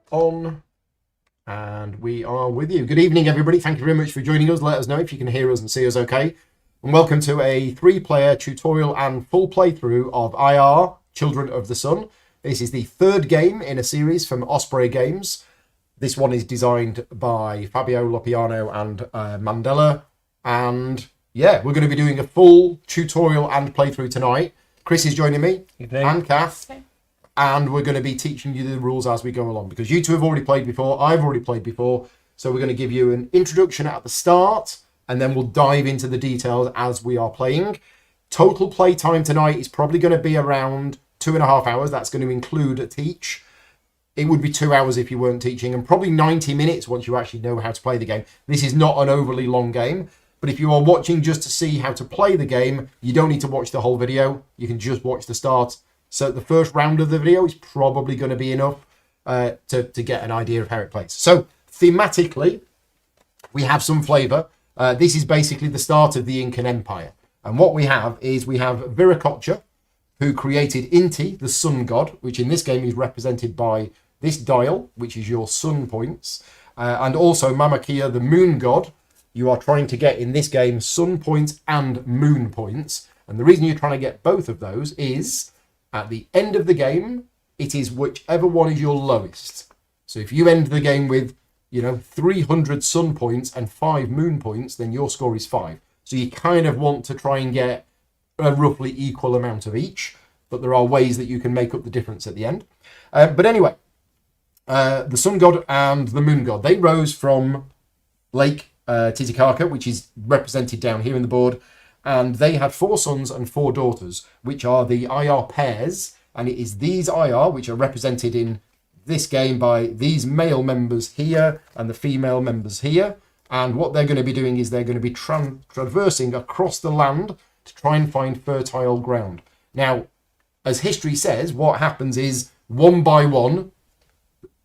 On, and we are with you. Good evening, everybody. Thank you very much for joining us. Let us know if you can hear us and see us okay. And welcome to a 3-player tutorial and full playthrough of Ayar, Children of the Sun. This is the third game in a series from Osprey Games. This one is designed by Fabio Lopiano and Mandela. And yeah, we're going to be doing a full tutorial and playthrough tonight. Chris is joining me, and Kath. Okay. And we're going to be teaching you the rules as we go along, because you two have already played before, I've already played before, so we're going to give you an introduction at the start, and then we'll dive into the details as we are playing. Total play time tonight is probably going to be around 2.5 hours. That's going to include a teach. It would be 2 hours if you weren't teaching, and probably 90 minutes once you actually know how to play the game. This is not an overly long game, but if you are watching just to see how to play the game, you don't need to watch the whole video. You can just watch the start. So the first round of the video is probably going to be enough to get an idea of how it plays. So thematically, we have some flavour. This is basically the start of the Incan Empire. And what we have is we have Viracocha, who created Inti, the sun god, which in this game is represented by this dial, which is your sun points. And also Mamakia, the moon god. You are trying to get in this game sun points and moon points. And the reason you're trying to get both of those is, at the end of the game, it is whichever one is your lowest. So if you end the game with, 300 sun points and 5 moon points, then your score is 5. So you kind of want to try and get a roughly equal amount of each, but there are ways that you can make up the difference at the end. But anyway, the sun god and the moon god, they rose from Lake Titicaca, which is represented down here in the board. And they had 4 sons and 4 daughters, which are the Ayar pairs. And it is these Ayar, which are represented in this game by these male members here and the female members here. And what they're going to be doing is they're going to be traversing across the land to try and find fertile ground. Now, as history says, what happens is one by one,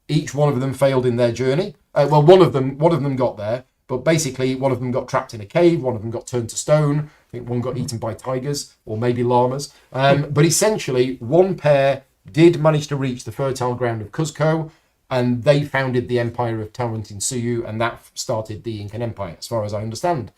each one of them failed in their journey. Well, one of them got there. But basically, one of them got trapped in a cave, one of them got turned to stone, I think one got eaten by tigers, or maybe llamas. But essentially, one pair did manage to reach the fertile ground of Cuzco, and they founded the empire of Tawantinsuyu, and that started the Incan Empire, as far as I understand.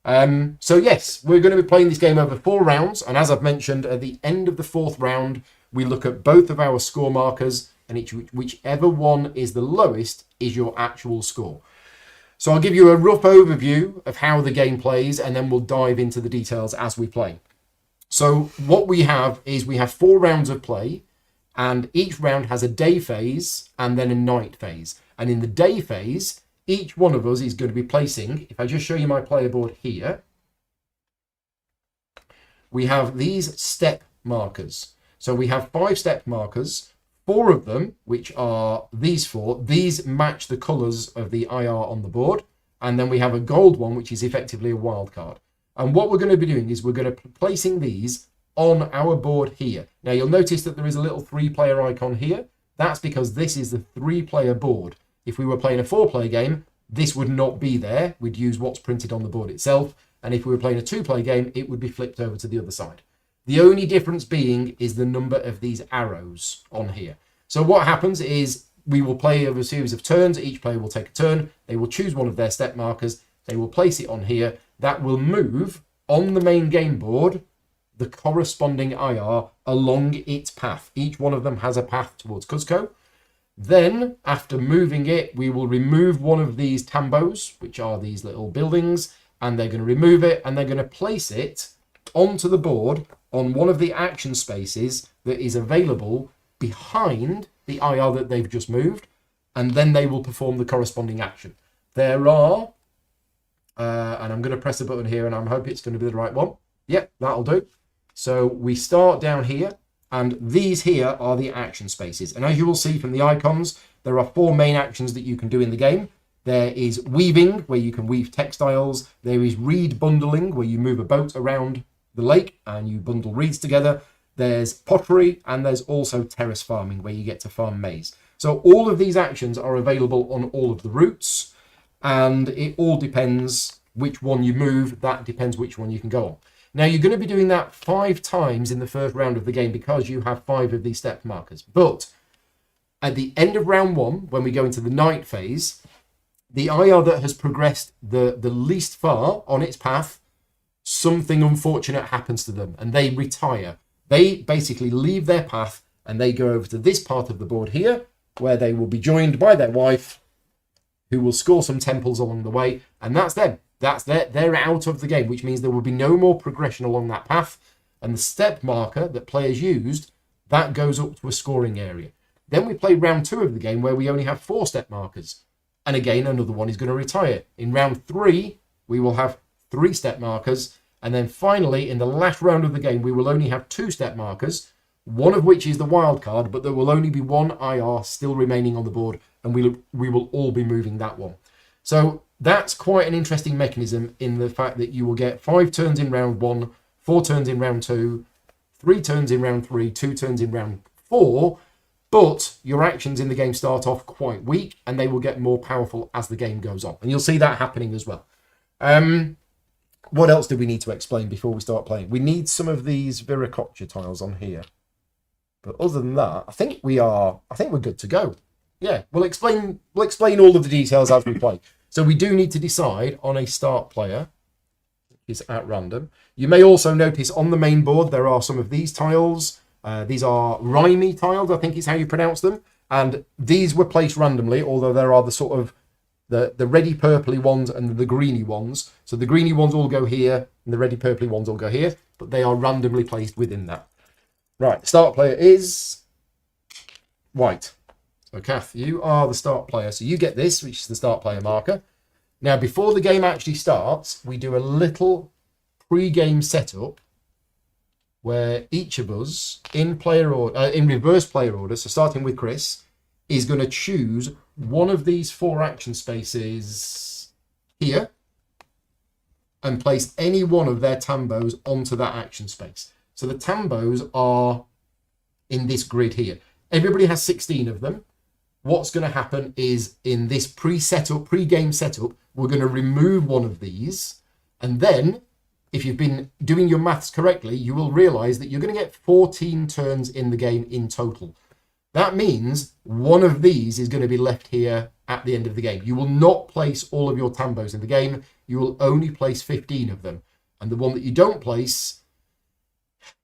So yes, we're going to be playing this game over 4 rounds, and as I've mentioned, at the end of the 4th round, we look at both of our score markers, and whichever one is the lowest is your actual score. So I'll give you a rough overview of how the game plays, and then we'll dive into the details as we play. So what we have is we have 4 rounds of play, and each round has a day phase and then a night phase. And in the day phase, each one of us is going to be placing, if I just show you my player board here, we have these step markers. So we have 5 step markers. 4 of them, which are these 4, these match the colours of the IR on the board. And then we have a gold one, which is effectively a wild card. And what we're going to be doing is we're going to be placing these on our board here. Now, you'll notice that there is a little 3-player icon here. That's because this is the 3-player board. If we were playing a 4-player game, this would not be there. We'd use what's printed on the board itself. And if we were playing a 2-player game, it would be flipped over to the other side. The only difference being is the number of these arrows on here. So what happens is we will play over a series of turns. Each player will take a turn. They will choose one of their step markers. They will place it on here. That will move on the main game board the corresponding IR along its path. Each one of them has a path towards Cuzco. Then, after moving it, we will remove one of these tambos, which are these little buildings, and they're going to remove it, and they're going to place it onto the board on one of the action spaces that is available behind the IR that they've just moved, and then they will perform the corresponding action. There are, and I'm going to press a button here, and I'm hoping it's going to be the right one. Yep, that'll do. So we start down here, and these here are the action spaces. And as you will see from the icons, there are 4 main actions that you can do in the game. There is weaving, where you can weave textiles. There is reed bundling, where you move a boat around the lake and you bundle reeds together. There's pottery, and there's also terrace farming, where you get to farm maize. So all of these actions are available on all of the routes, and it all depends which one you move. That depends which one you can go on. Now, you're going to be doing that 5 times in the first round of the game because you have 5 of these step markers. But At the end of round 1, when we go into the night phase, the Ayar that has progressed the least far on its path, something unfortunate happens to them and they retire. They basically leave their path and they go over to this part of the board here, where they will be joined by their wife, who will score some temples along the way, and that's them. They're out of the game, which means there will be no more progression along that path. And the step marker that players used, that goes up to a scoring area. Then we play round 2 of the game, where we only have 4 step markers. And again, another one is going to retire. In round 3, we will have 3 step markers. And then finally, in the last round of the game, we will only have 2 step markers, one of which is the wild card, but there will only be one IR still remaining on the board, and we will all be moving that one. So that's quite an interesting mechanism, in the fact that you will get 5 turns in round 1, 4 turns in round 2, 3 turns in round 3, 2 turns in round 4, but your actions in the game start off quite weak, and they will get more powerful as the game goes on. And you'll see that happening as well. What else do we need to explain before we start playing? We need some of these Viracocha tiles on here. But other than that, I think we're good to go. Yeah, we'll explain all of the details as we play. So we do need to decide on a start player, which is at random. You may also notice on the main board there are some of these tiles. These are Rhymy tiles, I think is how you pronounce them. And these were placed randomly, although there are the sort of the reddy purpley ones and the greeny ones. So the greeny ones all go here and the reddy purpley ones all go here, but they are randomly placed within that. Right, the start player is white. So Kath, you are the start player. So you get this, which is the start player marker. Now, before the game actually starts, we do a little pre-game setup where each of us in reverse player order, so starting with Chris, is going to choose one of these 4 action spaces here and place any one of their tambos onto that action space. So the tambos are in this grid here. Everybody has 16 of them. What's going to happen is, in this pre-game setup, we're going to remove one of these. And then, if you've been doing your maths correctly, you will realize that you're going to get 14 turns in the game in total. That means one of these is going to be left here at the end of the game. You will not place all of your tambos in the game. You will only place 15 of them. And the one that you don't place,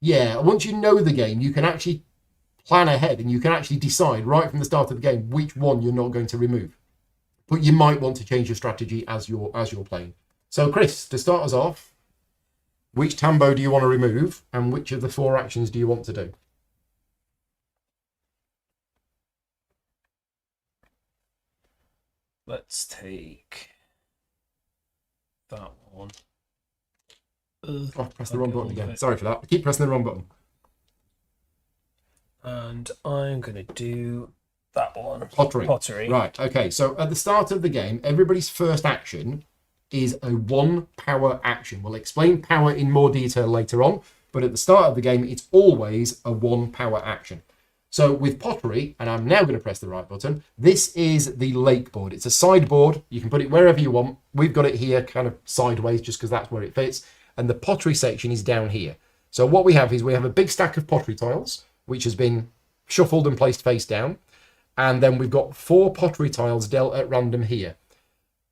once you know the game, you can actually plan ahead and you can actually decide right from the start of the game which one you're not going to remove. But you might want to change your strategy as you're playing. So Chris, to start us off, which tambo do you want to remove and which of the 4 actions do you want to do? Let's take that one. I pressed the wrong button again. Sorry for that. I keep pressing the wrong button. And I'm going to do that one. Pottery. Right, okay. So at the start of the game, everybody's first action is a 1 power action. We'll explain power in more detail later on, but at the start of the game, it's always a 1 power action. So with pottery, and I'm now going to press the right button, this is the lake board. It's a sideboard. You can put it wherever you want. We've got it here kind of sideways just because that's where it fits. And the pottery section is down here. So what we have is we have a big stack of pottery tiles, which has been shuffled and placed face down. And then we've got 4 pottery tiles dealt at random here.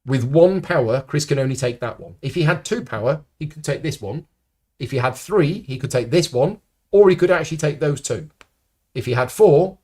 With 1 power, Chris can only take that one. If he had 2 power, he could take this one. If he had 3, he could take this one, or he could actually take those 2. If he had 3,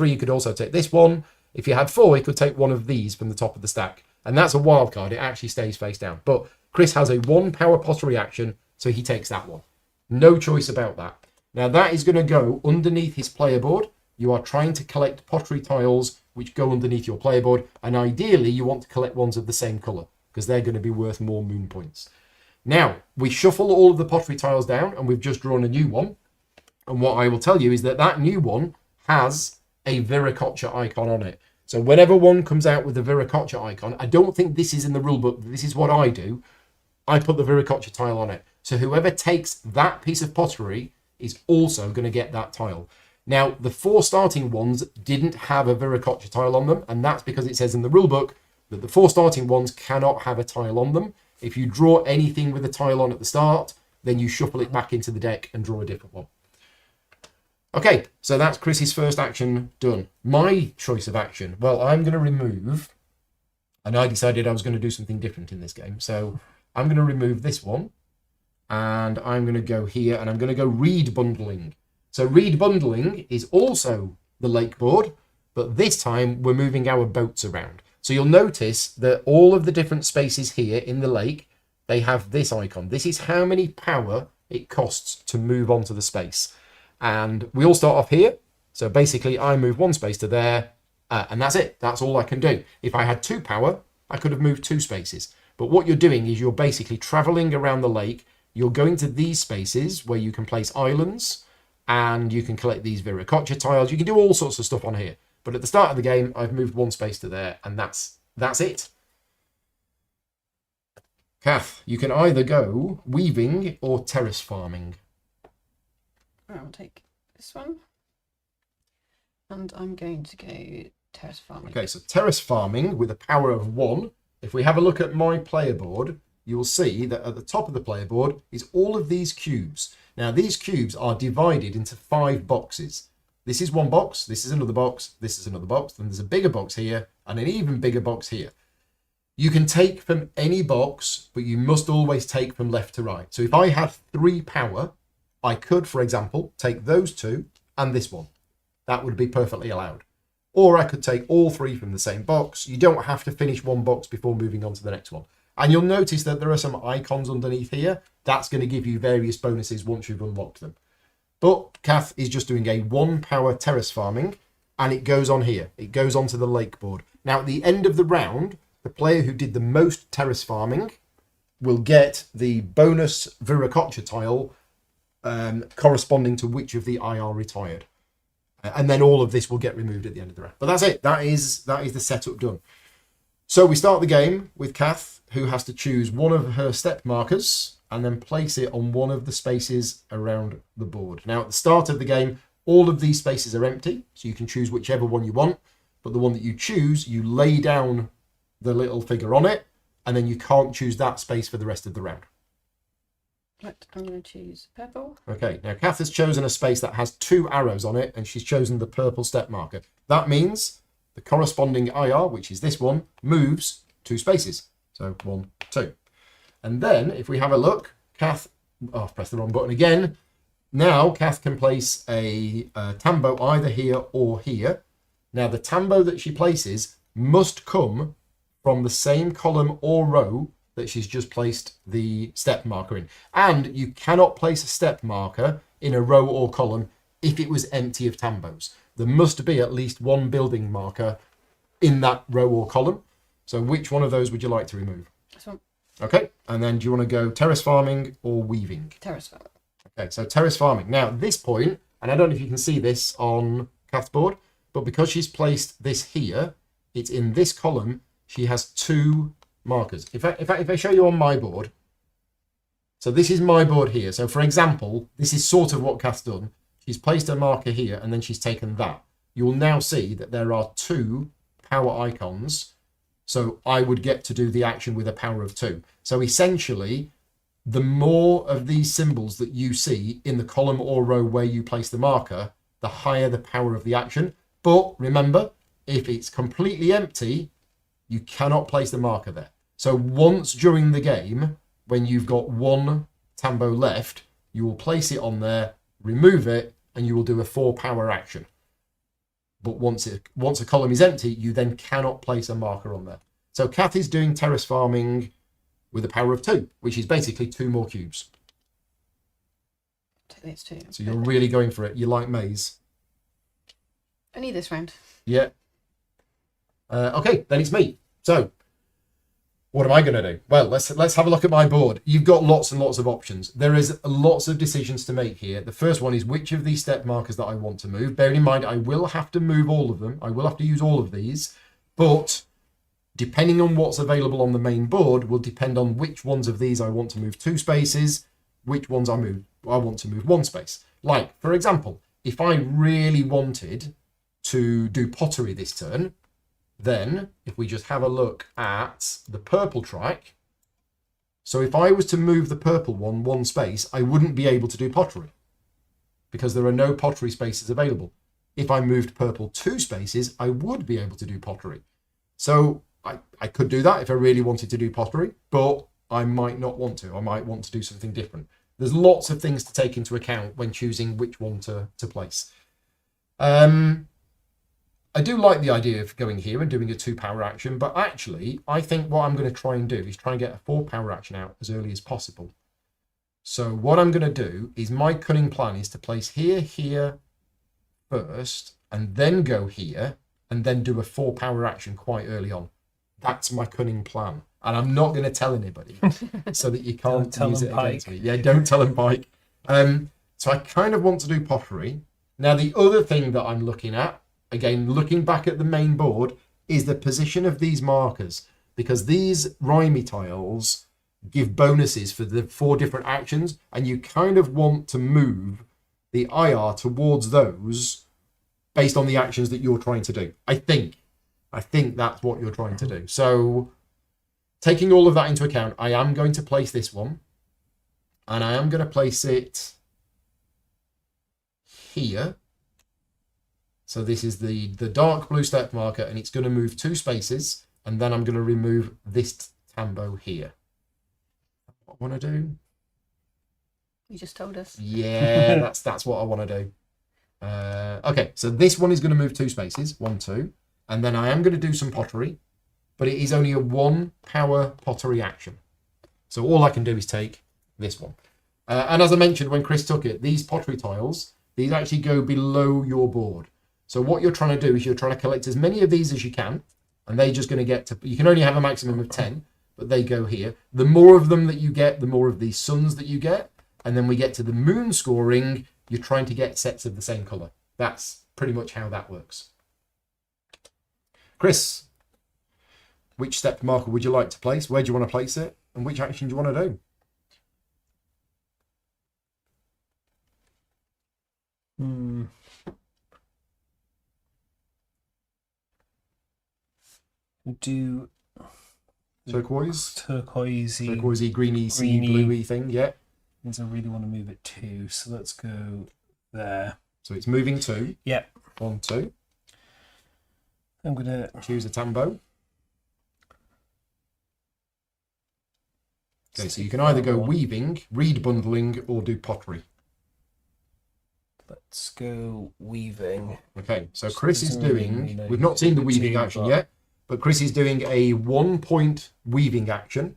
he could also take this one. If he had 4, he could take one of these from the top of the stack. And that's a wild card. It actually stays face down. But Chris has a 1 power pottery action, so he takes that one. No choice about that. Now that is going to go underneath his player board. You are trying to collect pottery tiles which go underneath your player board, and ideally you want to collect ones of the same colour because they're going to be worth more moon points. Now, we shuffle all of the pottery tiles down and we've just drawn a new one. And what I will tell you is that that new one has a Viracocha icon on it. So whenever one comes out with a Viracocha icon, I don't think this is in the rulebook, this is what I do. I put the Viracocha tile on it. So whoever takes that piece of pottery is also going to get that tile. Now, the 4 starting ones didn't have a Viracocha tile on them, and that's because it says in the rulebook that the 4 starting ones cannot have a tile on them. If you draw anything with a tile on at the start, then you shuffle it back into the deck and draw a different one. Okay, so that's Chris's first action done. My choice of action, well, I'm going to remove, and I decided I was going to do something different in this game. So I'm going to remove this one, and I'm going to go here, and I'm going to go reed bundling. So reed bundling is also the lake board, but this time we're moving our boats around. So you'll notice that all of the different spaces here in the lake, they have this icon. This is how many power it costs to move onto the space. And we all start off here. So basically I move one space to there, and that's it. That's all I can do. If I had 2 power, I could have moved 2 spaces. But what you're doing is you're basically traveling around the lake. You're going to these spaces where you can place islands and you can collect these viracocha tiles. You can do all sorts of stuff on here. But at the start of the game, I've moved 1 space to there, and that's it. Kath, you can either go weaving or terrace farming. I'll take this one. And I'm going to go terrace farming. Okay, so terrace farming with a power of 1. If we have a look at my player board, you will see that at the top of the player board is all of these cubes. Now, these cubes are divided into 5 boxes. This is one box, this is another box, this is another box, then there's a bigger box here, and an even bigger box here. You can take from any box, but you must always take from left to right. So if I had 3 power, I could, for example, take those 2 and this one. That would be perfectly allowed. Or I could take all 3 from the same box. You don't have to finish one box before moving on to the next one. And you'll notice that there are some icons underneath here. That's going to give you various bonuses once you've unlocked them. But Kath is just doing a 1 power terrace farming, and it goes on here. It goes onto the lake board. Now, at the end of the round, the player who did the most terrace farming will get the bonus viracocha tile corresponding to which of the IR retired. And then all of this will get removed at the end of the round. But that's it. That is the setup done. So we start the game with Kath, who has to choose one of her step markers and then place it on one of the spaces around the board. Now, at the start of the game, all of these spaces are empty, so you can choose whichever one you want. But the one that you choose, you lay down the little figure on it, and then you can't choose that space for the rest of the round. Right, I'm going to choose purple. Okay, now Kath has chosen a space that has 2 arrows on it, and she's chosen the purple step marker. That means the corresponding IR, which is this one, moves 2 spaces. So 1, 2. And then, if we have a look, Kath... Oh, I've pressed the wrong button again. Now, Kath can place a tambo either here or here. Now, the tambo that she places must come from the same column or row that she's just placed the step marker in. And you cannot place a step marker in a row or column if it was empty of tambos. There must be at least 1 building marker in that row or column. So which one of those would you like to remove? This one. Okay, and then do you want to go terrace farming or weaving? Terrace farming. Okay, so terrace farming. Now, at this point, and I don't know if you can see this on Kath's board, but because she's placed this here, it's in this column, she has 2 markers. If I show you on my board, so this is my board here. So for example, this is sort of what Kath's done. She's placed a marker here and then she's taken that. You'll now see that there are 2 power icons. So I would get to do the action with a power of 2. So essentially, the more of these symbols that you see in the column or row where you place the marker, the higher the power of the action. But remember, if it's completely empty, you cannot place the marker there. So once during the game, when you've got 1 tambo left, you will place it on there, remove it, and you will do a 4 power action. But once a column is empty, you then cannot place a marker on there. So Kath is doing terrace farming with a power of 2, which is basically 2 more cubes. Take these 2. So you're really going for it. You like maze. I need this round. Yeah. Okay, then it's me. So what am I going to do? Well, let's have a look at my board. You've got lots and lots of options. There is lots of decisions to make here. The first one is which of these step markers that I want to move. Bearing in mind, I will have to move all of them. I will have to use all of these. But depending on what's available on the main board will depend on which ones of these I want to move 2 spaces, which ones I want to move 1 space. Like, for example, if I really wanted to do pottery this turn, then if we just have a look at the purple track, so if I was to move the purple one 1 space, I wouldn't be able to do pottery because there are no pottery spaces available. If I moved purple 2 spaces, I would be able to do pottery. So I could do that if I really wanted to do pottery, but I might not want to. I might want to do something different. There's lots of things to take into account when choosing which one to place. I do like the idea of going here and doing a 2-power action, but actually, I think what I'm going to try and do is try and get a 4-power action out as early as possible. So what I'm going to do is my cunning plan is to place here first, and then go here, and then do a 4-power action quite early on. That's my cunning plan. And I'm not going to tell anybody so that you can't use it against me. Yeah, don't tell him, Pike. So I kind of want to do pottery. Now, the other thing that I'm looking at, again, looking back at the main board, is the position of these markers, because these rhymey tiles give bonuses for the 4 different actions, and you kind of want to move the Ayar towards those based on the actions that you're trying to do. I think that's what you're trying to do. So taking all of that into account, I am going to place this one, and I am going to place it here. So this is the dark blue step marker, and it's going to move 2 spaces, and then I'm going to remove this tambo here. What I want to do? You just told us. Yeah, that's what I want to do. Okay, so this one is going to move 2 spaces, 1, 2, and then I am going to do some pottery, but it is only a 1-power pottery action. So all I can do is take this one. And as I mentioned when Chris took it, these pottery tiles, these actually go below your board. So what you're trying to do is you're trying to collect as many of these as you can, and they're just going to get to, you can only have a maximum of 10, but they go here. The more of them that you get, the more of these suns that you get, and then we get to the moon scoring, you're trying to get sets of the same colour. That's pretty much how that works. Chris, which step marker would you like to place? Where do you want to place it? And which action do you want to do? Do turquoisey, greeny, sea bluey thing. Yeah. Means I really want to move it 2, so let's go there. So it's moving 2. Yeah. 1, 2. I'm gonna choose a tambo. Okay, so you can either go weaving, reed bundling, or do pottery. Let's go weaving. Okay, so Chris is doing, we've not seen the weaving action yet, but Chris is doing a 1-point weaving action.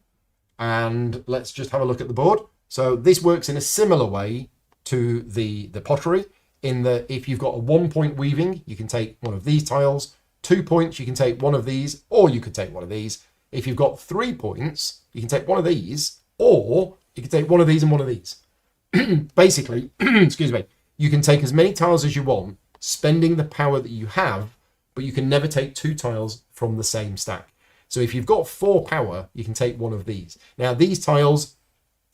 And let's just have a look at the board. So this works in a similar way to the pottery, in that if you've got a 1-point weaving, you can take one of these tiles. 2 points, you can take one of these, or you could take one of these. If you've got 3 points, you can take one of these, or you can take one of these and one of these. Basically, excuse me, you can take as many tiles as you want, spending the power that you have, but you can never take 2 tiles from the same stack. So if you've got 4 power, you can take one of these. Now, these tiles,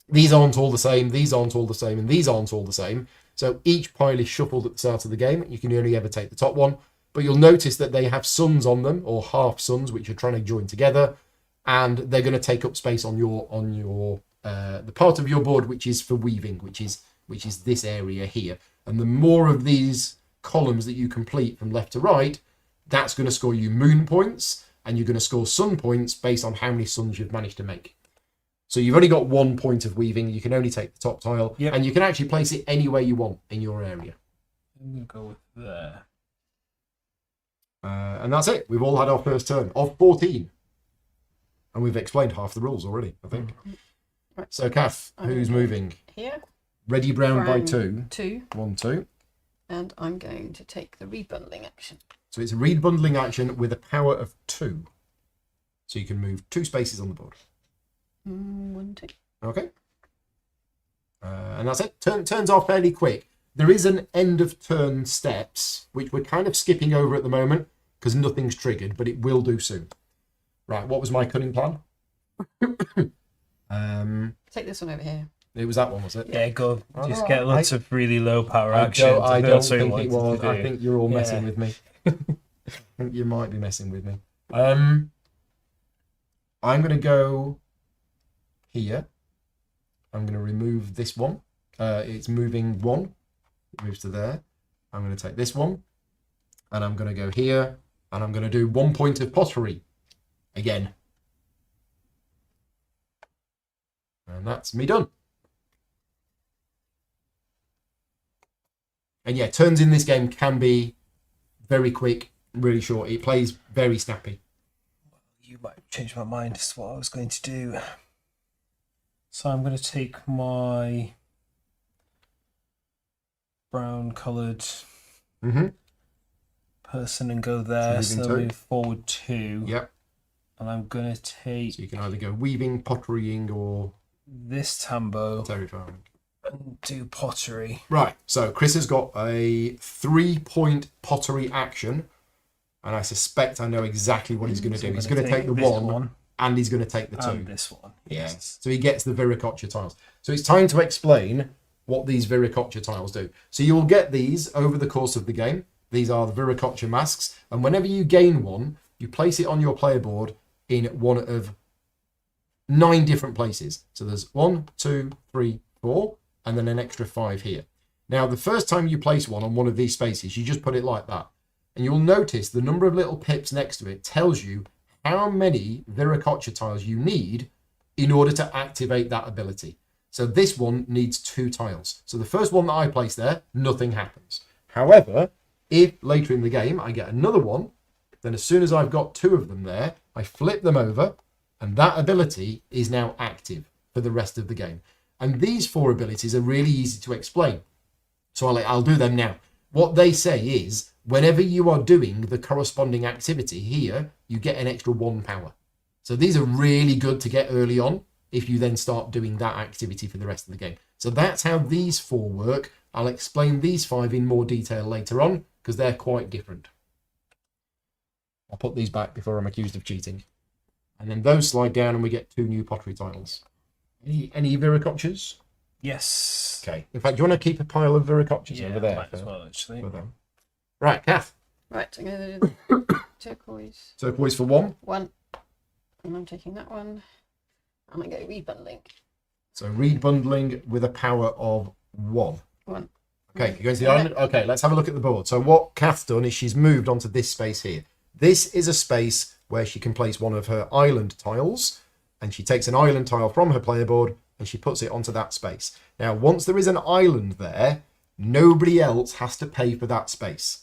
these aren't all the same, these aren't all the same, and these aren't all the same. So each pile is shuffled at the start of the game. You can only ever take the top one. But you'll notice that they have suns on them, or half suns, which you're trying to join together, and they're going to take up space on your the part of your board which is for weaving, which is this area here. And the more of these columns that you complete from left to right, that's going to score you moon points, and you're going to score sun points based on how many suns you've managed to make. So you've only got 1 point of weaving. You can only take the top tile, and you can actually place it anywhere you want in your area. I'm going to go with there. And that's it. We've all had our first turn of 14. And we've explained half the rules already, I think. Right. So, Kath, who's moving? Here. Ready brown by 2. 2. 1, 2. And I'm going to take the rebundling action. So it's a reed bundling action with a power of 2. So you can move 2 spaces on the board. 1, 2. Okay. And that's it. Turns are fairly quick. There is an end of turn steps, which we're kind of skipping over at the moment because nothing's triggered, but it will do soon. Right, what was my cunning plan? Take this one over here. It was that one, was it? Yeah, go. Just get lots of really low power actions. I don't think it was. I think you're all messing with me. I think you might be messing with me. I'm going to go here. I'm going to remove this one. It's moving 1. It moves to there. I'm going to take this one, and I'm going to go here, and I'm going to do 1 point of pottery again. And that's me done. And yeah, turns in this game can be very quick, really short. It plays very snappy. You might change my mind as to what I was going to do. So I'm going to take my brown coloured person and go there. So moving they'll two. move forward 2. Yep. And I'm going to take So you can either go weaving, potterying, or this tambo terrifying. and do pottery. Right, so Chris has got a 3-point pottery action, and I suspect I know exactly what he's going to do. He's going to take the this one, and he's going to take the 2. and this one. Yeah, Yes. so he gets the Viracocha tiles. So it's time to explain what these Viracocha tiles do. So you will get these over the course of the game. These are the Viracocha masks, and whenever you gain one, you place it on your player board in one of 9 different places. So there's 1, 2, 3, 4, and then an extra 5 here. Now, the first time you place one on one of these spaces, you just put it like that. And you'll notice the number of little pips next to it tells you how many Viracocha tiles you need in order to activate that ability. So this one needs 2 tiles. So the first one that I place there, nothing happens. However, if later in the game I get another one, then as soon as I've got 2 of them there, I flip them over, and that ability is now active for the rest of the game. And these 4 abilities are really easy to explain. So I'll do them now. What they say is, whenever you are doing the corresponding activity here, you get an extra 1 power. So these are really good to get early on if you then start doing that activity for the rest of the game. So that's how these 4 work. I'll explain these 5 in more detail later on because they're quite different. I'll put these back before I'm accused of cheating. And then those slide down and we get 2 new pottery tiles. Any Viracochas? Yes. Okay. In fact, do you want to keep a pile of Viracochas Yeah, over there? might as well, actually. For them? Right, Kath. Right, I'm going to do the turquoise. Turquoise for 1. 1. And I'm taking that one. And I go rebundling. So read bundling with a power of 1. 1. Okay, you're going to the island? Okay, let's have a look at the board. So what Kath's done is she's moved onto this space here. This is a space where she can place one of her island tiles, and she takes an island tile from her player board and she puts it onto that space. Now, once there is an island there, nobody else has to pay for that space.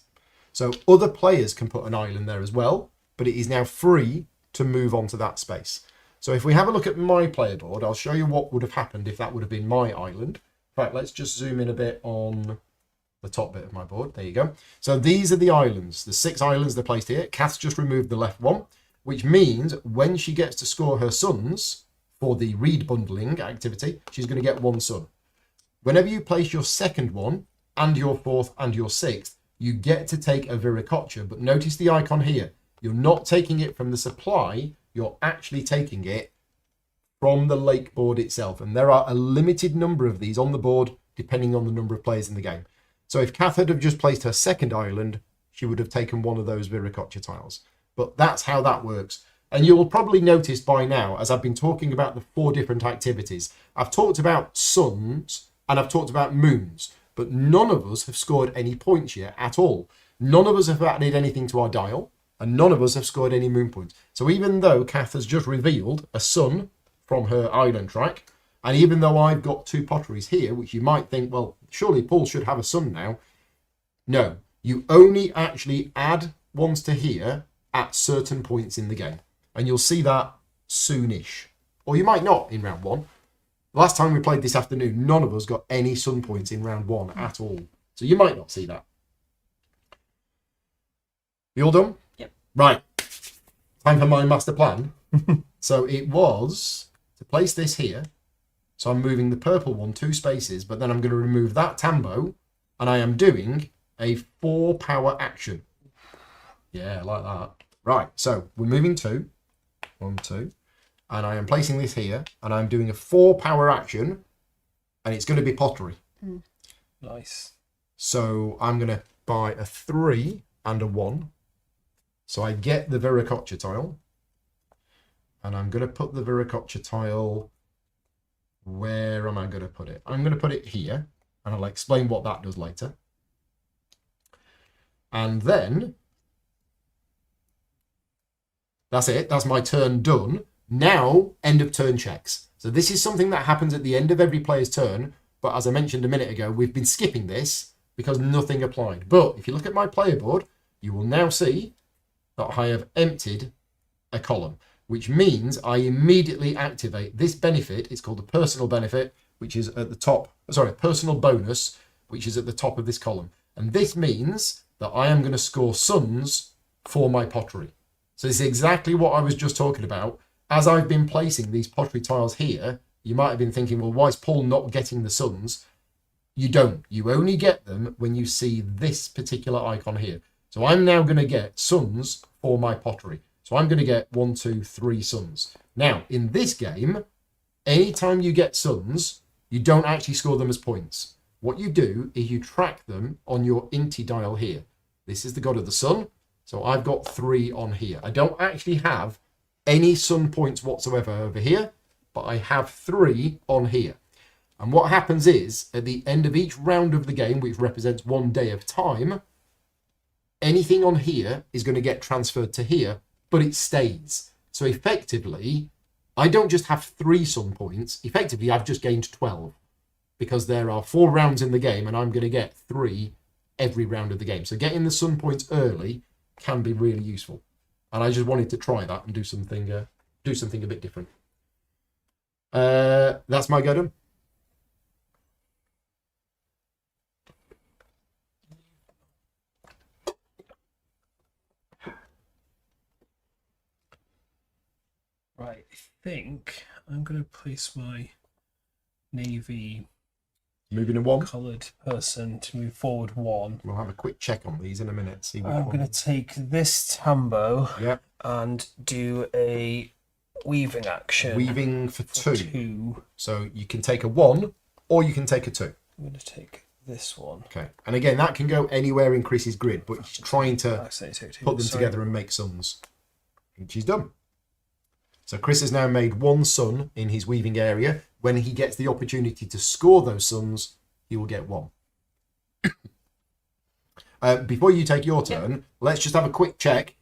So other players can put an island there as well, but it is now free to move onto that space. So if we have a look at my player board, I'll show you what would have happened if that would have been my island. In fact, let's just zoom in a bit on the top bit of my board. There you go. So these are the islands. The 6 islands they're placed here. Kath's just removed the left one, which means when she gets to score her suns for the reed bundling activity, she's going to get 1 sun. Whenever you place your second one and your 4th and your 6th, you get to take a Viracocha, but notice the icon here. You're not taking it from the supply, you're actually taking it from the lake board itself. And there are a limited number of these on the board, depending on the number of players in the game. So if Kath had have just placed her second island, she would have taken one of those Viracocha tiles. But that's how that works. And you'll probably notice by now, as I've been talking about the 4 different activities, I've talked about suns and I've talked about moons, but none of us have scored any points yet at all. None of us have added anything to our dial, and none of us have scored any moon points. So even though Kath has just revealed a sun from her island track, and even though I've got 2 potteries here, which you might think, well, surely Paul should have a sun now. No, you only actually add ones to here at certain points in the game. And you'll see that soonish. Or you might not in round 1. Last time we played this afternoon, none of us got any sun points in round 1 at all. So you might not see that. You all done? Yep. Right. Time for my master plan. So it was to place this here. So I'm moving the purple one 2 spaces, but then I'm going to remove that tambo, and I am doing a 4 power action. Yeah, like that. Right, so we're moving 2. 1, 2. And I am placing this here, and I'm doing a 4 power action, and it's going to be pottery. Nice. So I'm going to buy a 3 and a 1. So I get the Viracocha tile, and I'm going to put the Viracocha tile... Where am I going to put it? I'm going to put it here. And I'll explain what that does later. And then that's it. That's my turn done. Now, end of turn checks. So this is something that happens at the end of every player's turn. But as I mentioned a minute ago, we've been skipping this because nothing applied. But if you look at my player board, you will now see that I have emptied a column, which means I immediately activate this benefit. It's called the personal benefit, which is at the top. Sorry, personal bonus, which is at the top of this column. And this means that I am going to score sons for my pottery. So this is exactly what I was just talking about. As I've been placing these pottery tiles here, you might have been thinking, well, why is Paul not getting the sons? You don't. You only get them when you see this particular icon here. So I'm now going to get sons for my pottery. So I'm going to get 1, 2, 3 sons. Now, in this game, anytime you get sons, you don't actually score them as points. What you do is you track them on your inti dial here. This is the god of the sun. So I've got 3 on here. I don't actually have any sun points whatsoever over here, but I have 3 on here. And what happens is, at the end of each round of the game, which represents 1 day of time, anything on here is going to get transferred to here, but it stays. So effectively, I don't just have 3 sun points. Effectively, I've just gained 12 because there are 4 rounds in the game and I'm going to get 3 every round of the game. So getting the sun points early can be really useful. And I just wanted to try that and do something a bit different. That's my go done. Right, I think I'm going to place my navy Moving in 1. coloured person to move forward 1. We'll have a quick check on these in a minute. See which I'm one. going to take this tambo Yep. and do a weaving action. Weaving for for 2. 2. So you can take a 1 or you can take a 2. I'm going to take this one. Okay. And again, that can go anywhere in Chris's grid, but he's trying to Accidentally took 2. put them together and make sons, which he's done. So Chris has now made 1 son in his weaving area. When he gets the opportunity to score those sons, he will get 1. Before you take your turn, let's just have a quick check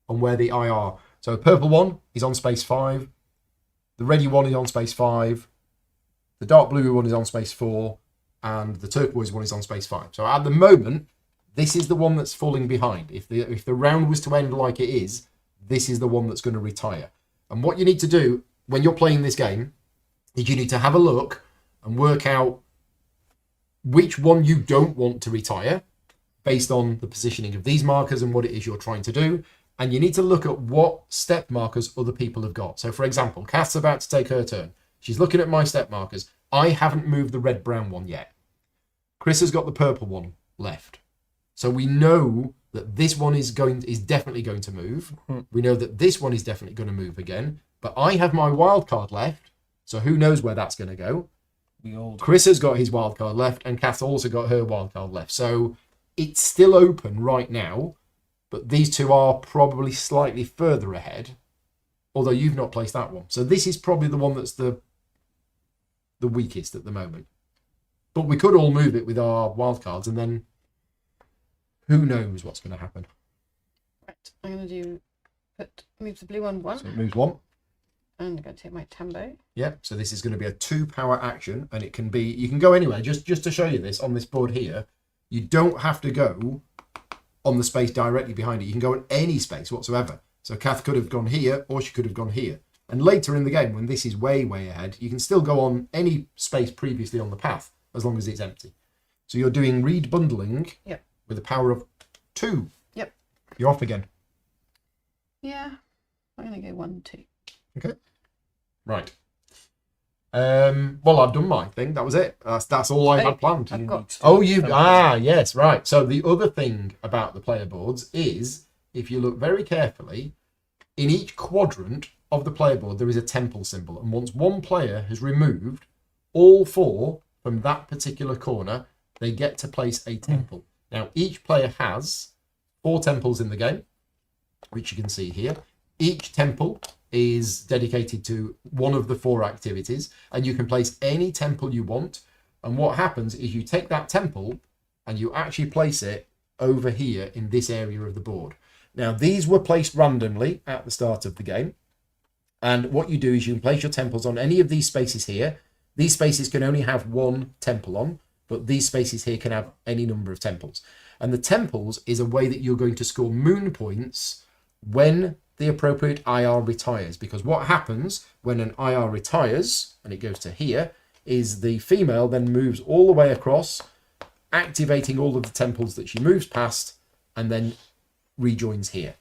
on where the IR. So the purple one is on space 5. The reddy one is on space 5. The dark blue one is on space 4. And the turquoise one is on space 5. So at the moment, this is the one that's falling behind. If the round was to end like it is, this is the one that's going to retire. And what you need to do when you're playing this game is you need to have a look and work out which one you don't want to retire based on the positioning of these markers and what it is you're trying to do. And you need to look at what step markers other people have got. So for example, Kath's about to take her turn. She's looking at my step markers. I haven't moved the red-brown one yet. Chris has got the purple one left. So we know that this one is definitely going to move. We know that this one is definitely going to move again. But I have my wild card left. So who knows where that's going to go? Chris has got his wild card left, and Kath also got her wild card left. So it's still open right now, but these two are probably slightly further ahead, although you've not placed that one. So this is probably the one that's the weakest at the moment. But we could all move it with our wild cards, and then who knows what's going to happen. Right, I'm going to move the blue one 1. So it moves 1. And I'm going to take my tambo. Yeah, so this is going to be a 2-power action, and it can be, you can go anywhere. Just to show you this on this board here, you don't have to go on the space directly behind it. You can go on any space whatsoever. So Kath could have gone here, or she could have gone here. And later in the game, when this is way, way ahead, you can still go on any space previously on the path, as long as it's empty. So you're doing reed bundling with a power of 2. Yep. You're off again. Yeah, I'm going to go 1, 2. Okay. Right. Well, I've done my thing. That was it. That's all I had planned. Yes, right. So the other thing about the player boards is, if you look very carefully, in each quadrant of the player board there is a temple symbol, and once one player has removed all 4 from that particular corner, they get to place a temple. Now, each player has 4 temples in the game, which you can see here. Each temple is dedicated to one of the 4 activities, and you can place any temple you want. And what happens is you take that temple and you actually place it over here in this area of the board. Now, these were placed randomly at the start of the game. And what you do is you can place your temples on any of these spaces here. These spaces can only have one temple on, but these spaces here can have any number of temples. And the temples is a way that you're going to score moon points when the appropriate IR retires. Because what happens when an IR retires, and it goes to here, is the female then moves all the way across, activating all of the temples that she moves past, and then rejoins here.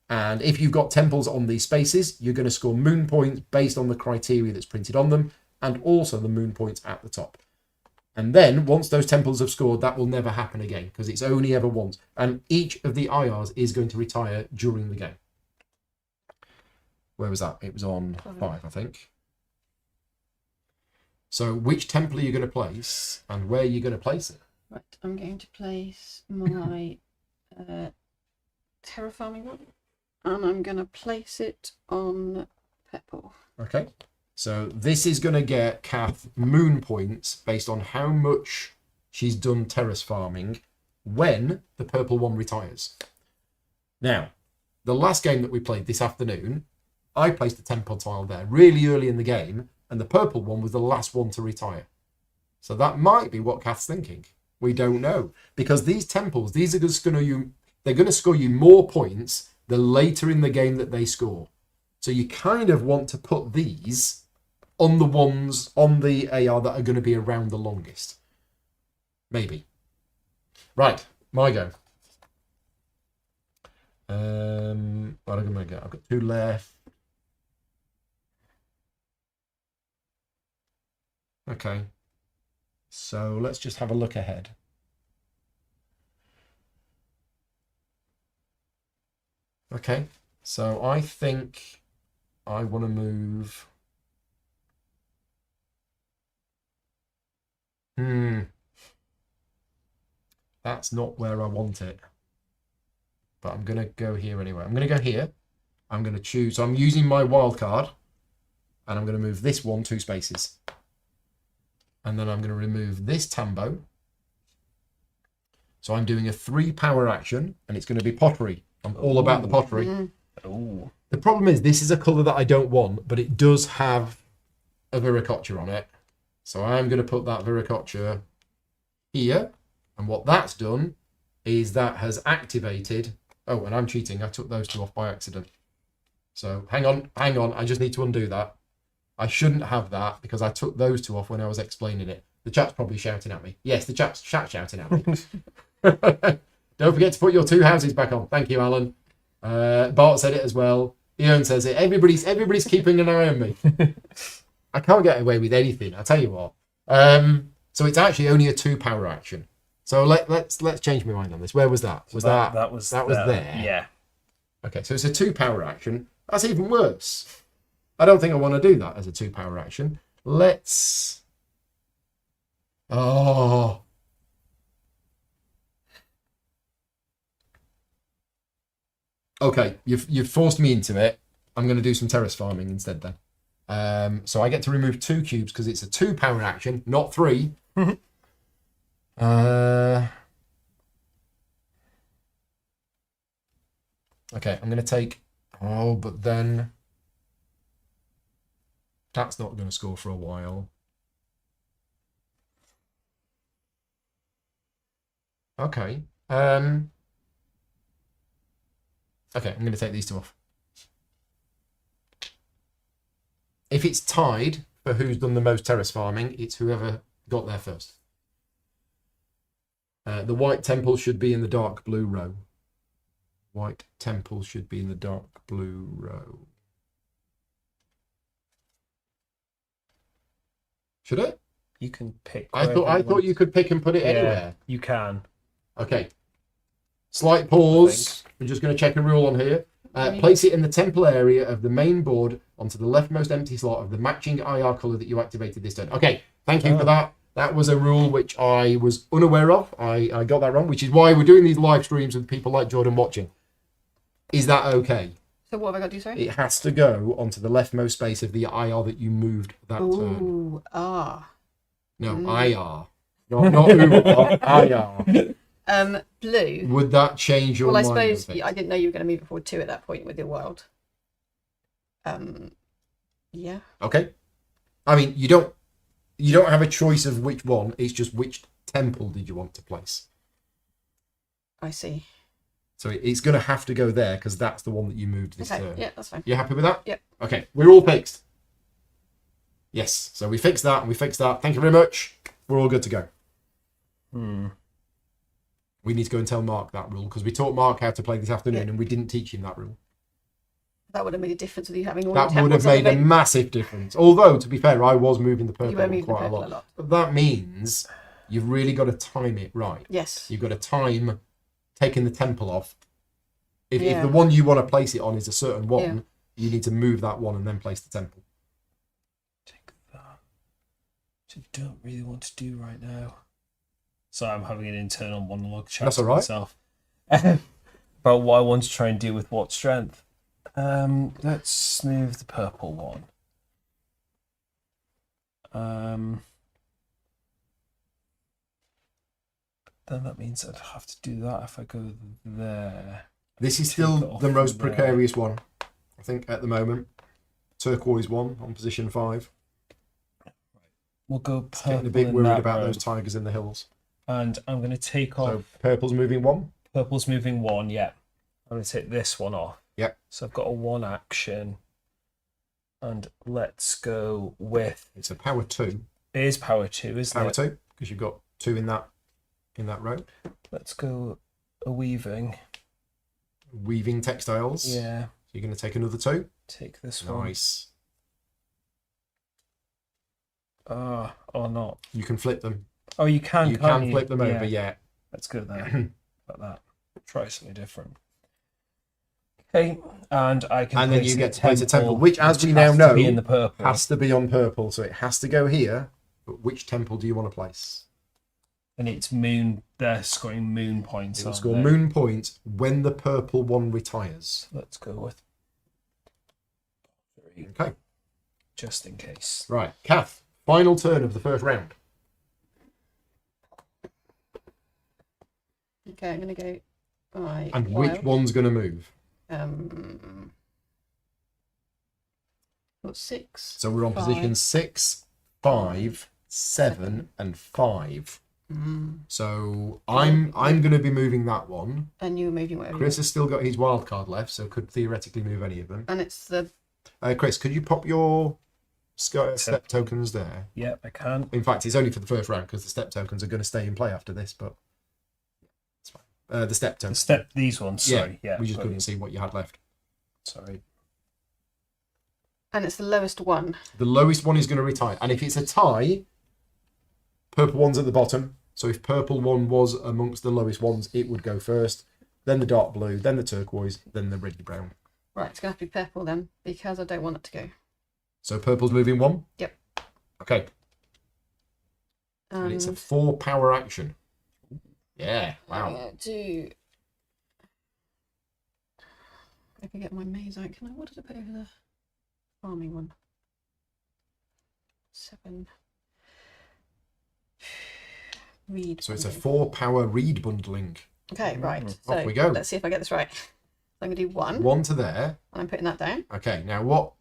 And if you've got temples on these spaces, you're going to score moon points based on the criteria that's printed on them, and also the moon points at the top. And then once those temples have scored, that will never happen again, because it's only ever once. And each of the IRs is going to retire during the game. Where was that? It was on 5, I think. So which temple are you going to place, and where are you going to place it? Right, I'm going to place my terraforming one, and I'm going to place it on Pepple. Okay. So this is going to get Kath moon points based on how much she's done terrace farming when the purple one retires. Now, the last game that we played this afternoon, I placed a temple tile there really early in the game, and the purple one was the last one to retire. So that might be what Kath's thinking. We don't know. Because these temples, these are just they're going to score you more points the later in the game that they score. So you kind of want to put these on the ones on the AR that are going to be around the longest. Maybe. Right, my go. What am I going to get? I've got 2 left. Okay. So let's just have a look ahead. Okay. So I think I want to move. That's not where I want it. But I'm going to go here anyway. I'm going to go here. I'm going to choose. So I'm using my wild card. And I'm going to move this one 2 spaces. And then I'm going to remove this Tambo. So I'm doing a 3 power action. And it's going to be pottery. I'm all about the pottery. Ooh. The problem is this is a colour that I don't want. But it does have a Viracocha on it. So I'm going to put that Viracocha here. And what that's done is that has activated... Oh, and I'm cheating. I took those 2 off by accident. So hang on. I just need to undo that. I shouldn't have that because I took those 2 off when I was explaining it. The chat's probably shouting at me. Yes, the chat's shouting at me. Don't forget to put your 2 houses back on. Thank you, Alan. Bart said it as well. Ian says it. Everybody's keeping an eye on me. I can't get away with anything. I tell you what. So it's actually only a 2 power action. So let's change my mind on this. Where was that? That was there? Yeah. Okay, so it's a 2 power action. That's even worse. I don't think I want to do that as a 2 power action. Let's... Oh. Okay, you've forced me into it. I'm going to do some terrace farming instead then. So I get to remove 2 cubes because it's a 2 power action, not 3. Okay, I'm going to take... Oh, but then... That's not going to score for a while. Okay. Okay, I'm going to take these 2 off. If it's tied for who's done the most terrace farming, it's whoever got there first. The white temple should be in the dark blue row. White temple should be in the dark blue row. Should it? You can pick. I thought you could pick and put it anywhere. You can. Okay. Slight pause. We're just going to check a rule on here. Place it in the temple area of the main board onto the leftmost empty slot of the matching IR colour that you activated this turn. Okay, thank you for that. That was a rule which I was unaware of. I got that wrong, which is why we're doing these live streams with people like Jordan watching. Is that okay? So what have I got to do, sorry? It has to go onto the leftmost space of the IR that you moved that turn. Ooh, ah. No, Ayar. Not Umar, Ayar. Blue. Would that change your Well, I mind? suppose a bit? I didn't know you were going to move it forward 2 at that point with your wild. Yeah. Okay. I mean, you don't have a choice of which one. It's just which temple did you want to place. I see. So it's going to have to go there because that's the one that you moved this Okay. turn. Yeah, that's fine. You happy with that? Yep. Okay. We're all fixed. Yes. So we fixed that and we fixed that. Thank you very much. We're all good to go. We need to go and tell Mark that rule because we taught Mark how to play this afternoon and we didn't teach him that rule. That would have made a difference with you having all That your would have temples made a massive difference. Although, to be fair, I was moving the You purple were moving the quite a purple lot. a lot. But that means you've really got to time it right. Yes. You've got to time taking the temple off. If Yeah. the one you want to place it on is a certain one, Yeah. you need to move that one and then place the temple. Take that. Which I don't really want to do right now. So I'm having an internal monologue chat That's to all right. myself about what I want to try and do with what strength. Let's move the purple one. Then that means I'd have to do that if I go there. This is Take still it off the most there. precarious one, I think, at the moment. Turquoise one on position 5. We'll go It's getting a purple bit in worried that about row. those tigers in the hills. And I'm going to take off. So purple's moving 1. Purple's moving 1, yeah. I'm going to take this one off. Yep. So I've got a 1 action. And let's go with... It's a power 2. It is power 2, isn't Power it? 2, because you've got 2 in that row. Let's go a weaving. Weaving textiles. Yeah. So you're going to take another 2. Take this one. Nice. Or not. You can flip them. Oh, you can, You can't can you? flip them over, yeah. Let's go there. Like that. Try something different. Okay, and I can. And then place you a get to place a temple, which, as we now has to know, be in the purple. has to be on purple. So it has to go here. But which temple do you want to place? And it's moon. They're scoring moon points. It will aren't score they? moon points when the purple one retires. Let's go with 3, Okay. just in case. Right, Kath. Final turn of the first round. Okay, I'm going to go by And wild. which one's going to move? Got 6. So we're on 5. position 6, 5, 7, and 5. So I'm going to be moving that one. And you're moving whatever. Chris has still got his wild card left, so could theoretically move any of them. And it's the Chris, could you pop your step tokens there? Yep, I can. In fact, it's only for the first round because the step tokens are going to stay in play after this, but it's fine. The step tokens. These ones. Sorry. Yeah. we just got couldn't you. see what you had left. Sorry. and it's the lowest one. The lowest one is going to retire. And if it's a tie, purple one's at the bottom. So if purple one was amongst the lowest ones, it would go first. Then the dark blue, then the turquoise, then the reddy brown. Right, it's going to have to be purple then, because I don't want it to go. So purple's moving 1? Yep. Okay. And it's a And 4 power action. Yeah, I'm wow. going to do... I can get my maze out. Can I? What did I put over the farming one? 7. Read. So it's a bundling. 4 power reed bundling. Okay, right. Off So we go. let's see if I get this right. So I'm going to do 1, 1 to there. and I'm putting that down. Okay, now what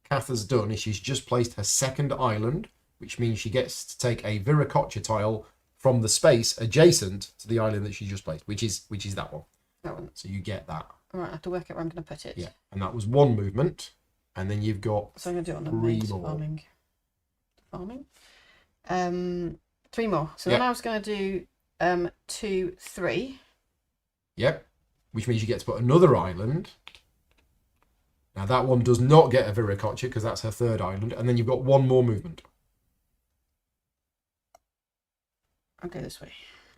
Kath has done is she's just placed her second island, which means she gets to take a Viracocha tile from the space adjacent to the island that she just placed, which is that one. That one. So you get that. All right, I have to work out where I'm going to put it. Yeah, and that was 1 movement, and then you've got So I'm going to do it on the 3 maze more. farming. 3 more. So Yep. then I was going to do 2, 3. Yep, which means you get to put another island. Now that one does not get a Viracocha because that's her third island, and then you've got 1 more movement. I'll go this way.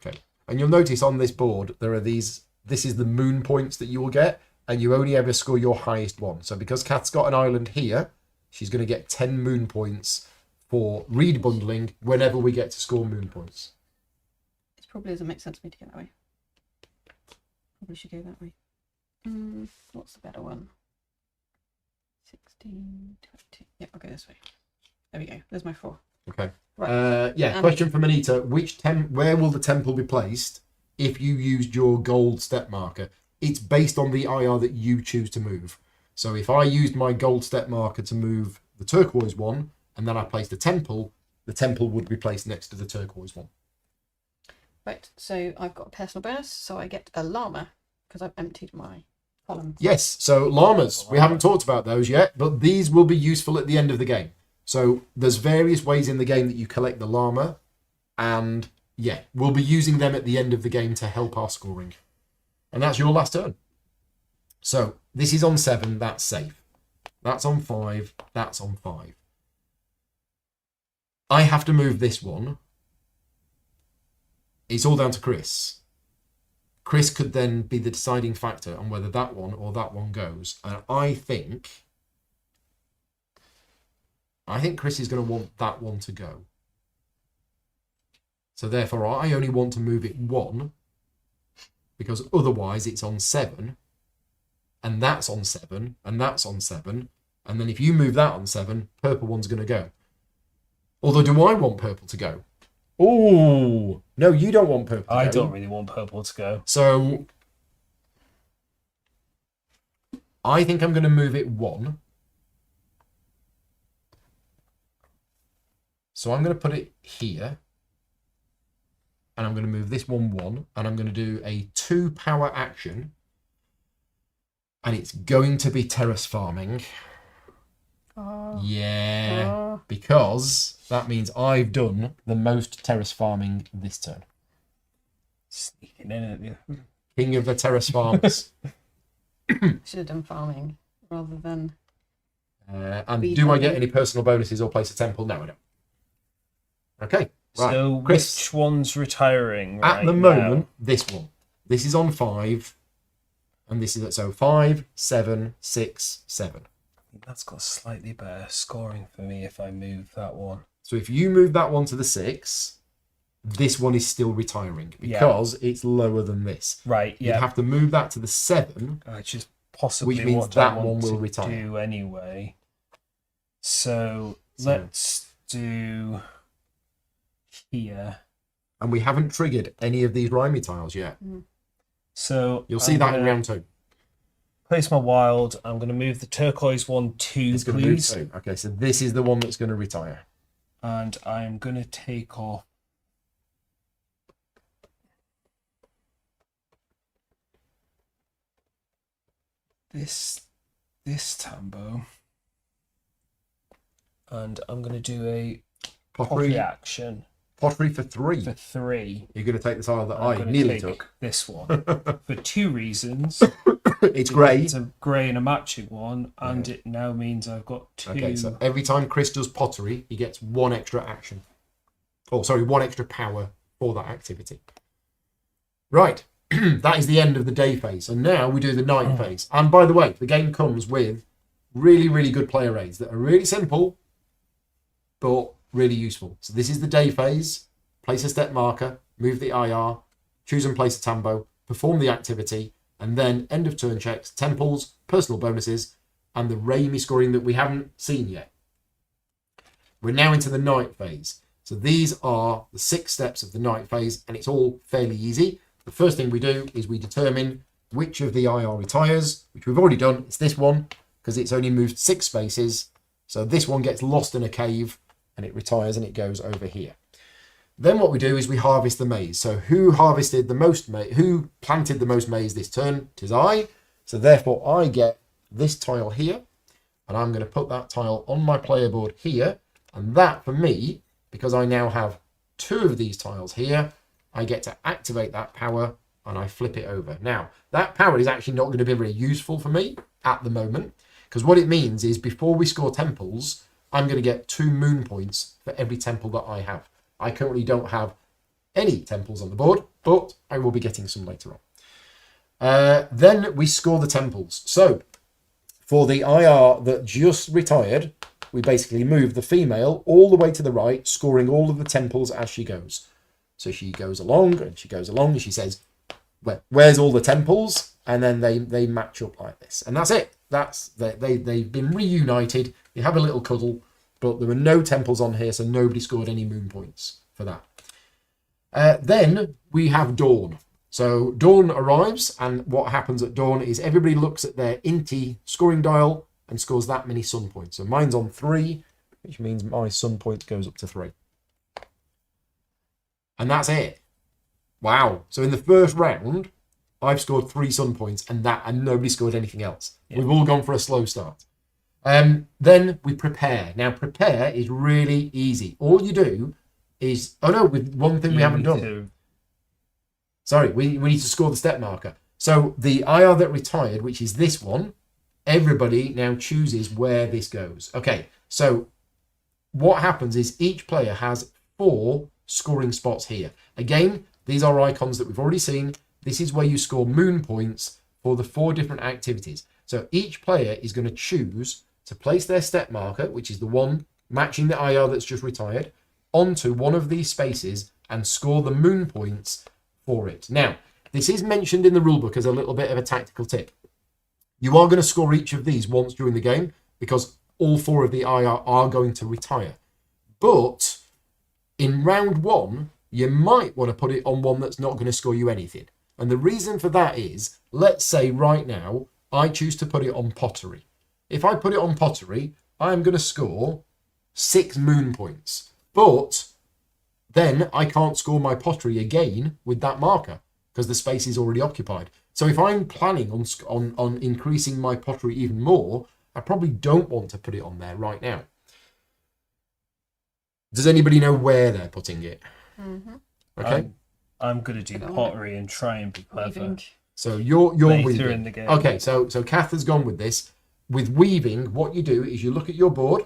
Okay, and you'll notice on this board there are these. This is the moon points that you will get, and you only ever score your highest one. So because Kath's got an island here, she's going to get 10 moon points for reed bundling whenever we get to score moon points. It probably doesn't make sense for me to go that way. Probably should go that way. What's the better one? 16, 22. Yeah, I'll go this way. There we go. There's my 4. Okay. Right. Yeah. Question from Anita: where will the temple be placed if you used your gold step marker? It's based on the IR that you choose to move. So if I used my gold step marker to move the turquoise one, and then I placed the temple would be placed next to the turquoise one. Right. So I've got a personal bonus, so I get a llama because I've emptied my column. Yes. So llamas, we haven't talked about those yet, but these will be useful at the end of the game. So there's various ways in the game that you collect the llama, and yeah, we'll be using them at the end of the game to help our scoring. And that's your last turn. So this is on 7, that's safe. That's on 5, that's on 5. I have to move this one. It's all down to Chris. Chris could then be the deciding factor on whether that one or that one goes. And I think Chris is going to want that one to go. So therefore, I only want to move it 1, because otherwise it's on 7, and that's on 7, and that's on 7, and then if you move that on 7, purple one's going to go. Although, do I want purple to go? Oh, no, you don't want purple to go. I don't really want purple to go. So I think I'm going to move it 1. So I'm going to put it here. And I'm going to move this one 1. And I'm going to do a 2 power action. And it's going to be terrace farming. Yeah. Because that means I've done the most terrace farming this turn. Sneaking in at you. King of the terrace farmers. Should have done farming rather than. And do I get any personal bonuses or place a temple? No, I don't. Okay. Right. So Chris, which one's retiring at the moment, this one. This is on 5. And this is so 5, 7, 6, 7. That's got slightly better scoring for me if I move that one. So if you move that one to the 6, this one is still retiring because it's lower than this. Right, yeah. You'd have to move that to the 7. Which is possibly which means what that I want one will to retire. do anyway. So let's do here. And we haven't triggered any of these rhymey tiles yet. So You'll see that in round 2. Place my wild. I'm going to move the turquoise one 2, It's going to move 2. Okay, so this is the one that's going to retire. And I'm going to take off this Tambo. And I'm going to do a pottery action. Pottery for 3. For 3. You're going to take the tile that I'm I gonna nearly take took. this one. For 2 reasons. It's grey. It's a grey and a matching one. And it now means I've got 2. Okay, so every time Chris does pottery, he gets 1 extra action. Oh, sorry, 1 extra power for that activity. Right. That is the end of the day phase. And now we do the night phase. And by the way, the game comes with really, really good player aids that are really simple, but really useful. So this is the day phase. Place a step marker, move the IR, choose and place a tambo, perform the activity, and then end of turn checks, temples, personal bonuses, and the Raimi scoring that we haven't seen yet. We're now into the night phase. So these are the 6 steps of the night phase, and it's all fairly easy. The first thing we do is we determine which of the IR retires, which we've already done. It's this one, because it's only moved 6 spaces. So this one gets lost in a cave, and it retires, and it goes over here. Then what we do is we harvest the maize. So who harvested the most maize? Who planted the most maize this turn? 'Tis I. So therefore I get this tile here, and I'm going to put that tile on my player board here. And that for me, because I now have 2 of these tiles here, I get to activate that power and I flip it over. Now, that power is actually not going to be very useful for me at the moment, because what it means is before we score temples, I'm going to get 2 moon points for every temple that I have. I currently don't have any temples on the board, but I will be getting some later on. Then we score the temples. So for the IR that just retired, we basically move the female all the way to the right, scoring all of the temples as she goes. So she goes along and she goes along and she says, where's all the temples? And then they match up like this. And that's it. They've been reunited. They have a little cuddle, but there were no temples on here, so nobody scored any moon points for that. Then we have dawn. So dawn arrives, and what happens at dawn is everybody looks at their inti scoring dial and scores that many sun points. So mine's on 3, which means my sun point goes up to 3. And that's it. Wow. So in the first round, I've scored 3 sun points, and nobody scored anything else. Yeah. We've all gone for a slow start. Then we prepare. Now, prepare is really easy. All you do is... Oh, no, with one thing we haven't done. Sorry, we need to score the step marker. So the Ayar that retired, which is this one, everybody now chooses where this goes. Okay, so what happens is each player has 4 scoring spots here. Again, these are icons that we've already seen. This is where you score moon points for the 4 different activities. So each player is going to choose to place their step marker, which is the one matching the Ayar that's just retired, onto one of these spaces and score the moon points for it. Now, this is mentioned in the rulebook as a little bit of a tactical tip. You are going to score each of these once during the game because all 4 of the IR are going to retire. But in round 1, you might want to put it on one that's not going to score you anything. And the reason for that is, let's say right now, I choose to put it on pottery. If I put it on pottery, I'm going to score 6 moon points. But then I can't score my pottery again with that marker because the space is already occupied. So if I'm planning on increasing my pottery even more, I probably don't want to put it on there right now. Does anybody know where they're putting it? Mm-hmm. Okay. I'm going to do pottery and try and be clever. Weaving. So you're Later in the weaving. game. Okay, so Kath has gone with this. With weaving, what you do is you look at your board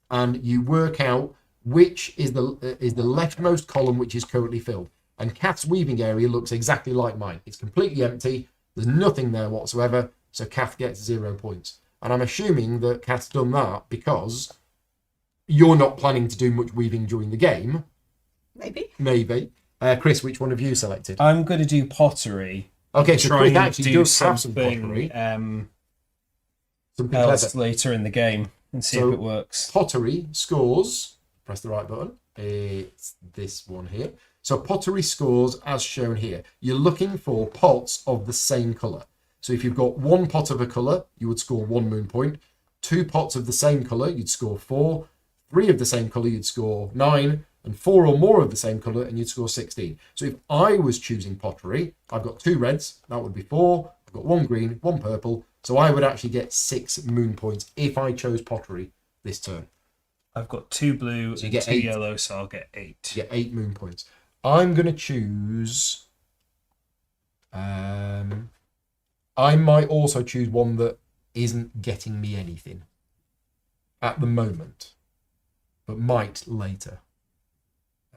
and you work out which is the leftmost column which is currently filled. And Kath's weaving area looks exactly like mine. It's completely empty. There's nothing there whatsoever. So Kath gets 0 points. And I'm assuming that Kath's done that because you're not planning to do much weaving during the game. Maybe. Chris, which one have you selected? I'm going to do pottery. Okay, so Chris actually does have some something pottery. Something else clever. later in the game and see if it works. Pottery scores... Press the right button. It's this one here. So pottery scores as shown here. You're looking for pots of the same colour. So if you've got 1 pot of a colour, you would score 1 moon point. 2 pots of the same colour, you'd score 4. 3 of the same colour, you'd score 9. And 4 or more of the same colour, and you'd score 16. So if I was choosing pottery, I've got 2 reds, that would be 4. I've got 1 green, 1 purple. So I would actually get 6 moon points if I chose pottery this turn. I've got 2 blue and 2 yellow, so I'll get 8. You get 8 moon points. I'm going to choose... I might also choose one that isn't getting me anything at the moment, but might later.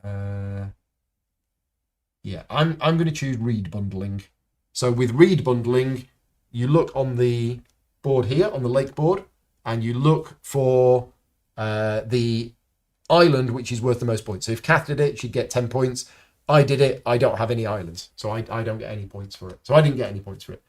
Yeah, I'm going to choose reed bundling. So with reed bundling, you look on the board here, on the lake board, and you look for... the island which is worth the most points. So if Kath did it, she'd get 10 points. I did it, I don't have any islands, so I don't get any points for it. So I didn't get any points for it.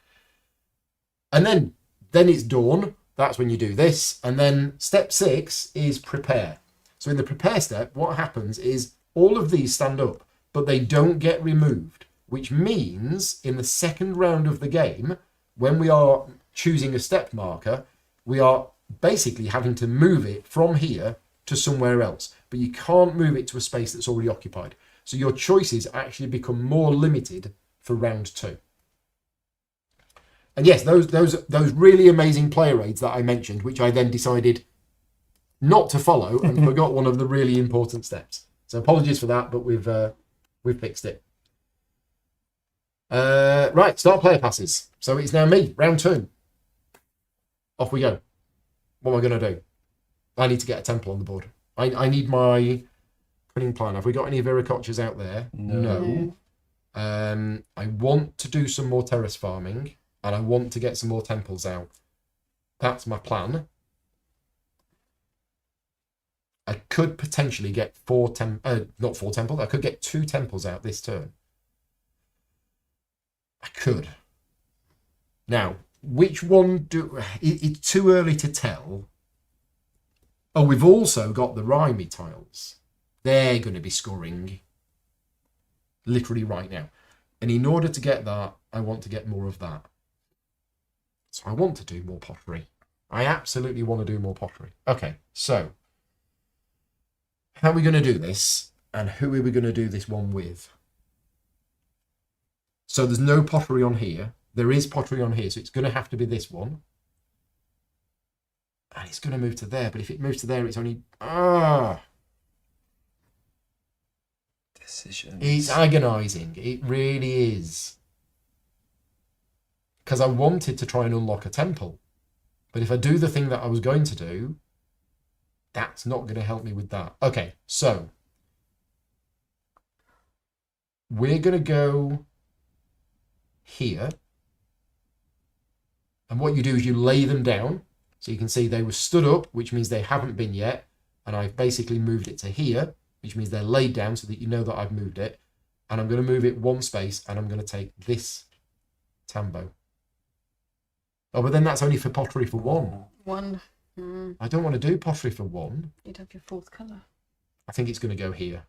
And then it's dawn. That's when you do this. And then step 6 is prepare. So in the prepare step, what happens is all of these stand up, but they don't get removed, which means in the second round of the game, when we are choosing a step marker, we are basically having to move it from here to somewhere else, but you can't move it to a space that's already occupied. So your choices actually become more limited for round 2. And yes, those really amazing player aids that I mentioned, which I then decided not to follow and forgot one of the really important steps. So apologies for that, but we've fixed it. Right, start player passes. So it's now me, round 2. Off we go. What am I going to do? I need to get a temple on the board. I need my cunning plan. Have we got any Viracochas out there? No. I want to do some more terrace farming, and I want to get some more temples out. That's my plan. I could potentially get not 4 temples. I could get 2 temples out this turn. I could. Now, which one do... It's too early to tell. Oh, we've also got the Rhymy tiles. They're going to be scoring literally right now. And in order to get that, I want to get more of that. So I want to do more pottery. I absolutely want to do more pottery. Okay, so how are we going to do this? And who are we going to do this one with? So there's no pottery on here. There is pottery on here, so it's going to have to be this one. And it's going to move to there, but if it moves to there, it's only... Decisions. It's agonising. It really is. Because I wanted to try and unlock a temple. But if I do the thing that I was going to do, that's not going to help me with that. Okay, so we're going to go here. And what you do is you lay them down. So you can see they were stood up, which means they haven't been yet. And I've basically moved it to here, which means they're laid down so that you know that I've moved it. And I'm going to move it one space and I'm going to take this tambo. Oh, but then that's only for pottery for one. One. I don't want to do pottery for one. You'd have your fourth colour. I think it's going to go here.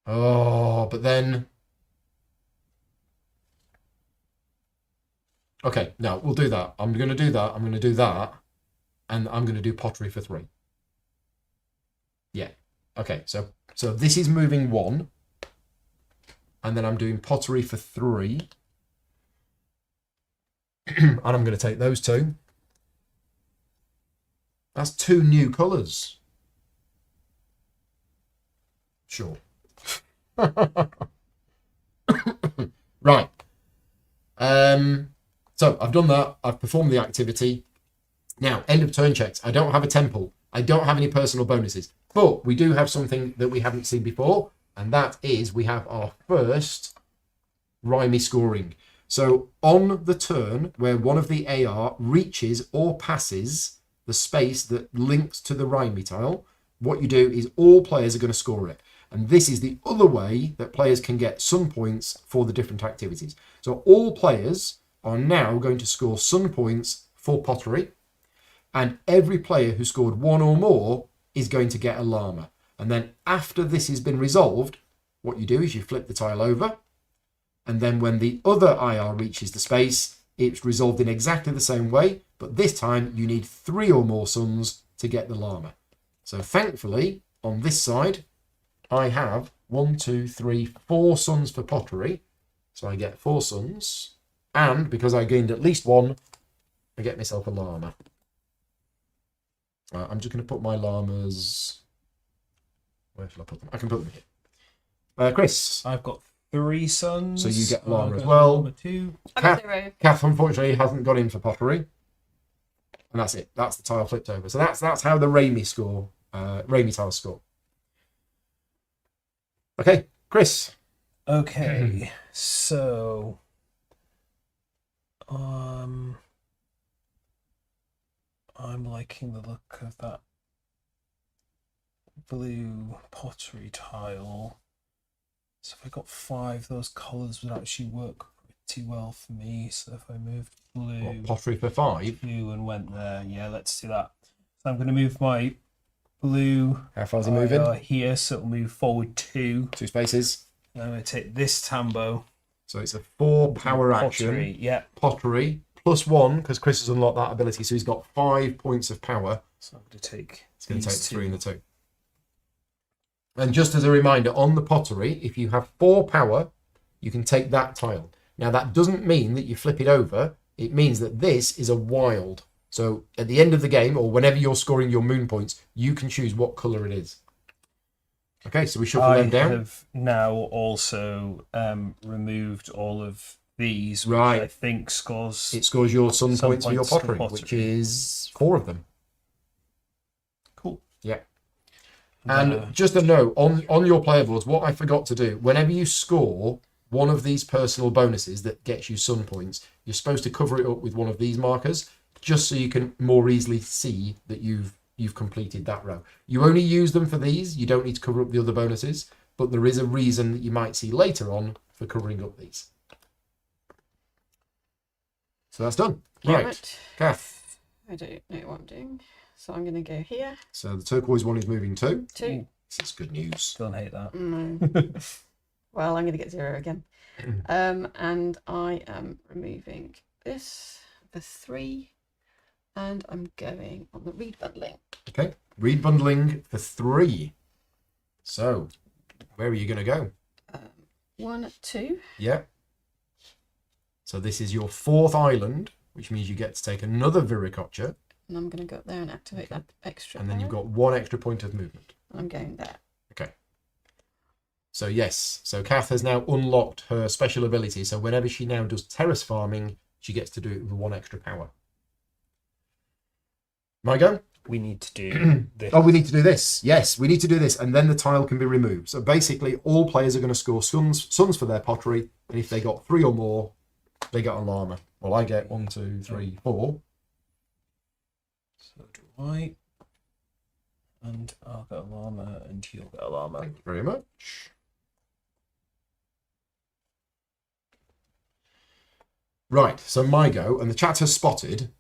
Oh, but then... Okay, no, we'll do that. I'm going to do that. I'm going to do that. And I'm going to do pottery for 3. Yeah. Okay, so this is moving 1. And then I'm doing pottery for 3. And I'm going to take those 2. That's 2 new colours. Sure. Right. So I've done that. I've performed the activity. Now, end of turn checks. I don't have a temple. I don't have any personal bonuses. But we do have something that we haven't seen before. And that is we have our first Rhymy scoring. So on the turn where one of the Ayar reaches or passes the space that links to the Rhymy tile, what you do is all players are going to score it. And this is the other way that players can get sun points for the different activities. So all players are now going to score sun points for pottery. And every player who scored 1 or more is going to get a llama. And then after this has been resolved, what you do is you flip the tile over. And then when the other IR reaches the space, it's resolved in exactly the same way. But this time you need 3 or more suns to get the llama. So thankfully, on this side, I have 1, 2, 3, 4 suns for pottery. So I get 4 suns. And because I gained at least 1, I get myself a llama. I'm just going to put my llamas... Where shall I put them? I can put them here. Chris. I've got 3 suns. So you get llama I've as got well. llama 2. I got 0. Kath unfortunately hasn't got in for pottery. And that's it. That's the tile flipped over. So that's how the Rhymy tile score. Okay, Chris. Okay, so I'm liking the look of that blue pottery tile. So if I got 5, those colours would actually work pretty well for me. So if I moved blue, What, pottery for 5? blue and went there, yeah, let's do that. So I'm going to move my blue. How far is he moving? Here, so it'll move forward 2. 2 spaces. And I'm going to take this tambo. So it's a 4 power Pottery, action. yeah. Pottery plus 1 because Chris has unlocked that ability, so he's got 5 points of power. So I'm going to take. It's going to take these 3 in the two. 2. And just as a reminder, on the pottery, if you have 4 power, you can take that tile. Now that doesn't mean that you flip it over. It means that this is a wild. So at the end of the game, or whenever you're scoring your moon points, you can choose what colour it is. Okay, so we shuffle them down. I have now also removed all of these, which Right. I think scores. It scores your sun Sun points for your points for pottery, pottery. which is 4 of them. Cool. Yeah. And just a note, on your player boards, what I forgot to do, whenever you score one of these personal bonuses that gets you sun points, you're supposed to cover it up with one of these markers, just so you can more easily see that you've completed that row. You only use them for these, you don't need to cover up the other bonuses, but there is a reason that you might see later on for covering up these. So that's done. Right, Kath. I don't know what I'm doing. So I'm going to go here. So the turquoise one is moving 2. 2. This is good news. Don't hate that. No. Well, I'm going to get 0 again. And I am removing this for 3. And I'm going on the reed bundling. Okay, reed bundling for 3. So, where are you going to go? 1, 2. Yeah. So this is your 4th island, which means you get to take another Viracocha. And I'm going to go up there and activate that extra. And then you've got 1 extra point of movement. And I'm going there. Okay. So yes, so Kath has now unlocked her special ability. So whenever she now does terrace farming, she gets to do it with 1 extra power. My go? We need to do this. Oh, we need to do this. Yes, we need to do this, and then the tile can be removed. So basically, all players are going to score suns for their pottery, and if they got 3 or more, they get a llama. Well, I get 1, 2, 3, 4. So do I. And I'll get a llama, and you'll get a llama. Thank you very much. Right, so my go, and the chat has spotted,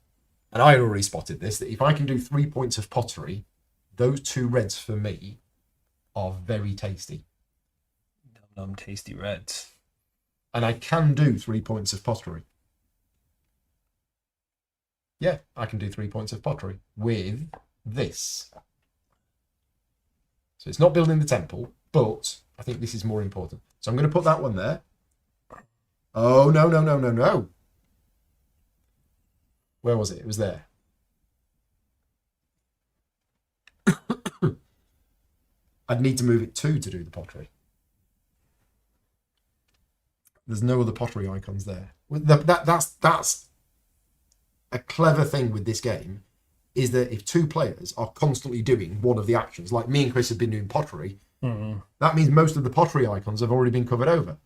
and I had already spotted this, that if I can do 3 points of pottery, those 2 reds for me are very tasty. Num tasty reds. And I can do 3 points of pottery. Yeah, I can do 3 points of pottery with this. So it's not building the temple, but I think this is more important. So I'm going to put that one there. Oh, no, no, no, no, no. Where was it? It was there. I'd need to move it 2 to do the pottery. There's no other pottery icons there. That's a clever thing with this game, is that if 2 players are constantly doing one of the actions, like me and Chris have been doing pottery, that means most of the pottery icons have already been covered over.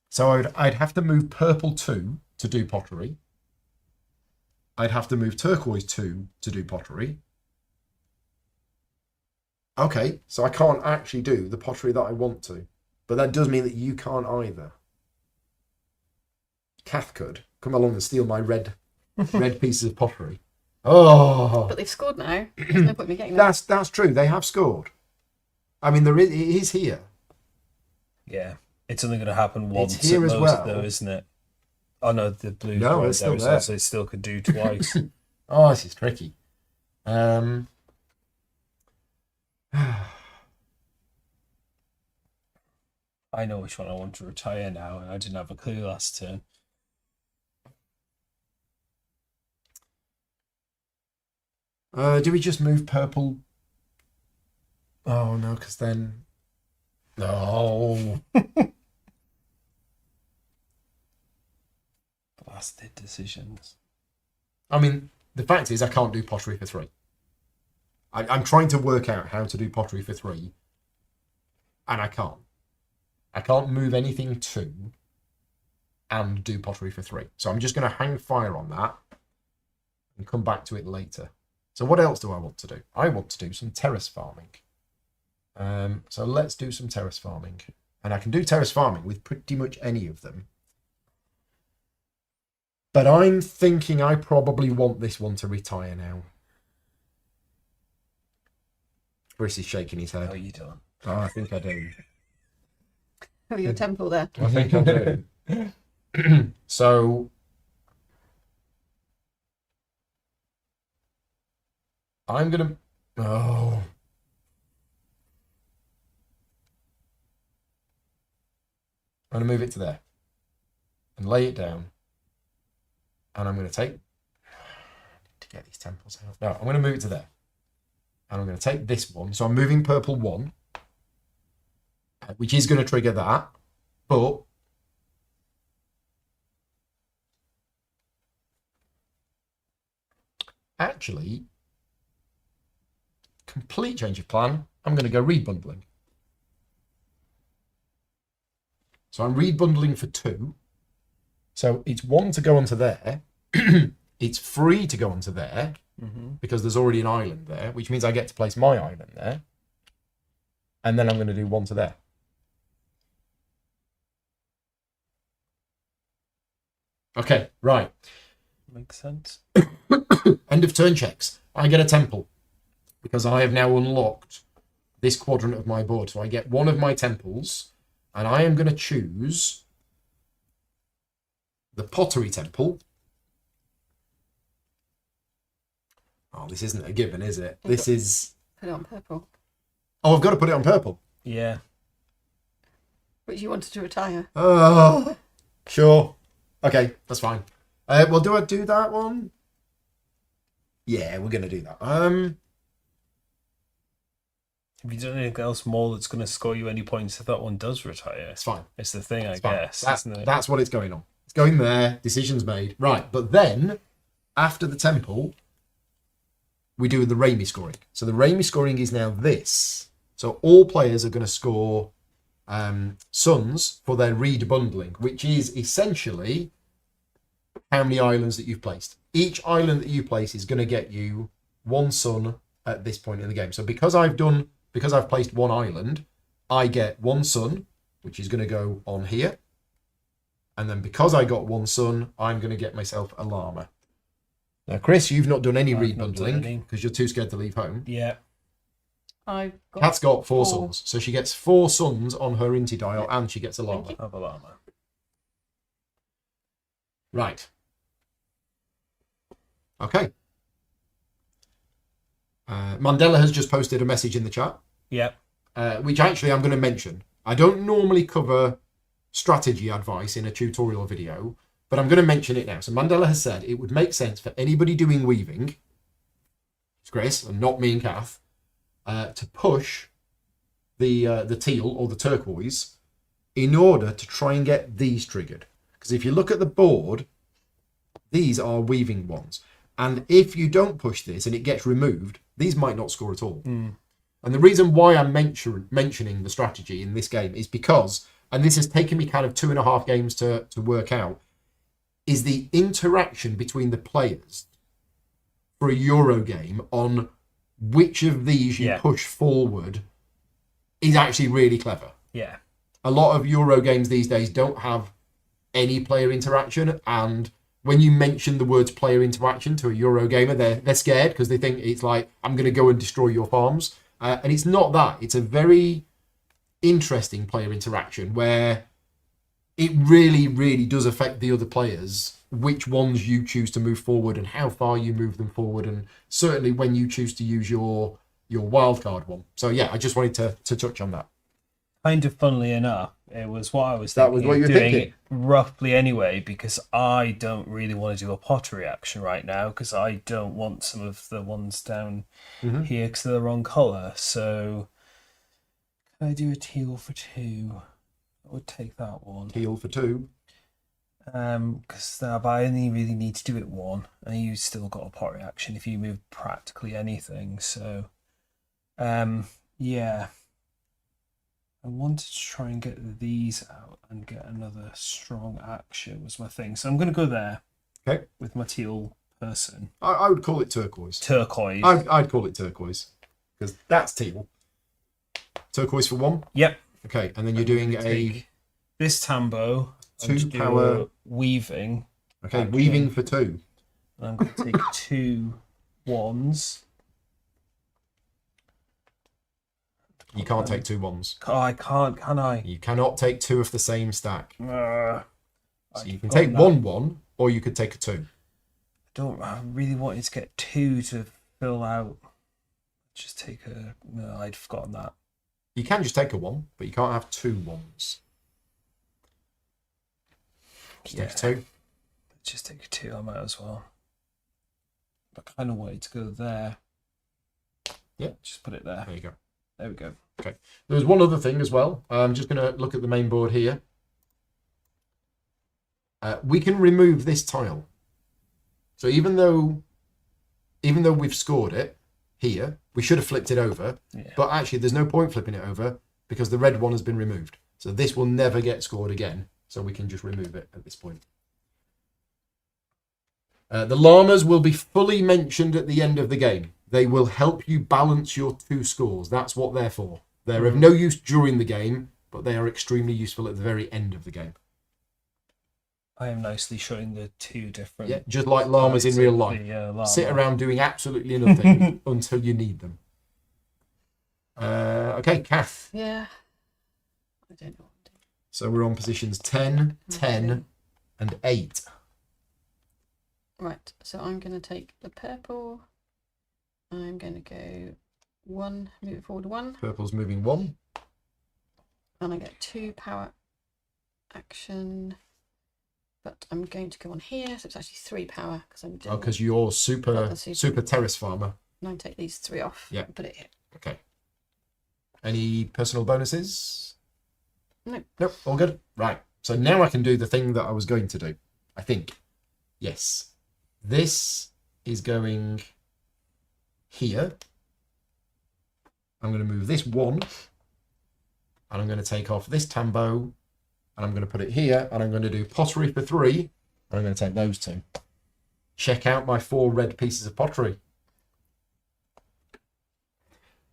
So I'd have to move purple 2 to do pottery. I'd have to move turquoise 2 to do pottery. Okay, so I can't actually do the pottery that I want to. But that does mean that you can't either. Kath could come along and steal my red pieces of pottery. Oh, But they've scored now. There's no point in me getting that. that's true. They have scored. I mean, it is here. Yeah. It's only going to happen once It's here at as most, well. though, isn't it? Oh, no, the blue's No, right it's still there, there. so it still could do twice. Oh, this is tricky. I know which one I want to retire now, and I didn't have a clue last turn. Do we just move purple? Oh, no, because then... No. Blasted decisions. I mean, the fact is I can't do pottery for 3. I'm trying to work out how to do pottery for 3, and I can't. I can't move anything 2 and do pottery for 3. So I'm just going to hang fire on that and come back to it later. So what else do I want to do? I want to do some terrace farming. So let's do some terrace farming. And I can do terrace farming with pretty much any of them. But I'm thinking I probably want this one to retire now. Chris is shaking his head. No, you don't. Oh, I think I do. Oh, your temple there. I think I do. So I'm gonna. Oh. I'm gonna move it to there and lay it down. And I'm gonna take to get these temples out. No, I'm gonna move it to there. And I'm gonna take this one. So I'm moving purple 1. Which is going to trigger that, but actually, complete change of plan, I'm going to go reed bundling. So I'm reed bundling for 2. So it's 1 to go onto there. It's free to go onto there because there's already an island there, which means I get to place my island there. And then I'm going to do 1 to there. Okay, right. Makes sense. End of turn checks. I get a temple because I have now unlocked this quadrant of my board. So I get one of my temples, and I am going to choose the pottery temple. Oh, this isn't a given, is it? This is... Put it on purple. Oh, I've got to put it on purple. Yeah. Which you wanted to retire. Oh, sure. Okay, that's fine. Well, do I do that one? Yeah, we're going to do that. Have you done anything else more that's going to score you any points if that one does retire? It's fine. It's the thing, I It's fine. guess, isn't it? That's what it's going on. It's going there. Decision's made. Right, but then, after the temple, we do the Raimi scoring. So the Raimi scoring is now this. So all players are going to score suns for their reed bundling, which is essentially how many islands that you've placed. Each island that you place is going to get you one sun at this point in the game. So because I've placed one island, I get one sun, which is going to go on here. And then because I got one sun, I'm going to get myself a llama. Now, Chris, you've not done any reed bundling because you're too scared to leave home. Yeah. Kat's got four suns. So she gets 4 suns on her inti dial and she gets a llama. Have a llama. Right. Okay. Mandela has just posted a message in the chat. Yep. Which actually I'm going to mention. I don't normally cover strategy advice in a tutorial video, but I'm going to mention it now. So Mandela has said it would make sense for anybody doing weaving, it's Chris and not me and Kath, to push the teal or the turquoise in order to try and get these triggered. Because if you look at the board, these are weaving ones. And if you don't push this and it gets removed, these might not score at all. And the reason why I'm mentioning the strategy in this game is because, and this has taken me kind of 2.5 games to work out, is the interaction between the players for a Euro game on which of these you push forward is actually really clever. Yeah. A lot of Euro games these days don't have any player interaction, and when you mention the words player interaction to a Euro gamer, they're scared because they think it's like, I'm going to go and destroy your farms. And it's not that. It's a very interesting player interaction where it really, really does affect the other players, which ones you choose to move forward and how far you move them forward, and certainly when you choose to use your wildcard one. So yeah, I just wanted to touch on that. Kind of funnily enough, it was what I was That thinking was what you were doing thinking? roughly anyway, because I don't really want to do a pottery action right now because I don't want some of the ones down here because they're the wrong colour. So can I do a teal for 2? I would take that one. Teal for 2. Because but I only really need to do it 1, and you still got a pottery action if you move practically anything. So, yeah. I wanted to try and get these out and get another strong action was my thing. So I'm going to go there. Okay. With my teal person. I would call it turquoise. Turquoise. I'd call it turquoise because that's teal. Turquoise for 1. Yep. Okay, and then you're doing this tambo. 2 power weaving. Okay, action. weaving for 2. And I'm going to take 2 wands. You can't take 2 ones. Oh, I can't, can I? You cannot take 2 of the same stack. So So you can take 1, or you could take a 2. I really wanted to get 2 to fill out. Just take a... No, I'd forgotten that. You can just take a 1, but you can't have 2 ones. Just take a 2. Just take a 2, I might as well. I kind of wanted to go there. Yeah. Just put it there. There you go. There we go. Okay. There's one other thing as well. I'm just going to look at the main board here. We can remove this tile. So even though we've scored it here, we should have flipped it over. Yeah. But actually, there's no point flipping it over because the red one has been removed. So this will never get scored again. So we can just remove it at this point. The llamas will be fully mentioned at the end of the game. They will help you balance your 2 scores. That's what they're for. They're of no use during the game, but they are extremely useful at the very end of the game. I am nicely showing the two different. Yeah, just like llamas in sides real of life. the, llama. Sit around doing absolutely nothing until you need them. Okay, Kath. Yeah. I don't know what to do. So we're on positions 10, 10, and 8. Right, so I'm going to take the purple. I'm going to go 1, move it forward 1. Purple's moving 1. And I get 2 power action. But I'm going to go on here, so it's actually 3 power because I'm doing. Oh, because you're super terrace farmer. And I take these 3 off. Yeah. And put it here. Okay. Any personal bonuses? No. Nope, all good. Right. So now I can do the thing that I was going to do. I think. Yes. This is going here. I'm going to move this 1. And I'm going to take off this tambo. And I'm going to put it here. And I'm going to do pottery for 3. And I'm going to take those 2. Check out my 4 red pieces of pottery.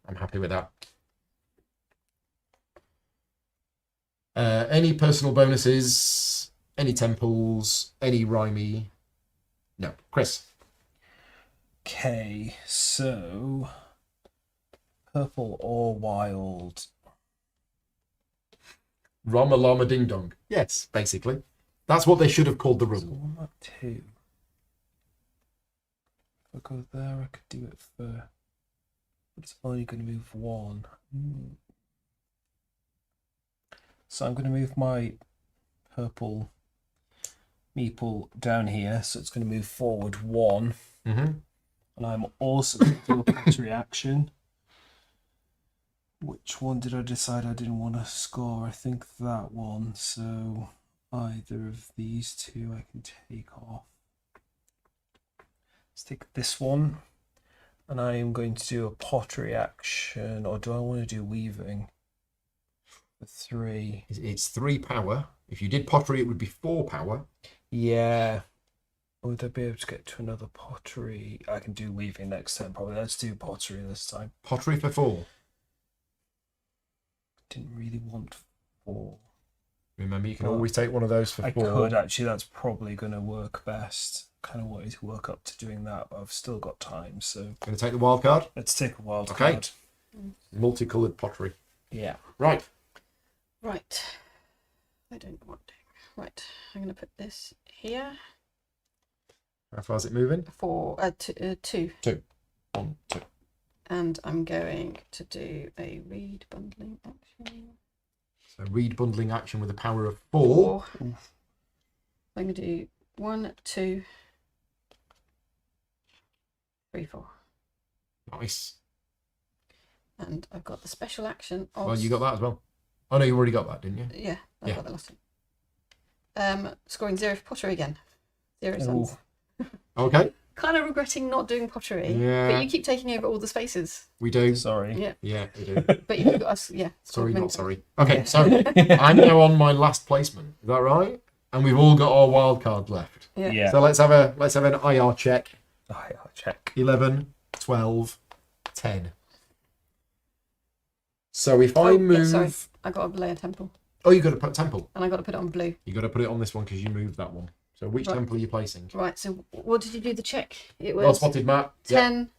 I'm happy with that. Any personal bonuses? Any temples? Any rhymey? No. Chris. Okay, so purple or wild? Rama Lama Ding Dong. Yes, basically. That's what they should have called the So rule. one up 2. If I go there, I could do it for. It's only going to move 1. So I'm going to move my purple meeple down here, so it's going to move forward 1. Mm-hmm. And I'm also going to do a pottery action. Which one did I decide I didn't want to score? I think that one. So either of these 2 I can take off. Let's take this one. And I am going to do a pottery action. Or do I want to do weaving? For 3. It's 3 power. If you did pottery, it would be 4 power. Yeah. Would I be able to get to another pottery? I can do weaving next time, probably. Let's do pottery this time. Pottery for 4. Didn't really want 4. Remember, you can always take one of those for 4. I could actually. That's probably going to work best. Kind of wanted to work up to doing that, but I've still got time. So Going to take the wild card. let's take a wild Okay. card. Multicoloured pottery. Yeah. Right. Right. I don't know what to do. Right. I'm going to put this here. How far is it moving? For 2. 1, 2. And I'm going to do a reed bundling action. So reed bundling action with a power of 4. I'm going to do 1, 2, 3, 4. Nice. And I've got the special action of. Well, you got that as well. Oh no, you already got that, didn't you? Yeah, I've Yeah. got the last one. Scoring 0 for pottery again. 0 cents. Okay. Kind of regretting not doing pottery. Yeah. But you keep taking over all the spaces. We do. Sorry. Yeah. Yeah, we do. But you've got us. Yeah. Sorry, many not times. sorry. Okay, so I'm now on my last placement. Is that right? And we've all got our wild card left. Yeah. Yeah. So let's have an IR check. Oh, yeah, I'll check. 11, 12, 10. So if I move... Sorry. I got to lay a temple. Oh, you got to put temple. And I got to put it on blue. You got to put it on this one because you moved that one. So which Right. temple are you placing? Right, so what did you do the check? It Well was spotted, Matt. 10,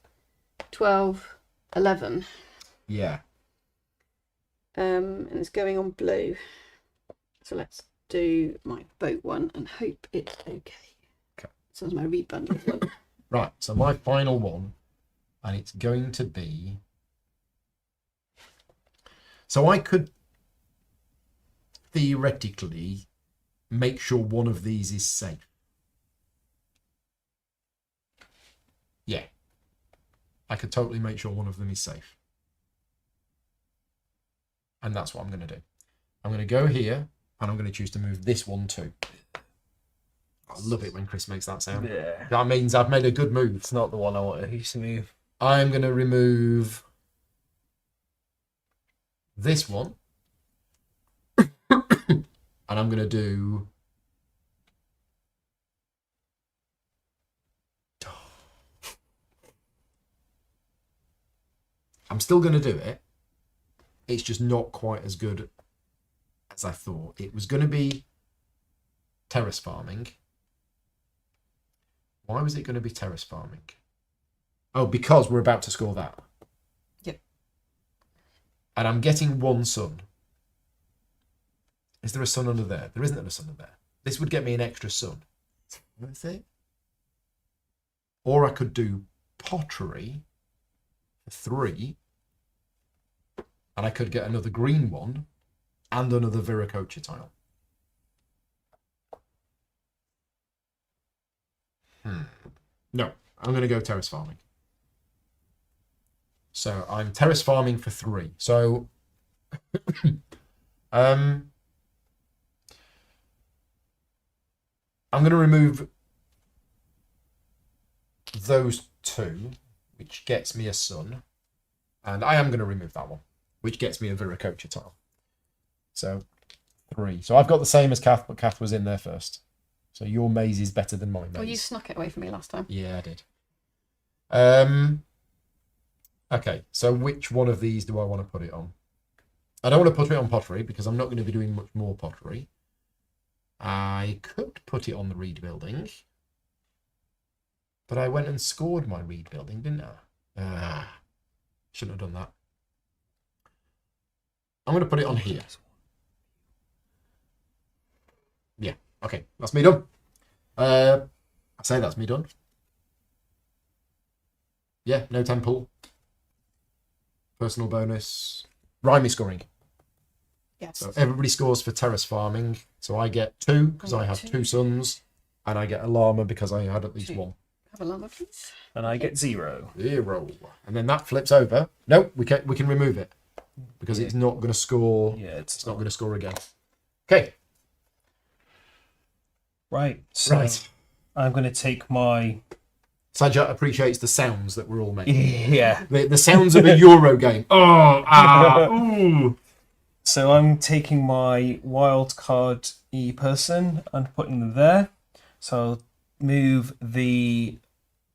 12, 11. Yeah. And it's going on blue. So let's do my boat one and hope it's okay. Okay. So that's my reed bundle one. Right, so my final one, and it's going to be... So I could theoretically make sure one of these is safe. Yeah. I could totally make sure one of them is safe. And that's what I'm going to do. I'm going to go here, and I'm going to choose to move this one too. I love it when Chris makes that sound. Yeah. That means I've made a good move. It's not the one I wanted to move. I'm going to remove this one. And I'm going to do... I'm still going to do it. It's just not quite as good as I thought. It was going to be terrace farming. Why was it going to be terrace farming? Oh, because we're about to score that. Yep. And I'm getting 1 sun. Is there a sun under there? There isn't a sun under there. This would get me an extra sun. Worth it? Or I could do pottery for 3. And I could get another green one and another Viracocha tile. No, I'm going to go terrace farming. So I'm terrace farming for 3. So I'm going to remove those 2, which gets me a sun. And I am going to remove that one, which gets me a Viracocha tile. So 3. So I've got the same as Kath, but Kath was in there first. So your maze is better than my maze. Well, you snuck it away from me last time. Yeah, I did. Okay, so which one of these do I want to put it on? I don't want to put it on pottery because I'm not going to be doing much more pottery. I could put it on the reed building. But I went and scored my reed building, didn't I? Shouldn't have done that. I'm going to put it on here. Yeah, okay, that's me done. I say that's me done. Yeah, no temple. Personal bonus. Rhymy scoring. Yes. So everybody scores for terrace farming. So I get 2 because I have 2 sons. And I get a llama because I had at least 1. Have a llama, please. And I get 0. 0. And then that flips over. No, we can remove it. Because it's not going to score. Yeah, It's not going to score again. Okay. Right. So Right. I'm going to take my... Sajat appreciates the sounds that we're all making. Yeah. The sounds of a Euro game. Oh, ooh. So I'm taking my wild card E person and putting them there. So I'll move the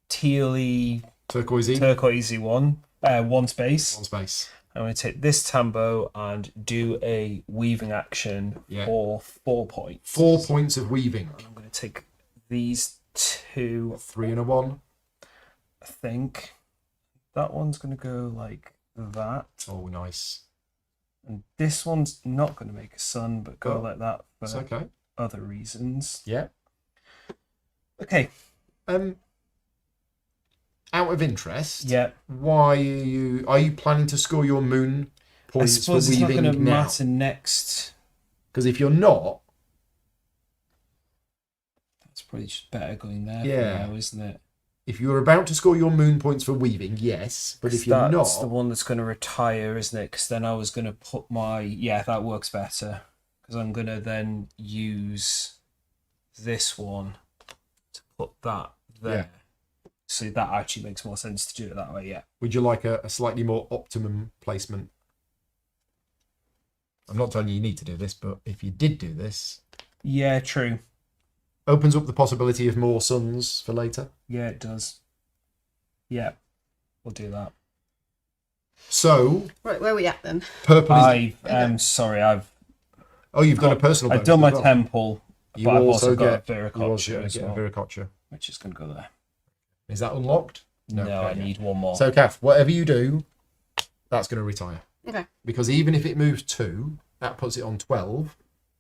tealy turquoisey one, 1 space. 1 space. I'm going to take this Tambo and do a weaving action for 4 points. 4 points of weaving. And I'm going to take these 2. 3 and a 1. I think that one's going to go like that. Oh, nice. And this one's not going to make a sun, but go like that for It's okay. other reasons. Yeah. Okay. Out of interest, Yeah. why are you planning to score your moon I points for suppose it's not weaving going to now? matter next. Because if you're not, That's probably just better going there Yeah. for now, isn't it? if you're about to score your moon points for weaving, yes. But if you're That's not, the one that's going to retire, isn't it? Because then I was going to put my... Yeah, that works better. Because I'm going to then use this one to put that there. Yeah. So that actually makes more sense to do it that way, yeah. would you like a slightly more optimum placement? I'm not telling you need to do this, but if you did do this, Yeah, true. opens up the possibility of more suns for later. Yeah, it does. Yeah, we'll do that. So, Right, where are we at then? purple is... I am sorry, Oh, you've done a personal bonus I've done my as well. temple, You but I've also also got get- a You also Viracocha as get a well, Viracocha. which is going to go there. Is that unlocked? No, Okay, I yeah. need one more. So, Kath, whatever you do, that's going to retire. Okay. Because even if it moves 2, that puts it on 12.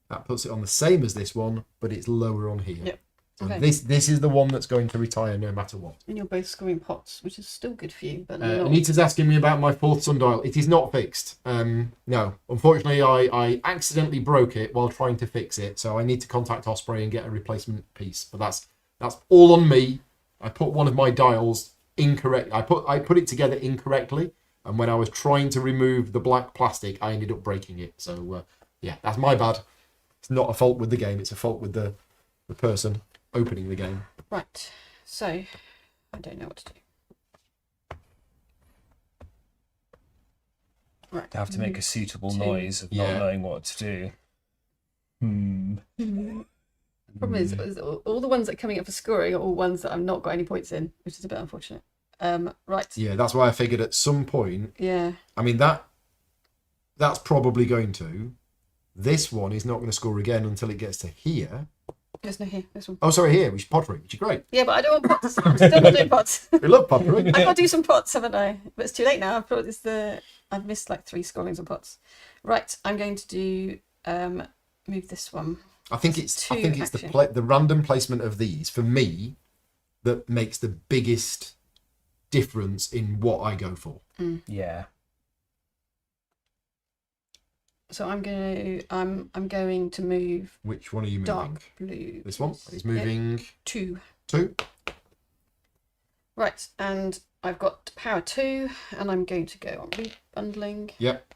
That puts it on the same as this one, but it's lower on here. Yep. So Okay. this is the one that's going to retire no matter what. And you're both scoring pots, which is still good for you, but not. Anita's asking me about my 4th sundial. It is not fixed. No, unfortunately, I accidentally broke it while trying to fix it, so I need to contact Osprey and get a replacement piece. But that's all on me. I put one of my dials incorrect. I put it together incorrectly, and when I was trying to remove the black plastic, I ended up breaking it. So yeah, that's my bad. It's not a fault with the game. It's a fault with the person opening the game. Right, so I don't know what to do. Right. I have to make a suitable 2. noise of Yeah. not knowing what to do. The problem is all the ones that are coming up for scoring are all ones that I've not got any points in, which is a bit unfortunate. Right. Yeah, that's why I figured at some point. Yeah. I mean that's probably going to. This one is not going to score again until it gets to here. There's no here. This one. Oh, sorry, here, which is pottery, which is great. Yeah, but I don't want pots. I'm still not doing pots. We love pottery. I've got to do some pots, haven't I? But it's too late now. I've missed like 3 scorings of pots. Right, I'm going to do move this one. I think it's action. the random placement of these for me that makes the biggest difference in what I go for. Yeah. So I'm going to move Which one are you moving? dark blue. This one is moving 2. 2. Right, and I've got power 2, and I'm going to go on rebundling. Yep.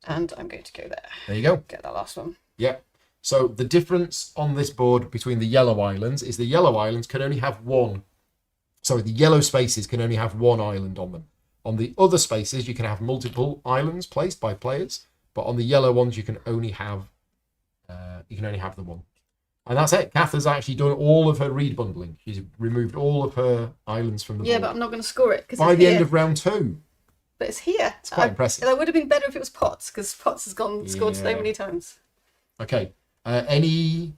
And I'm going to go there. There you go. Get that last one. Yep. So the difference on this board between the yellow islands is the yellow islands can only have one. Sorry, the yellow spaces can only have one island on them. On the other spaces, you can have multiple islands placed by players, but on the yellow ones, you can only have the one. And that's it. Kath has actually done all of her rebundling. She's removed all of her islands from the board. Yeah, but I'm not going to score it by the end of round 2. But it's here. It's quite impressive. That would have been better if it was pots, because pots has scored so Yeah. many times. Okay. Any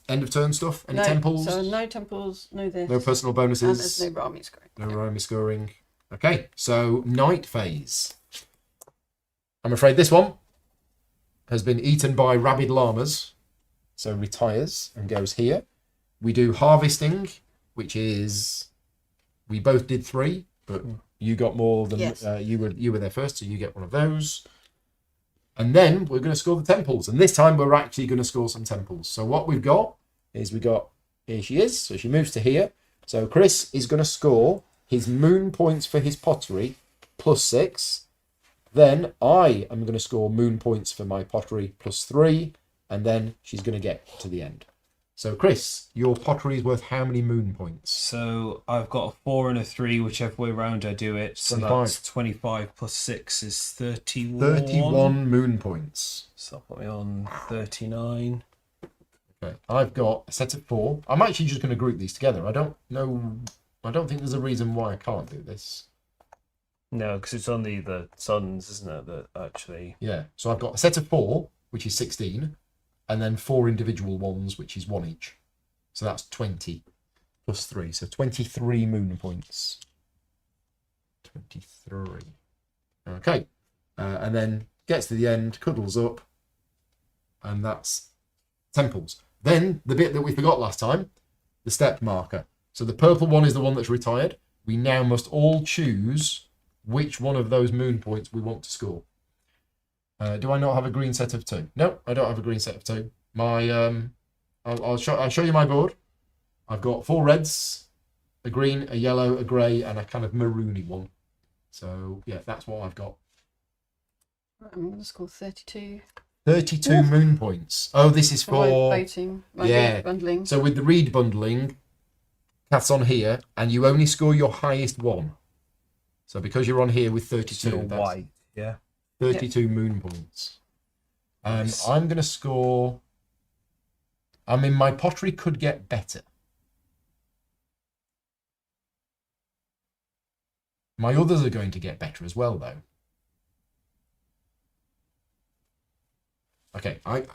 end of turn stuff? Any temples? So no temples, no this. No personal And bonuses? there's no Rami scoring. No Rami scoring. Okay, so night phase. I'm afraid this one has been eaten by rabid llamas, so retires and goes here. We do harvesting, which is we both did 3, but you got more than Yes. you were there first, so you get one of those. And then we're going to score the temples, and this time we're actually going to score some temples. So what we've got is here she is, so she moves to here. So Chris is going to score his moon points for his pottery +6. Then I am going to score moon points for my pottery +3, and then she's going to get to the end. So Chris, your pottery is worth how many moon points? So I've got a 4 and a 3, whichever way round I do it. So 25. that's 25 plus 6 is 31. 31 moon points. So I'll put me on 39. Okay, I've got a set of 4. I'm actually just going to group these together. I don't think there's a reason why I can't do this. No, because it's only the suns, isn't it, that actually... Yeah, so I've got a set of 4, which is 16, and then 4 individual ones, which is 1 each. So that's 20 plus 3. So 23 moon points. 23. Okay. And then gets to the end, cuddles up, and that's temples. Then the bit that we forgot last time, the step marker. So the purple one is the one that's retired. We now must all choose which one of those moon points we want to score. Do I not have a green set of 2? No, I don't have a green set of 2. I'll show you my board. I've got 4 reds, a green, a yellow, a grey, and a kind of maroony one. So yeah, that's what I've got. Right, I'm going to score 32. 32 moon points. Oh, this is For my for voting, my yeah. bundling. So with the read bundling, Kath's on here, and you only score your highest one. So because you're on here with 32, Still that's white, yeah. 32 moon points. Nice. I'm going to score... I mean, my pottery could get better. My others are going to get better as well, though. Okay, I've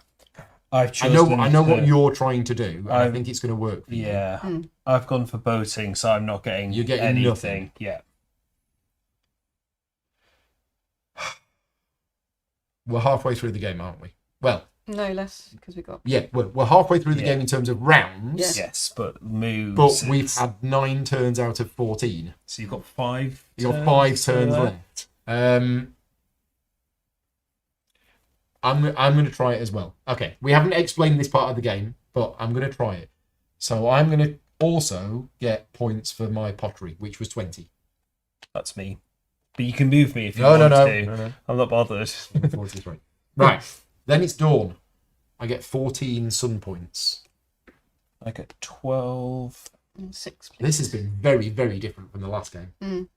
I chosen know what you're trying to do. And I I've- think it's going to work for you. Yeah, I've gone for boating, so I'm not getting You're getting anything. nothing. Yeah. We're halfway through the game, aren't we? Well, No less, because we got... yeah, we're halfway through the Yeah. game in terms of rounds. Yeah. Yes, but moves. But we've it's- had 9 turns out of 14. So you've got 5. You've got 5 turns there. left. I'm going to try it as well. Okay, we haven't explained this part of the game, but I'm going to try it. So I'm going to also get points for my pottery, which was 20. That's me. But you can move me if you No. want to. No. I'm not bothered. 43. Right, then it's dawn. I get 14 sun points. I get 12. 6, please. This has been very, very different from the last game.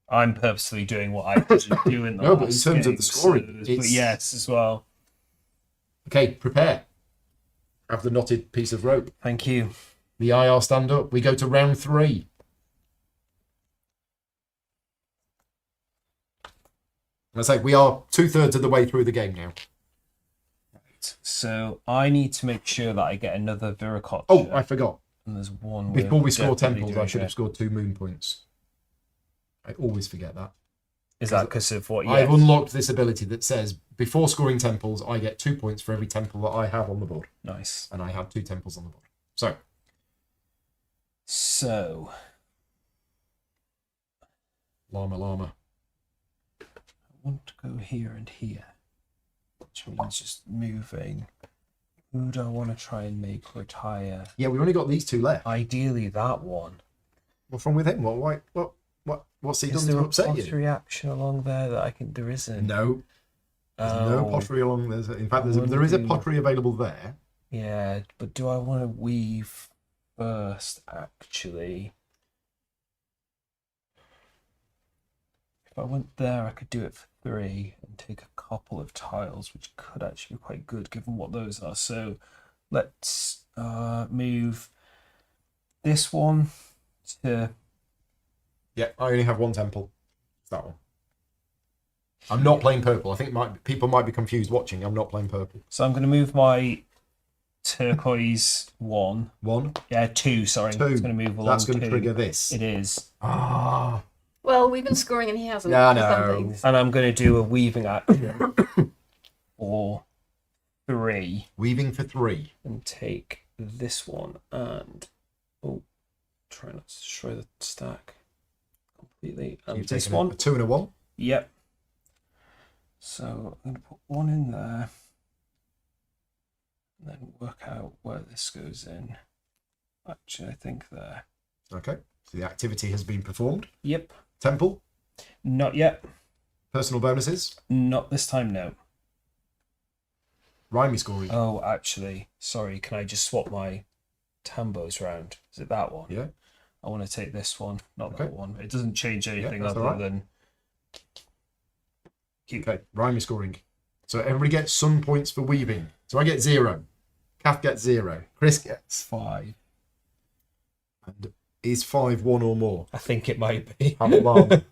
I'm purposely doing what I didn't do in the No, but in last terms of game, the scoring, but it's- yes, as well. Okay, prepare. Have the knotted piece of rope. Thank you. The IR stand up. We go to round 3. Let's say we are 2/3 of the way through the game now. Right. So I need to make sure that I get another Viracocha. Oh, I forgot. And there's one. Before we score definitely temples, I doing should have it. scored 2 moon points. I always forget that. Is that because of what? I've Yes. unlocked this ability that says before scoring temples, I get 2 points for every temple that I have on the board. Nice. And I have 2 temples on the board. So, llama. I want to go here and here, which means just moving. Who do I want to try and make retire? Yeah, we only got these 2 left. Ideally, that one. What's wrong with him? What's he Is done there to a upset you? pottery action along there that I can? There isn't. No. There's no pottery along there. In fact, there is a pottery available there. Yeah, but do I want to weave first, actually? If I went there, I could do it for 3 and take a couple of tiles, which could actually be quite good given what those are. So let's move this one to... Yeah, I only have 1 temple. It's that one. I'm not playing purple. I think people might be confused watching. I'm not playing purple. So I'm going to move my turquoise 1. 1. Yeah, 2, sorry. 2. It's going to move along. That's going to 2. trigger this. It is. Ah. Well, we've been scoring and he hasn't. Yeah, I for some know. things. And I'm going to do a weaving action for 3 Weaving for 3. and take this one and try not to destroy the stack completely. And You've this taken one. a 2 and a 1. Yep. So I'm going to put 1 in there and then work out where this goes in. Actually, I think there. Okay. So the activity has been performed. Yep. Temple. Not yet. Personal bonuses. Not this time, no. Rhyme scoring. Oh, actually, sorry. Can I just swap my tambos round? Is it that one? Yeah. I want to take this one, not Okay. that one. It doesn't change anything that's other all right. than... Okay. Rhyme scoring. So everybody gets some points for weaving. So I get 0. Kath gets 0. Chris gets 5. And is 5 1 or more? I think it might be. Have alarm.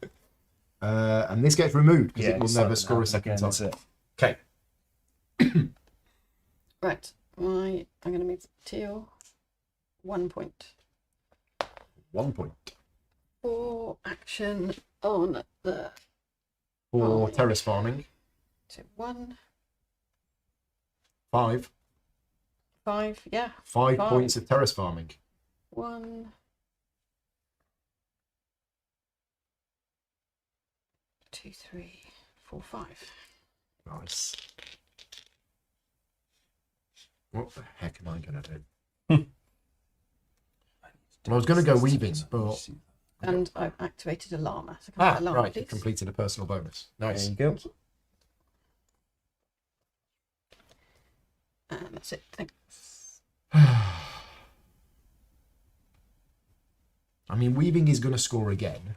And this gets removed because it will so never that score a happens second again, time. is it? Okay. Right. I'm going to move the teal 1 point. 1 point. For action on the For terrace farming. 1, 5. 5, yeah. 5 5. points of terrace farming. 1, 2, 3, 4, 5. Nice. What the heck am I going to do? Well, I was going to go weaving, but... And I've activated a llama. So can I get a llama, right. You please? completed a personal bonus. Nice. There you go. And that's it. Thanks. I mean, weaving is going to score again,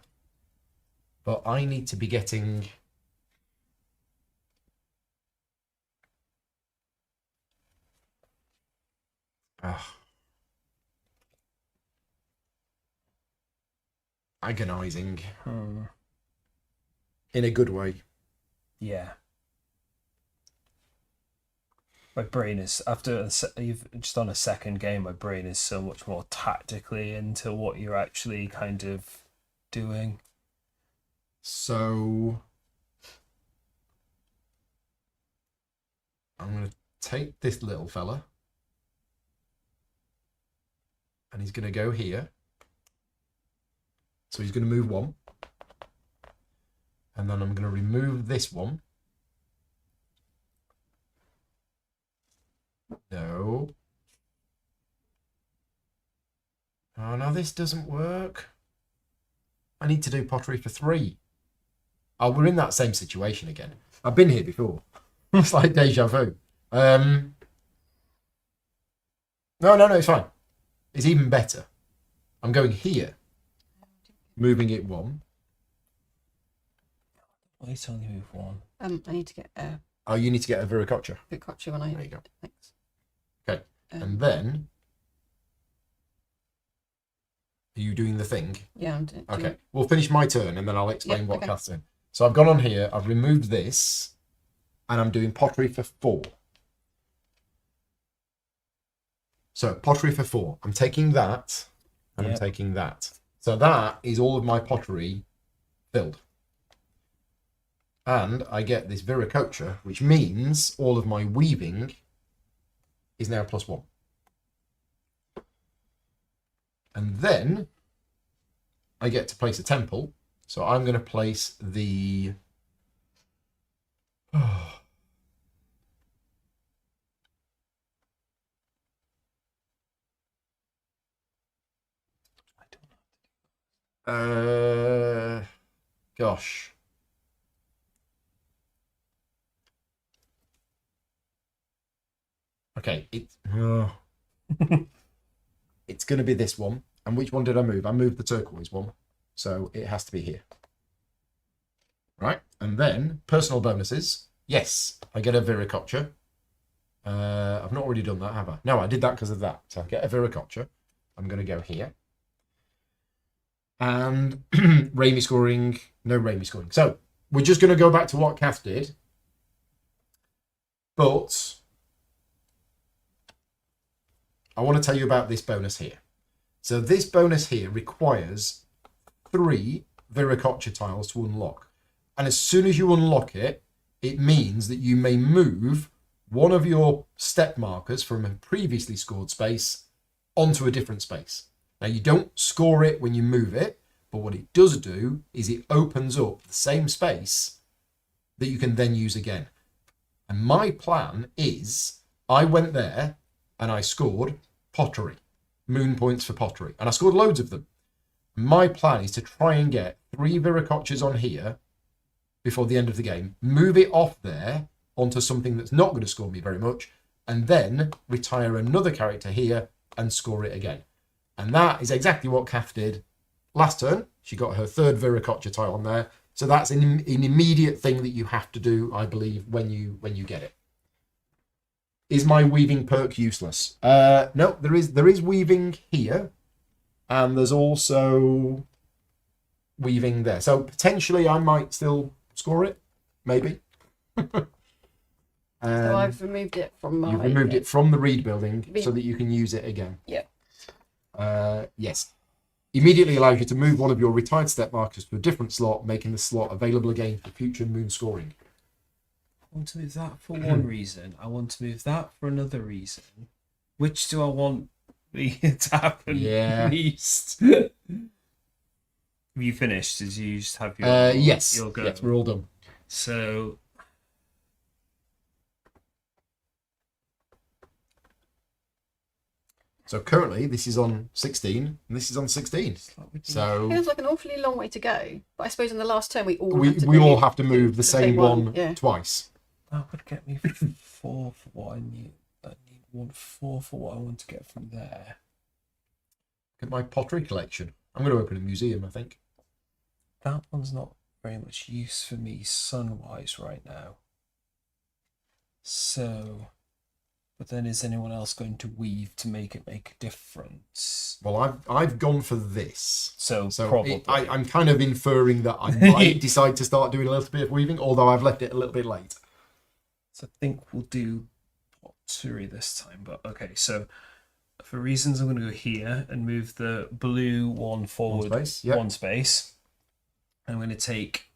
but I need to be getting... Agonizing. In a good way. Yeah. My brain is, after you've just done a second game, my brain is so much more tactically into what you're actually kind of doing. So I'm going to take this little fella and he's going to go here. So he's going to move 1. And then I'm going to remove this one. No. Oh, no, this doesn't work. I need to do pottery for 3. Oh, we're in that same situation again. I've been here before. It's like deja vu. No, it's fine. It's even better. I'm going here. Moving it 1. Why you only move 1? I need to get a Oh, you need to get a Viracocha. Viracocha when I... There you go. Thanks. Okay. And then... Are you doing the thing? Yeah, I'm doing... Okay. We'll finish my turn and then I'll explain Yeah, what okay. Kath's doing. So I've gone on here, I've removed this, and I'm doing pottery for 4. So pottery for 4. I'm taking that, and I'm Yep. taking that. So that is all of my pottery filled. And I get this viricocha, which means all of my weaving is now +1. And then I get to place a temple. So I'm going to place the... Gosh. Okay, it's going to be this one. And which one did I move? I moved the turquoise one. So it has to be here. Right? And then personal bonuses. Yes, I get a viricocha. I've not already done that, have I? No, I did that because of that. So I get a viricocha. I'm going to go here. And Raimi scoring. No Raimi scoring. So we're just going to go back to what Kath did. But I want to tell you about this bonus here. So this bonus here requires 3 viricocha tiles to unlock. And as soon as you unlock it, it means that you may move one of your step markers from a previously scored space onto a different space. Now, you don't score it when you move it, but what it does do is it opens up the same space that you can then use again. And my plan is I went there and I scored pottery, moon points for pottery, and I scored loads of them. My plan is to try and get 3 viricochas on here before the end of the game, move it off there onto something that's not going to score me very much, and then retire another character here and score it again. And that is exactly what Kath did last turn. She got her 3rd viricocha tile on there. So that's an immediate thing that you have to do, I believe, when you get it. Is my weaving perk useless? No, there is weaving here, and there's also weaving there. So potentially I might still score it, maybe. So I've removed it from my... You've removed it from the read building so that you can use it again. Yep. Yes. Immediately allows you to move one of your retired step markers to a different slot, making the slot available again for future moon scoring. I want to move that for one reason. I want to move that for another reason. Which do I want to happen least? Have you finished? Did you just have your yes. your go? Yes, we're all done. So currently this is on 16 and this is on 16. So It feels like an awfully long way to go. But I suppose in the last turn we all have to move the same one twice. that would get me 4 for what I need. I need 4 for what I want to get from there. Look at my pottery collection. I'm going to open a museum, I think. That one's not very much use for me sun-wise right now. So, but then is anyone else going to weave to make it make a difference? Well, I've gone for this. So probably. I'm kind of inferring that I might decide to start doing a little bit of weaving, although I've left it a little bit late. So I think we'll do pottery this time. But okay, so for reasons I'm going to go here and move the blue one forward one space. I'm going to take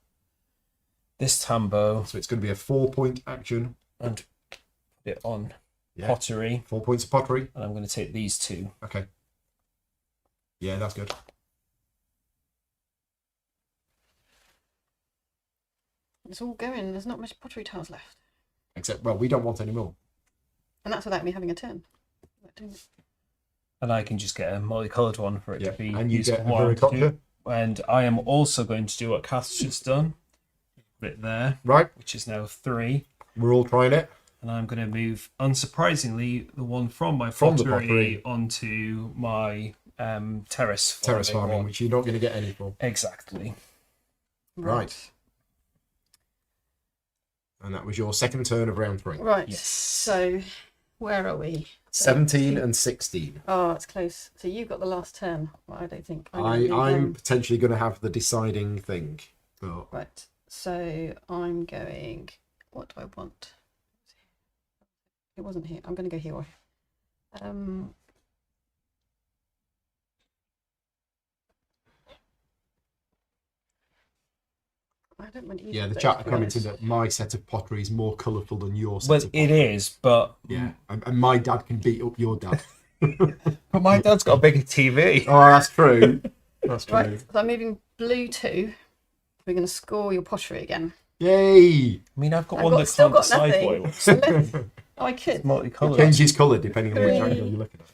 this tambo. So it's going to be a 4-point action. And put it on pottery. 4 points of pottery. And I'm going to take these 2. Okay. Yeah, that's good. It's all going. There's not much pottery tiles left. Except, well, we don't want any more. And that's without me having a turn. And I can just get a multicoloured one for it to be and you useful get a viricocha. And I am also going to do what Kath's just done. Put it there. Right. Which is now 3. We're all trying it. And I'm going to move, unsurprisingly, the one from my pottery onto my terrace farming, which you're not going to get any for. Exactly. Right. And that was your second turn of round 3. Right. Yes. So, where are we? 17 and 16. Oh, it's close. So you've got the last turn. Well, I don't think. I'm potentially going to have the deciding thing. But... Right. So I'm going. What do I want? It wasn't here. I'm going to go here. I don't mind either. Yeah, the of chat those, are to be commenting honest. that my set of pottery is more colourful than your set Well, of it pottery. is, but Yeah, and my dad can beat up your dad. but my dad's got a bigger TV. Oh, that's true. That's true. Right, so I'm moving blue 2. We're going to score your pottery again. Yay! I mean, I've got I've one got- that still can't got decide nothing. what it wants. Unless- oh, I It's could. It multicolored. changes colour depending on which Three. angle you're looking at.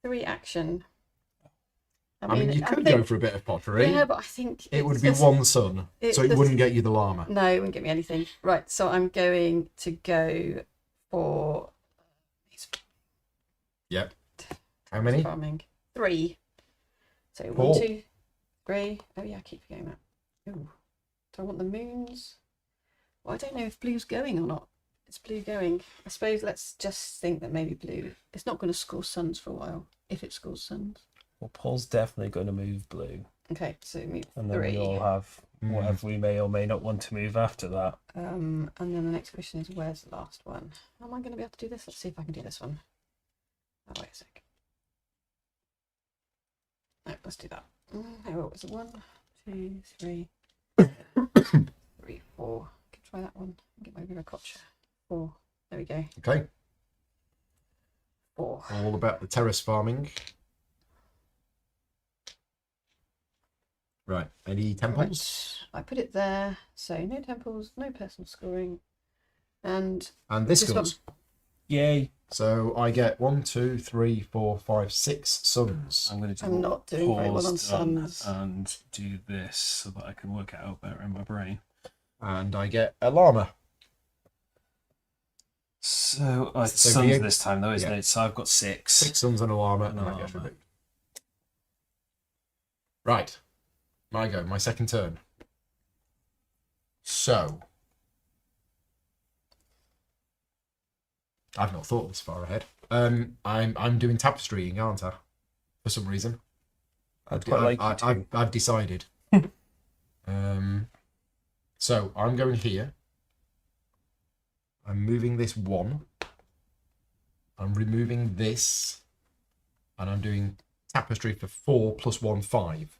3 action. I mean, you could think- go for a bit of pottery. Yeah, but I think It would it's be just- one sun, it's so it just- wouldn't get you the llama. No, it wouldn't get me anything. Right, so I'm going to go for Yep. How many? farming. 3. So 1, Four. 2, 3. Oh yeah, I keep forgetting that. Ooh. Do I want the moons? Well, I don't know if blue's going or not. Is blue going? I suppose let's just think that maybe blue. It's not going to score suns for a while. If it scores suns. Well, Paul's definitely going to move blue, Okay, so move and then 3. we all have whatever we may or may not want to move after that. And then the next question is, where's the last one? How am I going to be able to do this? Let's see if I can do this one. Oh, wait a sec. No, let's do that. What was it? 1, 2, 3, 3, 4. I can try that one. Get my Vivacotcha. 4. There we go. Okay. 4. All about the terrace farming. Right. Any temples? Right. I put it there. So no temples, no personal scoring. And And this This goes. Yay! So I get 1, 2, 3, 4, 5, 6 suns. I'm going to do I'm not doing very well on Paul's done suns. and do this so that I can work it out better in my brain. And I get a llama. So it's So suns you- this time though, isn't yeah. it? So I've got 6. 6 suns and a llama. And a that gets llama. removed. Right. My go. My second turn. So. I've not thought this far ahead. I'm doing tapestrying, aren't I? For some reason. I'd quite like you to. I've decided. So I'm going here. I'm moving this 1. I'm removing this. And I'm doing tapestry for 4 plus 1, 5.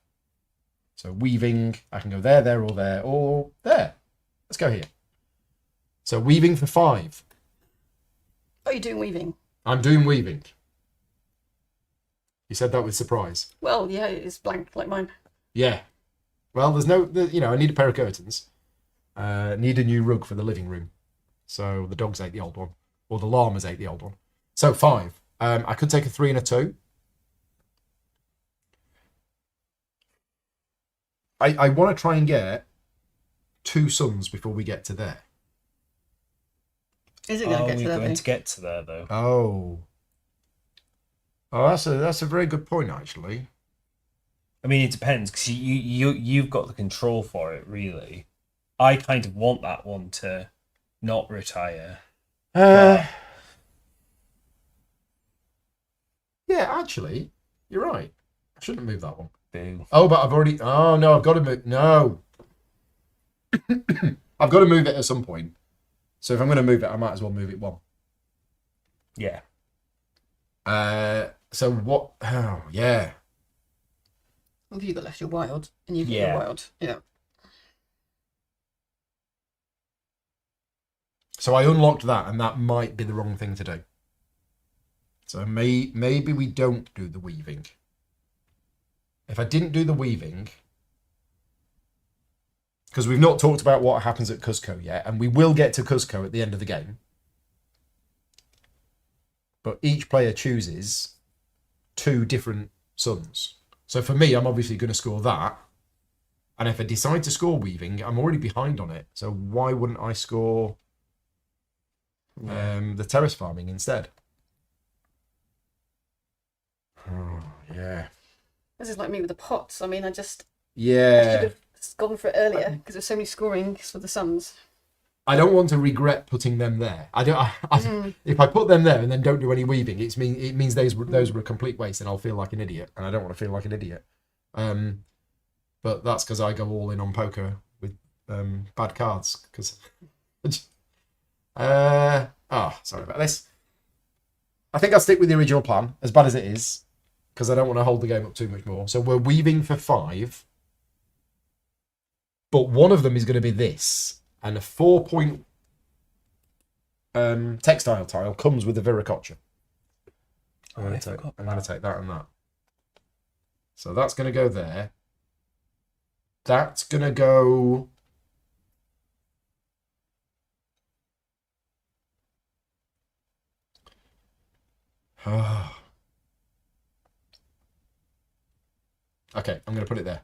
So weaving, I can go there, there, or there, or there. Let's go here. So weaving for 5. oh, you're doing weaving. I'm doing weaving. You said that with surprise. Well, yeah, it's blank like mine. Yeah. Well, I need a pair of curtains. Need a new rug for the living room. So the dogs ate the old one. Or the llamas ate the old one. So 5. I could take a 3 and a 2. I want to try and get 2 suns before we get to there. Is it going Are to get we to that? going though? to get to there though? Oh, that's a very good point, actually. I mean, it depends because you've got the control for it, really. I kind of want that one to not retire. Yeah, actually, you're right. I shouldn't move that one. Boo. Oh, but I've already. Oh no, I've got to move. No, I've got to move it at some point. So if I'm going to move it, I might as well move it 1. Yeah. So what? Oh yeah. Have you got left your wild? And you've got Yeah. your wild. Yeah. So I unlocked that, and that might be the wrong thing to do. So maybe we don't do the weaving. If I didn't do the weaving, because we've not talked about what happens at Cuzco yet, and we will get to Cuzco at the end of the game. But each player chooses 2 different suns. So for me, I'm obviously going to score that. And if I decide to score weaving, I'm already behind on it. So why wouldn't I score the terrace farming instead? Oh, yeah. This is like me with the pots. I mean, I should Yeah. have gone for it earlier because there's so many scorings for the suns. I don't want to regret putting them there. If I put them there and then don't do any weaving, it means those were a complete waste, and I'll feel like an idiot, and I don't want to feel like an idiot. But that's because I go all in on poker with bad cards. Because sorry about this. I think I'll stick with the original plan, as bad as it is, because I don't want to hold the game up too much more. So we're weaving for 5. But one of them is going to be this, and a 4-point textile tile comes with the Viracocha. I'm going to take that and that. So that's going to go there. That's going to go... Okay, I'm going to put it there.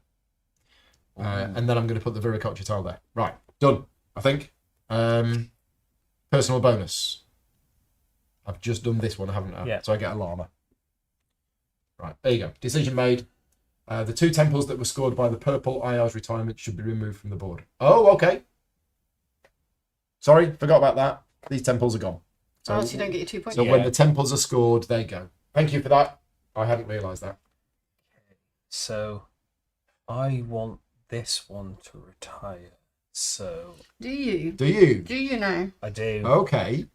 And then I'm going to put the Viracocha tile there. Right, done, I think. Personal bonus. I've just done this one, haven't I? Yeah. So I get a llama. Right, there you go. Decision made. The 2 temples that were scored by the purple Ayar's retirement should be removed from the board. Oh, okay. Sorry, forgot about that. These temples are gone. So you don't get your 2 points. So when the temples are scored, they go. Thank you for that. I hadn't realised that. So I want this one to retire. So Do you? Do you? Do you now? I do. Okay.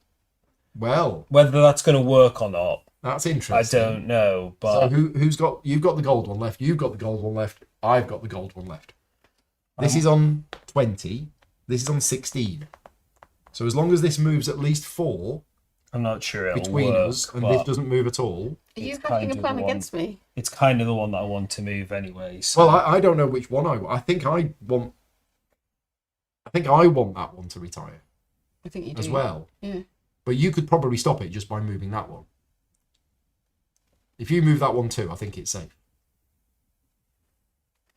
Well, Whether that's going to work or not, that's I interesting. don't know. But So who's got? You've got the gold one left. You've got the gold one left. I've got the gold one left. This is on 20. This is on 16. So as long as this moves at least 4 I'm not sure it'll between work. us, and but this doesn't move at all. Are you It's having kind a of plan the one- against me? it's kind of the one that I want to move anyway. So. Well, I don't know which one I think I want. I think I want that one to retire I think you do. as well. Yeah. But you could probably stop it just by moving that one. If you move that one too, I think it's safe.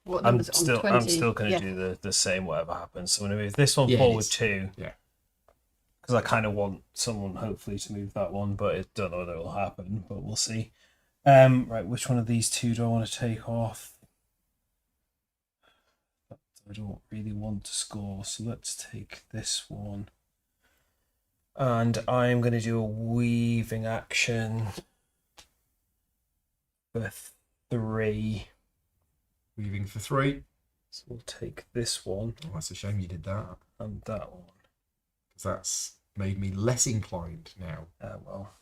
What I'm number's it on? still 20? I'm still going to Yeah. do the same whatever happens. So I'm going to move this one Yeah, it forward is. 2. Yeah. Because I kind of want someone hopefully to move that one, but I don't know whether it will happen. But we'll see. Right, which one of these 2 do I want to take off? I don't really want to score, so let's take this one. And I'm going to do a weaving action for 3. Weaving for 3. So we'll take this one Oh, that's a shame you did that. and that one. Because that's made me less inclined now. Well,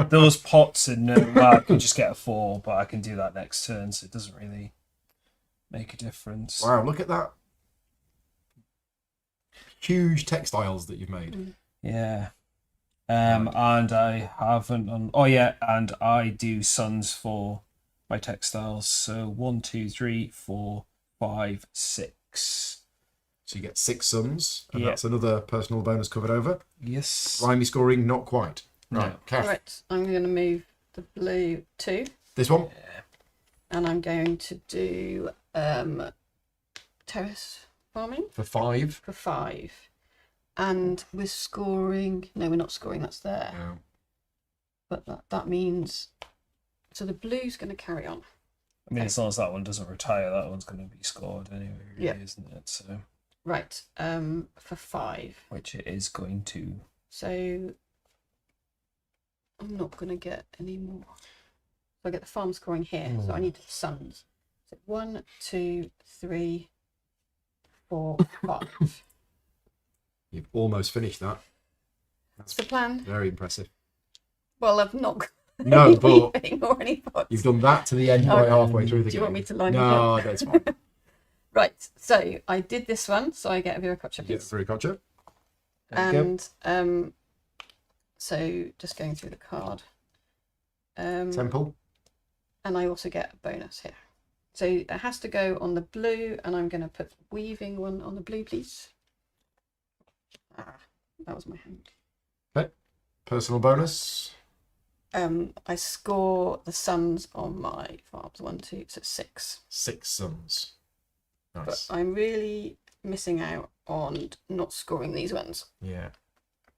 those pots are no. Well, I can just get a 4, but I can do that next turn, so it doesn't really make a difference. Wow, look at that. Huge textiles that you've made. Yeah. And I haven't. And I do suns for my textiles. So 1, 2, 3, 4, 5, 6. So you get 6 suns, and Yeah. that's another personal bonus covered over. Yes. Limey scoring, not quite. Right, No. Kath. Right, I'm going to move the blue 2, This one? and I'm going to do terrace farming For 5. for 5. And we're scoring. No, we're not scoring. That's there. No. But that means. So the blue's going to carry on. I mean, as long as that one doesn't retire, that one's going to be scored anyway, really, Yeah. isn't it? So, Right. For 5. which it is going to. So I'm not going to get any more. So I get the farm scoring here. So I need the suns. So 1, 2, 3, 4, 5. You've almost finished that. That's the plan. Very impressive. Well, I've not got No, any but weaving or any pots. you've done that to the end by halfway through the Do you game. want me to line No, it that's fine. Right. So I did this one. So I get a Viracocha Yeah, piece. Viracocha. There you go. And so just going through the card. Temple. And I also get a bonus here. So it has to go on the blue, and I'm going to put weaving one on the blue, please. That was my hand. Okay. Personal bonus. I score the suns on my farms. 1, 2, so 6. 6 suns. But Nice. I'm really missing out on not scoring these ones. Yeah.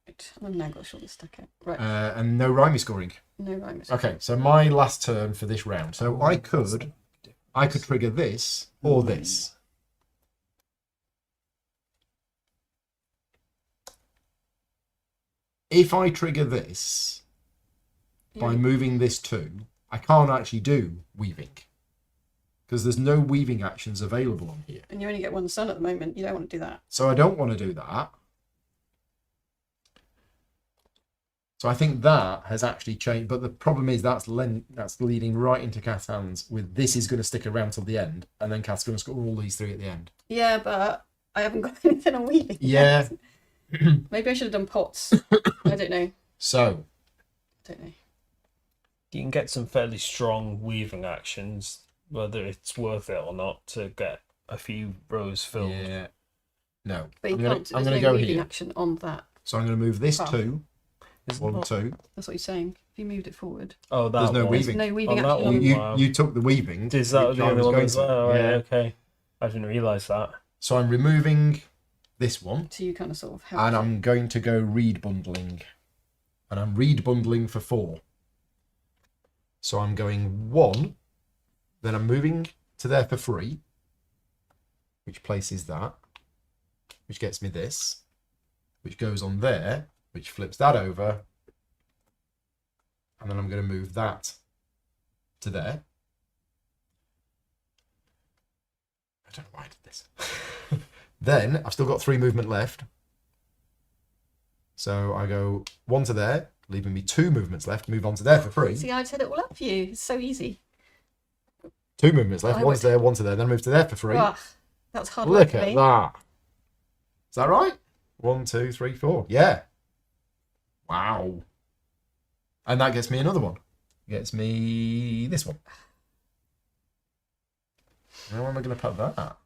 Right. I'm now got to short this stack out. Right. And no Rimey scoring. No rhyme. Okay, so my last turn for this round. So I could trigger this or this. If I trigger this by moving this 2, I can't actually do weaving because there's no weaving actions available on here. And you only get 1 sun at the moment. You don't want to do that. So I don't want to do that. So I think that has actually changed, but the problem is that's leading right into Kath's hands with this is going to stick around till the end, and then Kath's going to score all these 3 at the end. Yeah, but I haven't got anything on weaving. Yeah. yet. Maybe I should have done pots. I don't know. So, Don't know. You can get some fairly strong weaving actions, whether it's worth it or not, to get a few rows filled. yeah. No. But you I'm gonna, can't. I'm There's gonna no go weaving here. action on that. So I'm going to move this Path. 2. Is it 1, not? 2. That's what you're saying. If you moved it forward, Oh, that There's no one. weaving. there's no weaving On that action one, on You, wow. you took the weaving. Is that which the I other was one going as to. well? Right, Yeah. okay. I didn't realise that. So I'm removing this one. so you kind of sort of help. And I'm going to go reed bundling. And I'm reed bundling for 4. So I'm going 1. Then I'm moving to there for 3. Which places that. Which gets me this. Which goes on there. Which flips that over. And then I'm going to move that to there. I don't know why I did this. Then I've still got 3 movement left. So I go 1 to there, leaving me 2 movements left. Move on to there for 3. See, I set it all up for you. It's so easy. 2 movements left. I 1 to there, 1 to there. Then move to there for 3. Ugh, that's hard work Look for at me. that. Is that right? 1, 2, 3, 4. Yeah. Wow. And that gets me another one. Gets me this one. Where am I going to put that?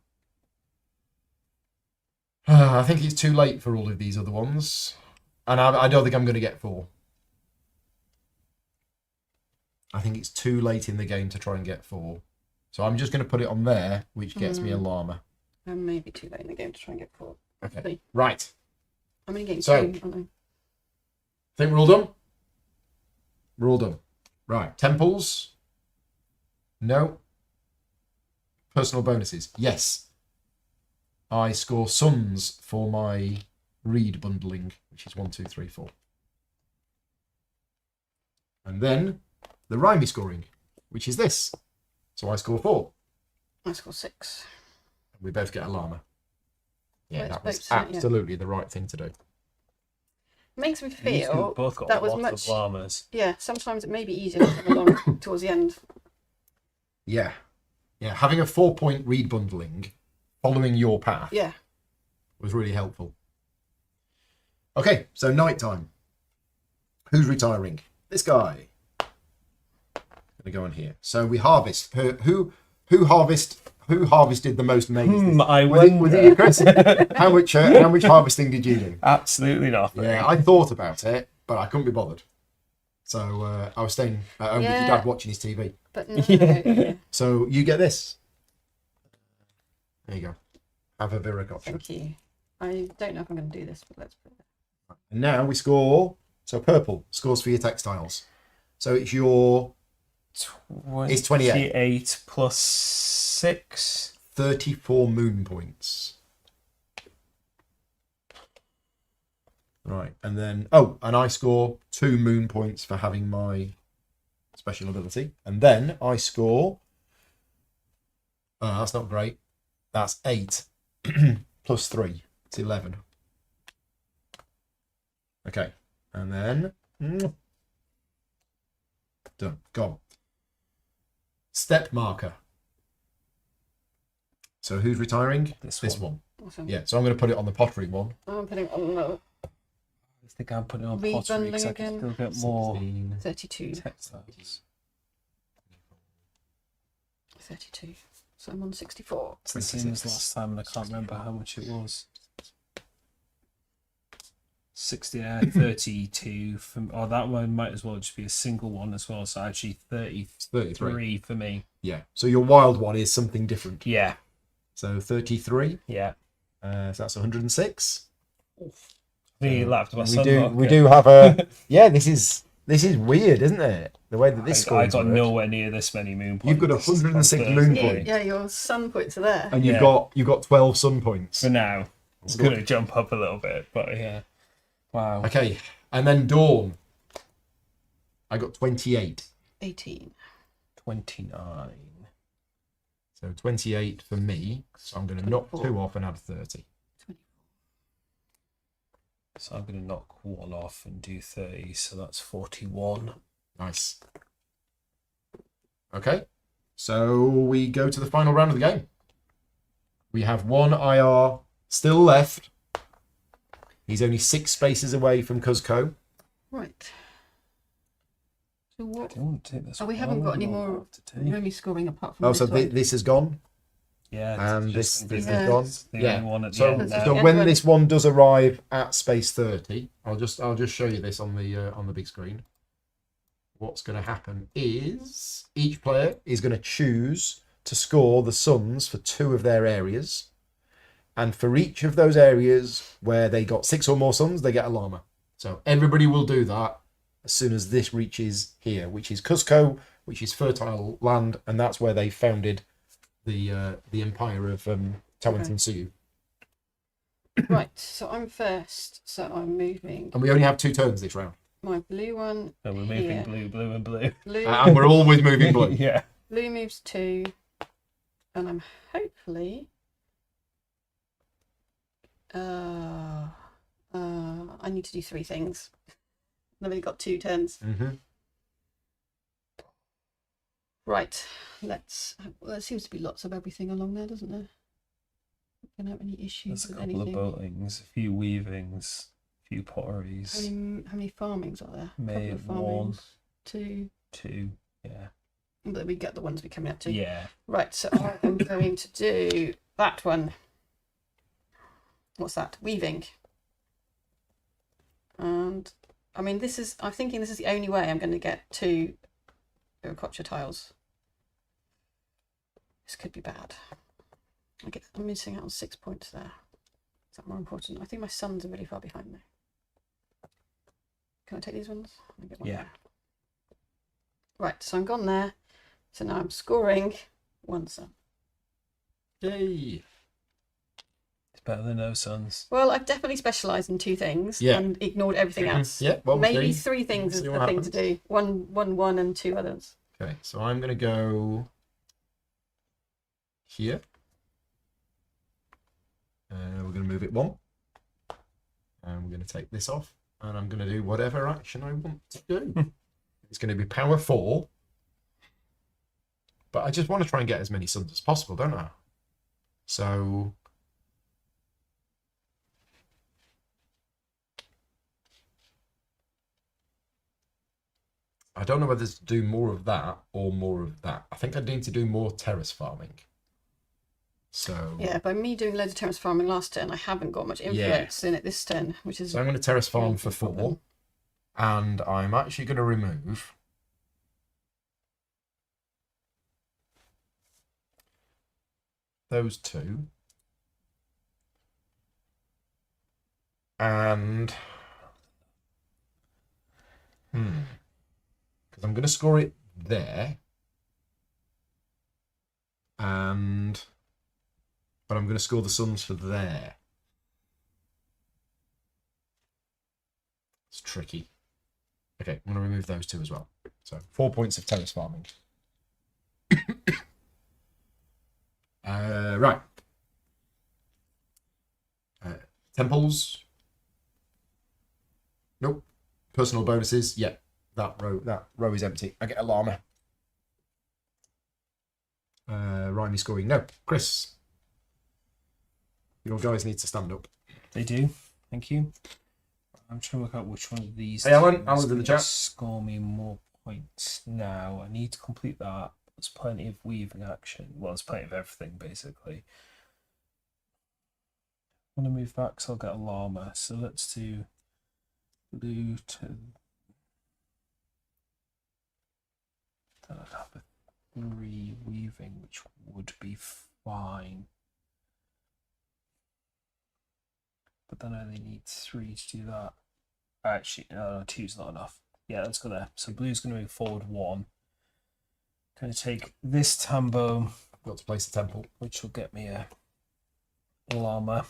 I think it's too late for all of these other ones. And I don't think I'm going to get 4. I think it's too late in the game to try and get 4. So I'm just going to put it on there, which gets me a llama. I may be too late in the game to try and get 4. Okay. Right. I'm in game So- 2, aren't I? Think we're all done? We're all done. Right. Temples? No. Personal bonuses? Yes. I score sums for my reed bundling, which is 1, 2, 3, 4. And then the rhymey scoring, which is this. So I score 4. I score 6. We both get a llama. Yeah, Well, it's that was both, isn't it? Yeah. absolutely the right thing to do. Makes me These two feel both got that a was lot much. of llamas. Yeah, sometimes it may be easier to come along towards the end. Yeah. Yeah, having a 4-point reed bundling following your path Yeah. was really helpful. Okay, so night time. Who's retiring? This guy. Gonna go on here. So we harvest. Who harvested the most maize? I Was it wonder. you, Chris? how much harvesting did you do? Absolutely nothing. Yeah, I thought about it, but I couldn't be bothered. So I was staying at home with your Yeah. dad watching his TV. But no. Yeah. So you get this. There you go. Have a Viracocha. Thank you. I don't know if I'm going to do this, but let's put it. And now we score. So purple scores for your textiles. So it's your It's 28. 28 plus 6. 34 moon points. Right, and then and I score 2 moon points for having my special ability, and then I score. That's not great. That's 8 plus 3. It's 11. Okay, and then done. Gone. Step marker. So who's retiring? This one. Awesome. Yeah, so I'm going to put it on the pottery one. I'm putting it on the I think I'm putting it on Rebundling pottery because I can again. still get more 16. 32. textiles. 32. So I'm on 64. It's the same as last time, and I can't remember how much it was. 32 for that one might as well just be a single one as well. So actually 33 It's 33. for me. Yeah. So your wild one is something different. Yeah, So 33. yeah. So that's 106. We laughed my We do have a. Yeah, this is weird, isn't it? The way that this I scores. got work. nowhere near this many moon points. You've got 106 on moon 30. points. Yeah, your sun points are there. And Yeah. you've got 12 sun points. For now, it's Good. going to jump up a little bit, but yeah. Wow. Okay, and then dawn. I got 28. 18. 29. So 28 for me. So I'm going to knock 2 off and add 30. So I'm going to knock 1 off and do 30, so that's 41. Nice. Okay, so we go to the final round of the game. We have one IR still left. He's only 6 spaces away from Cuzco. Right. So I what? don't want to take this Oh, we one. haven't got any What more. to take. We're only scoring apart from Oh, this so one. this is gone, Yeah, and it's this just is Yeah. gone. the Yeah. only one at the So, end now. so Yeah. when this one does arrive at space 30, I'll just show you this on the big screen. What's going to happen is each player is going to choose to score the suns for 2 of their areas, and for each of those areas where they got 6 or more suns, they get a llama. So everybody will do that as soon as this reaches here, which is Cuzco, which is fertile land, and that's where they founded the empire of Tawantin Suyu. Right. So I'm first. So I'm moving And we only have 2 turns this round, my blue one. So we're moving here. blue, blue, and blue. Blue. and we're always moving blue. Yeah. Blue moves 2, and I'm hopefully. I need to do 3 things. I've only got 2 turns. Mm-hmm. Right. Let's. Well, there seems to be lots of everything along there, doesn't there? Not gonna have any issues There's a with couple anything. of boatings, a few weavings, a few potteries. How many farmings are there? Maybe A couple of 1, farmings. 2. 2. Yeah. But we get the ones we're coming up to. Yeah. Right. So I am going to do that one. What's that? Weaving. And I mean, I'm thinking this is the only way I'm going to get 2 Urukocha tiles. This could be bad. I'm missing out on 6 points there. Is that more important? I think my sons are really far behind though. Can I take these ones? I get one Yeah. there. Right, so I'm gone there. So now I'm scoring 1 sun. Yay! It's better than no suns. Well, I've definitely specialised in 2 things Yeah. and ignored everything else. Yeah, well, Maybe see. 3 things is See the what thing to do. One, and 2 others. Okay, so I'm going to go here. We're going to move it 1. And we're going to take this off. And I'm going to do whatever action I want to do. It's going to be power 4. But I just want to try and get as many suns as possible, don't I? So I don't know whether to do more of that or more of that. I think I need to do more terrace farming. So Yeah, by me doing loads of terrace farming last turn, I haven't got much influence in it this turn, which is. So I'm going to terrace farm for problem. 4. And I'm actually going to remove those 2. And because I'm going to score it there. But I'm going to score the suns for there. It's tricky. Okay, I'm going to remove those 2 as well. So 4 points of terrace farming. Right. Temples. Nope. Personal bonuses. Yeah, that row is empty. I get a llama. Rhyme is scoring. No, Chris. Your guys need to stand up. They do. Thank you. I'm trying to work out which one of these. Hey, Alan. two is Alan's in the gonna chat. Score me more points now. I need to complete that. There's plenty of weaving action. Well, there's plenty of everything basically. I'm gonna move back, so I'll get a llama. So let's do blue to. Then I'd have a 3 weaving, which would be fine. But then I only need 3 to do that. Actually, no, 2's not enough. Yeah, let's go there. So blue's going to move forward 1. Going to take this tambo, I've got to place a temple. which will get me a llama.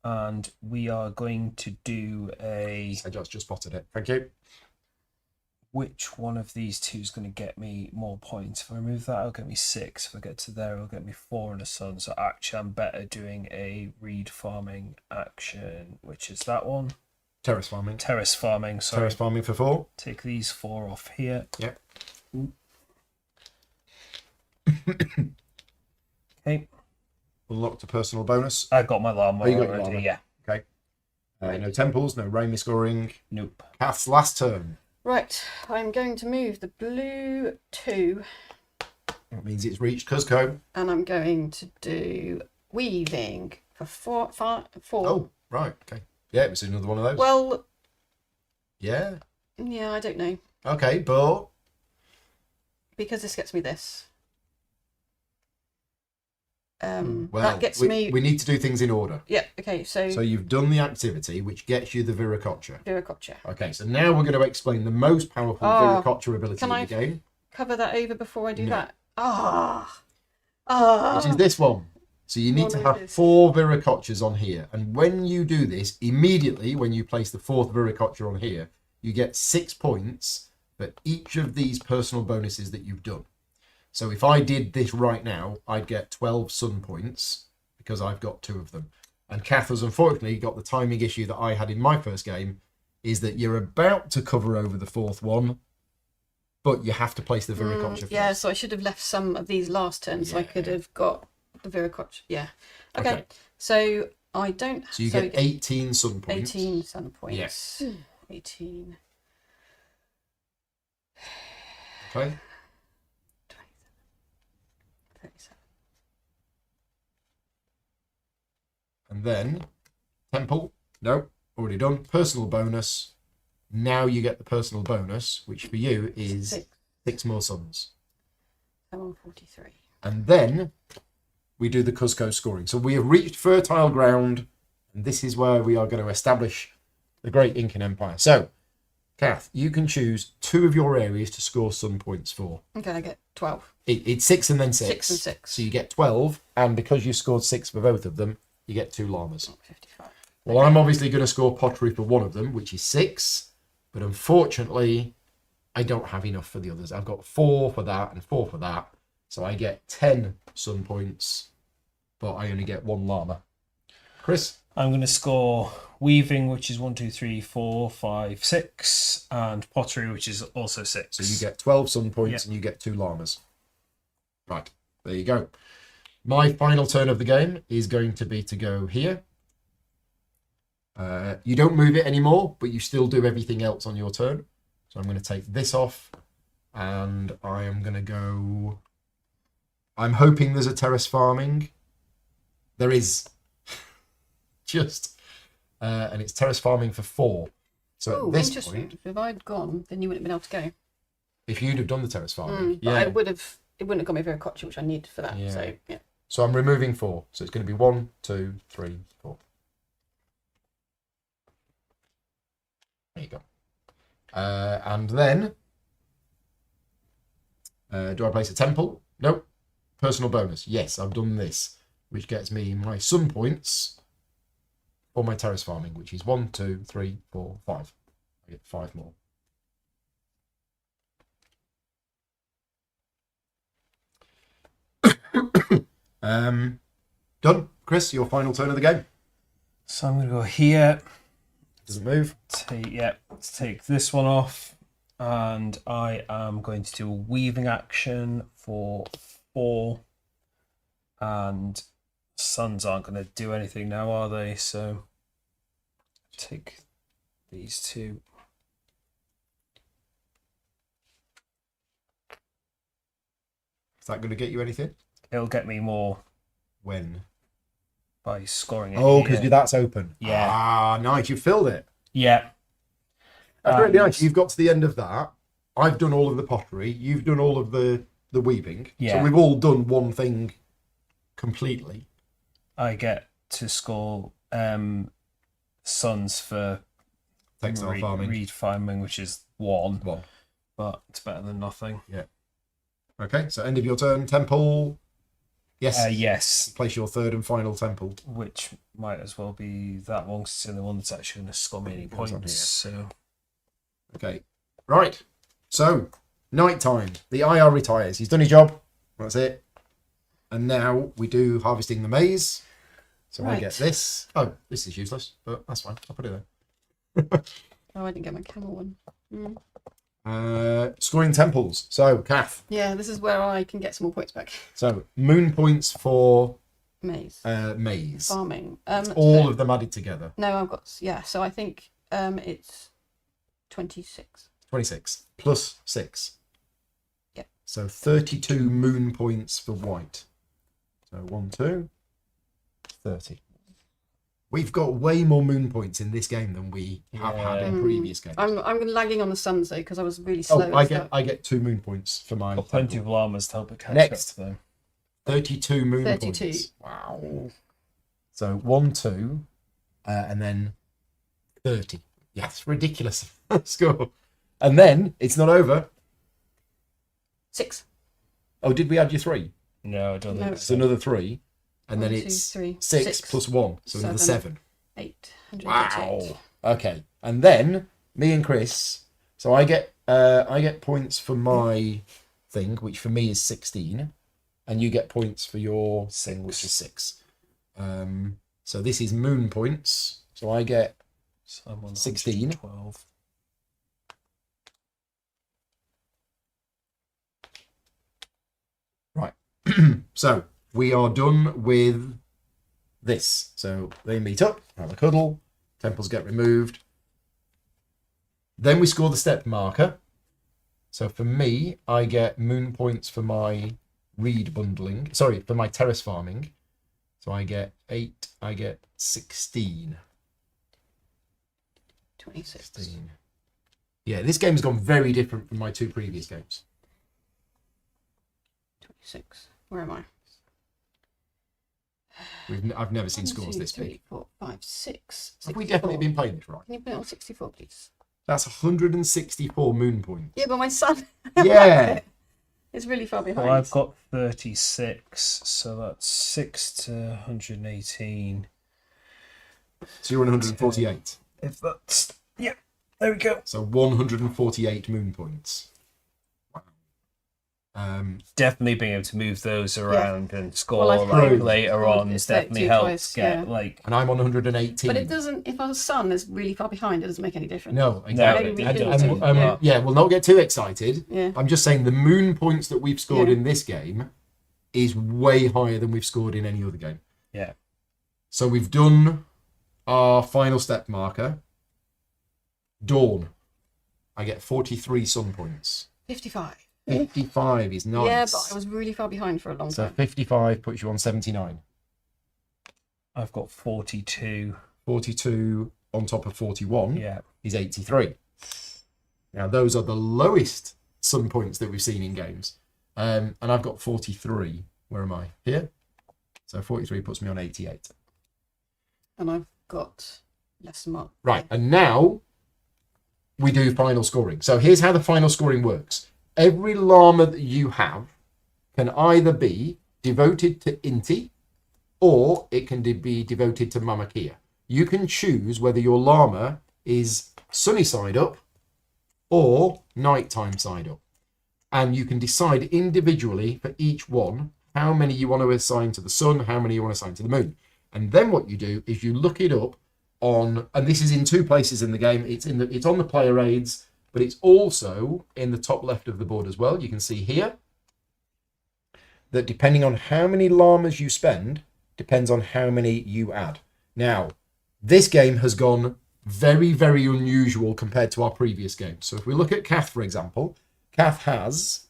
And we are going to do a... Sedge's just spotted it. Thank you. Which one of these 2 is going to get me more points? If I remove that, it'll get me 6. If I get to there, it'll get me 4 and a sun. So actually, I'm better doing a reed farming action, which is that one. Terrace farming. Terrace farming, sorry. Terrace farming for 4. Take these 4 off here. Yep. Okay. unlocked a personal bonus. I got my llama Oh, you got your already. llama. Yeah. Okay. No temples, no Raimi scoring. Nope. Kath's last turn. Right, I'm going to move the blue 2, That means it's reached Cuzco. and I'm going to do weaving for 4. Oh, right. Okay. Yeah, it was another one of those. Well, Yeah. yeah, I don't know. Okay, but Because this gets me this. well, That gets we me. need to do things in order. Yeah, okay, so So you've done the activity, which gets you the Viracocha. Viracocha. Okay, so now we're going to explain the most powerful Oh, Viracocha ability can in I the game, cover that over before I do No. that? Ah! which is this one. So you need One to of have this. 4 Viracochas on here. And when you do this, immediately when you place the 4th Viracocha on here, you get 6 points for each of these personal bonuses that you've done. So if I did this right now, I'd get 12 sun points because I've got 2 of them. And Kath has unfortunately got the timing issue that I had in my first game, is that you're about to cover over the 4th one, but you have to place the Viracocha first. Yeah, so I should have left some of these last turns so I could Yeah. have got the Viracocha. Yeah. Okay. Okay. So I don't. So you get 18 sun points. 18 sun points. 18. Okay. 37. And then temple. No, already done. Personal bonus. Now you get the personal bonus, which for you is 6. 6 more suns. I'm on 43. And then we do the Cuzco scoring. So we have reached fertile ground, and this is where we are going to establish the Great Incan Empire. So, Kath, you can choose 2 of your areas to score sun points for. Okay, I get 12. It's 6 and then 6. 6 and 6. So you get 12, and because you scored 6 for both of them, you get 2 llamas. 55. Well, I'm obviously going to score pottery for one of them, which is 6, but unfortunately, I don't have enough for the others. I've got 4 for that and 4 for that, so I get 10 sun points, but I only get 1 llama. Chris? I'm going to score weaving, which is 1, 2, 3, 4, 5, 6, and pottery, which is also 6. So you get 12 sun points Yep. and you get 2 llamas. Right, there you go. My final turn of the game is going to be to go here. You don't move it anymore, but you still do everything else on your turn. So I'm going to take this off, and I am going to go... I'm hoping there's a terrace farming. There is. Just. And it's terrace farming for 4. So Oh, at this interesting. point, If I'd gone, then you wouldn't have been able to go. if you'd have done the terrace farming, But I would have. It wouldn't have got me Viracocha, which I need for that. Yeah. So yeah. So I'm removing 4. So it's going to be 1, 2, 3, 4. There you go. And then, do I place a temple? Nope. Personal bonus. Yes, I've done this, which gets me my sun points for my terrace farming, which is 1, 2, 3, 4, 5. I get 5 more. Done. Chris, your final turn of the game. So I'm going to go here. Doesn't move. Take this one off, and I am going to do a weaving action for 4. And suns aren't going to do anything now, are they? So take these 2. Is that going to get you anything? It'll get me more When? by scoring it. Oh, because here. that's open. Yeah. Ah, nice. You filled it. Yeah. That's really And- nice. You've got to the end of that. I've done all of the pottery. You've done all of the weaving. So Yeah. we've all done one thing completely. I get to score suns for Textile farming. reed farming, which is 1, One. but it's better than nothing. Okay, so end of your turn. Temple. Yes. Yes, Place your third and final temple. which might as well be that one, 'cause it's the one that's actually going to score me any It goes on points. So Okay. Right. So, night time. The IR retires. He's done his job. That's it. And now we do harvesting the maize. So I Right. get this. Oh, this is useless, but that's fine. I'll put it there. Oh, I didn't get my camel one. Scoring temples. So, Kath. Yeah, this is where I can get some more points back. So, moon points for Maze. Maze. Farming. All of them added together. No, I've got, yeah, so I think it's 26. 26 plus 6. Yep. So 32 moon points for white. So 1, 2, 30. We've got way more moon points in this game than we have had in previous games. I'm lagging on the suns though because I was really slow. I get 2 moon points for my. Got plenty of llamas to help it catch Next. up though. 32 moon 32. points. Wow. So 1, 2, and then 30. Yeah, it's ridiculous score. And then it's not over. 6. Oh, did we add your 3? No, I don't think It's another 3, and 1, then 2, it's 3, 6 plus 1, so another 7. 8. Wow. Okay, and then me and Chris. So I get points for my thing, which for me is 16, and you get points for your thing, which is 6. So this is moon points. So I get So I'm on 16. 12. Right. So we are done with this. So they meet up, have a cuddle, temples get removed. Then we score the step marker. So for me, I get moon points for my reed bundling. Sorry, for my terrace farming. So I get 8, I get 16. 26. 16. Yeah, this game has gone very different from my 2 previous games. 26. Where am I? I've never seen 1, scores 2, this 3, big. 4, 5, 6. Have we 64. definitely been playing this right? Can you put it on 64, please? That's 164 moon points. Yeah, but my son. Yeah. It's really far behind. Well, I've got 36, so that's 6 to 118. So you're on 148. If that's... Yep, there we go. So 148 moon points. Wow. Definitely being able to move those around and score Well, I've like proved later on it's definitely like helps twice, get yeah. like... And I'm on 118. But it doesn't, if our son is really far behind, it doesn't make any difference. No, No, exactly. Maybe I we don't do. think Yeah. Yeah, we'll not get too excited. Yeah. I'm just saying the moon points that we've scored Yeah. in this game is way higher than we've scored in any other game. Yeah. So we've done our final step marker. Dawn. I get 43 sun points. 55. 55 is nice. Yeah, but I was really far behind for a long So time. 55 puts you on 79. I've got 42. 42 on top of 41 Yeah. is 83. Now, those are the lowest sun points that we've seen in games. And I've got 43. Where am I? Here. So 43 puts me on 88. And I've got less than mark. Right, and now we do final scoring. So here's how the final scoring works. Every llama that you have can either be devoted to Inti or it can be devoted to Mama Kia. You can choose whether your llama is sunny side up or nighttime side up. And you can decide individually for each one how many you want to assign to the sun, how many you want to assign to the moon. And then what you do is you look it up on, and this is in 2 places in the game. It's on the player aids, but it's also in the top left of the board as well. You can see here that depending on how many llamas you spend, depends on how many you add. Now, this game has gone very, very unusual compared to our previous games. So if we look at Kath, for example, Kath has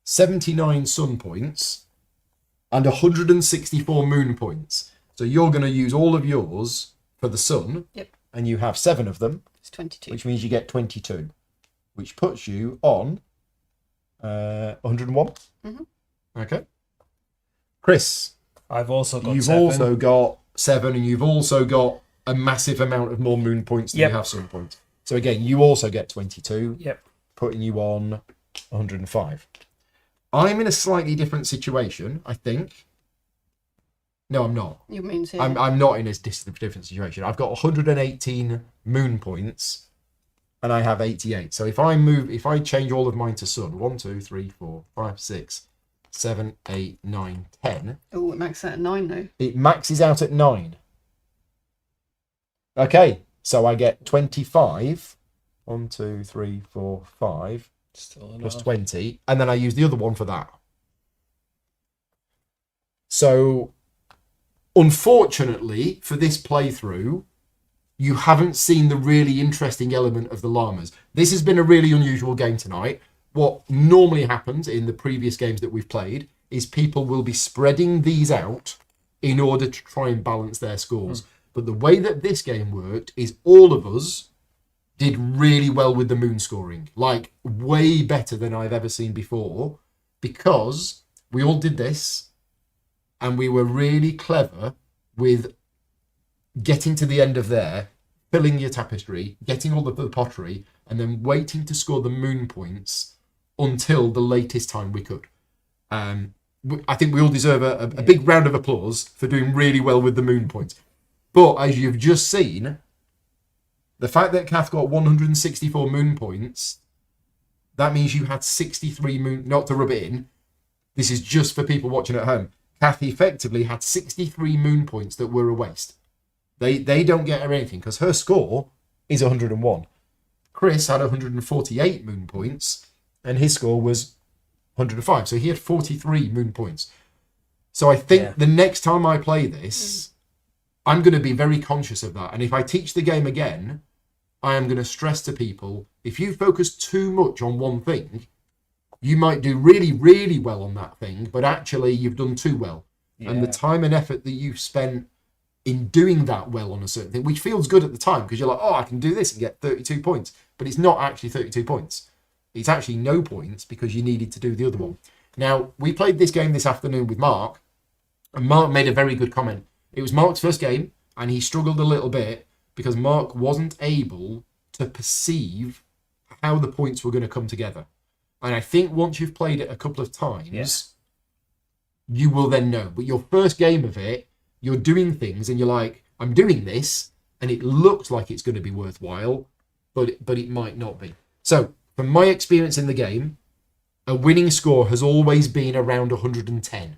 79 sun points and 164 moon points. So you're going to use all of yours for the sun. Yep. And you have 7 of them, It's 22. which means you get 22, which puts you on 101. Mhm. Okay. Chris, I've also got you've 7. also got 7, and you've also got a massive amount of more moon points than Yep. you have sun points. So again, you also get 22, Yep. putting you on 105. I'm in a slightly different situation, I think. No, I'm not. Your moon's here. I'm not in a different situation. I've got 118 moon points, and I have 88. So if I change all of mine to sun, 1, 2, 3, 4, 5, 6, 7, 8, 9, 10. Oh, it maxes out at 9 though. It maxes out at 9. Okay, so I get 25. 1, 2, 3, 4, 5 Still enough. plus 20, and then I use the other one for that. So Unfortunately, for this playthrough, you haven't seen the really interesting element of the llamas. This has been a really unusual game tonight. What normally happens in the previous games that we've played is people will be spreading these out in order to try and balance their scores. But the way that this game worked is all of us did really well with the moon scoring, like way better than I've ever seen before, because we all did this and we were really clever with getting to the end of there, filling your tapestry, getting all the pottery, and then waiting to score the moon points until the latest time we could. I think we all deserve a big round of applause for doing really well with the moon points. But as you've just seen, the fact that Kath got 164 moon points, that means you had 63 moon, not to rub it in, this is just for people watching at home. Kath effectively had 63 moon points that were a waste. They don't get her anything because her score is 101. Chris had 148 moon points and his score was 105. So he had 43 moon points. So I think the next time I play this, I'm going to be very conscious of that. And if I teach the game again, I am going to stress to people, if you focus too much on one thing, you might do really, really well on that thing, but actually you've done too well. Yeah. And the time and effort that you've spent in doing that well on a certain thing, which feels good at the time because you're like, oh, I can do this and get 32 points. But it's not actually 32 points. It's actually no points because you needed to do the other one. Now, we played this game this afternoon with Mark, and Mark made a very good comment. It was Mark's first game, and he struggled a little bit because Mark wasn't able to perceive how the points were going to come together. And I think once you've played it a couple of times, you will then know. But your first game of it, you're doing things and you're like, I'm doing this, and it looks like it's going to be worthwhile, but it might not be. So, from my experience in the game, a winning score has always been around 110.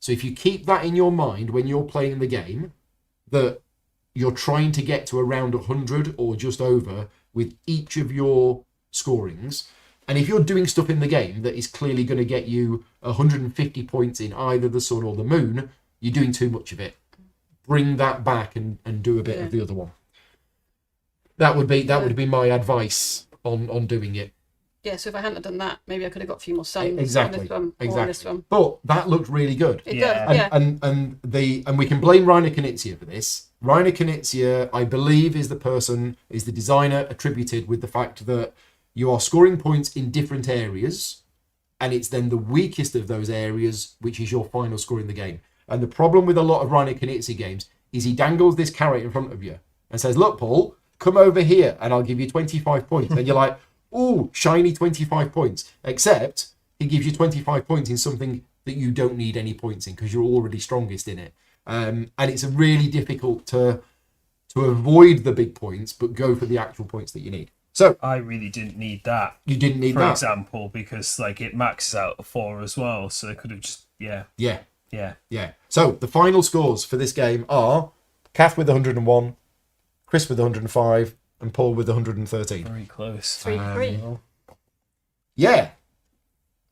So if you keep that in your mind when you're playing the game, that you're trying to get to around 100 or just over with each of your scorings, and if you're doing stuff in the game that is clearly going to get you 150 points in either the sun or the moon, you're doing too much of it. Bring that back and do a bit of the other one. That would be my advice on doing it. Yeah, so if I hadn't done that, maybe I could have got a few more suns Exactly. on this one, or on this one. But that looked really good. It does, yeah. And we can blame Rainer Knizia for this. Rainer Knizia, I believe, is the designer attributed with the fact that you are scoring points in different areas, and it's then the weakest of those areas which is your final score in the game. And the problem with a lot of Rainer Knizia games is he dangles this carrot in front of you and says, look, Paul, come over here and I'll give you 25 points. And you're like, oh, shiny 25 points. Except he gives you 25 points in something that you don't need any points in because you're already strongest in it. And it's really difficult to avoid the big points, but go for the actual points that you need. So I really didn't need that. You didn't need that, for example, because like it maxes out at 4 as well. So they could have just Yeah. So the final scores for this game are Kath with 101, Chris with 105, and Paul with 113. Very close. 3-3. Yeah.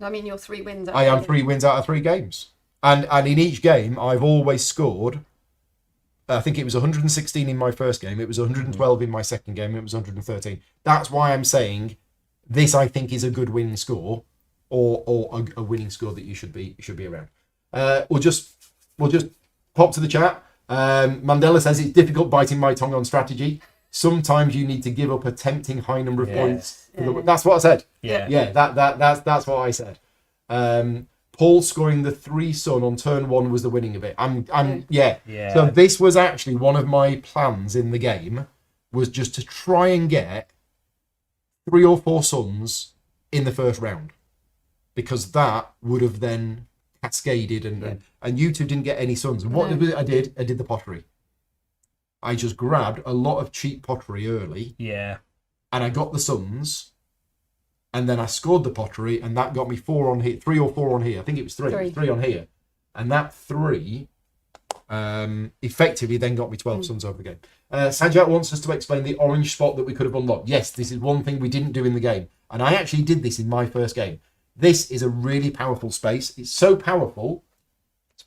I mean, you're 3 wins. I am 3 wins out of 3 games. And in each game, I've always scored, I think it was 116 in my first game, it was 112 in my second game, it was 113. That's why I'm saying this, I think, is a good winning score, or a winning score that you should be around. We'll just pop to the chat. Mandela says it's difficult biting my tongue on strategy. Sometimes you need to give up a tempting high number of points. That's what I said. That's what I said. Paul scoring the 3 sun on turn 1 was the winning of it. So this was actually one of my plans in the game, was just to try and get 3 or 4 suns in the first round, because that would have then cascaded and you two didn't get any suns. And what I did the pottery. I just grabbed a lot of cheap pottery early. Yeah. And I got the suns. And then I scored the pottery, and that got me 4 on here, 3 or 4 on here. I think it was 3. 3 on here. And that 3 effectively then got me 12 suns over the game. Sajat wants us to explain the orange spot that we could have unlocked. Yes, this is one thing we didn't do in the game. And I actually did this in my first game. This is a really powerful space. It's so powerful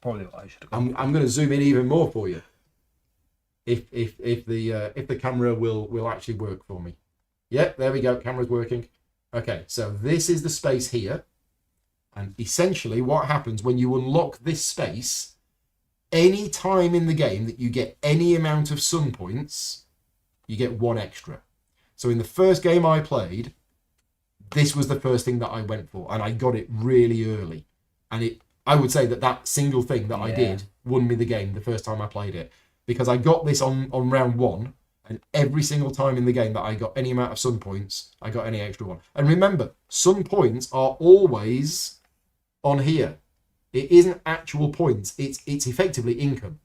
probably what I should have gone. I'm going to zoom in even more for you. If the camera will actually work for me. Yep, there we go. Camera's working. Okay, so this is the space here. And essentially what happens when you unlock this space, any time in the game that you get any amount of sun points, you get 1 extra. So in the first game I played, this was the first thing that I went for, and I got it really early. And I would say that single thing that I did won me the game the first time I played it, because I got this on round 1, and every single time in the game that I got any amount of sun points, I got any extra one. And remember, sun points are always on here. It isn't actual points, it's effectively income.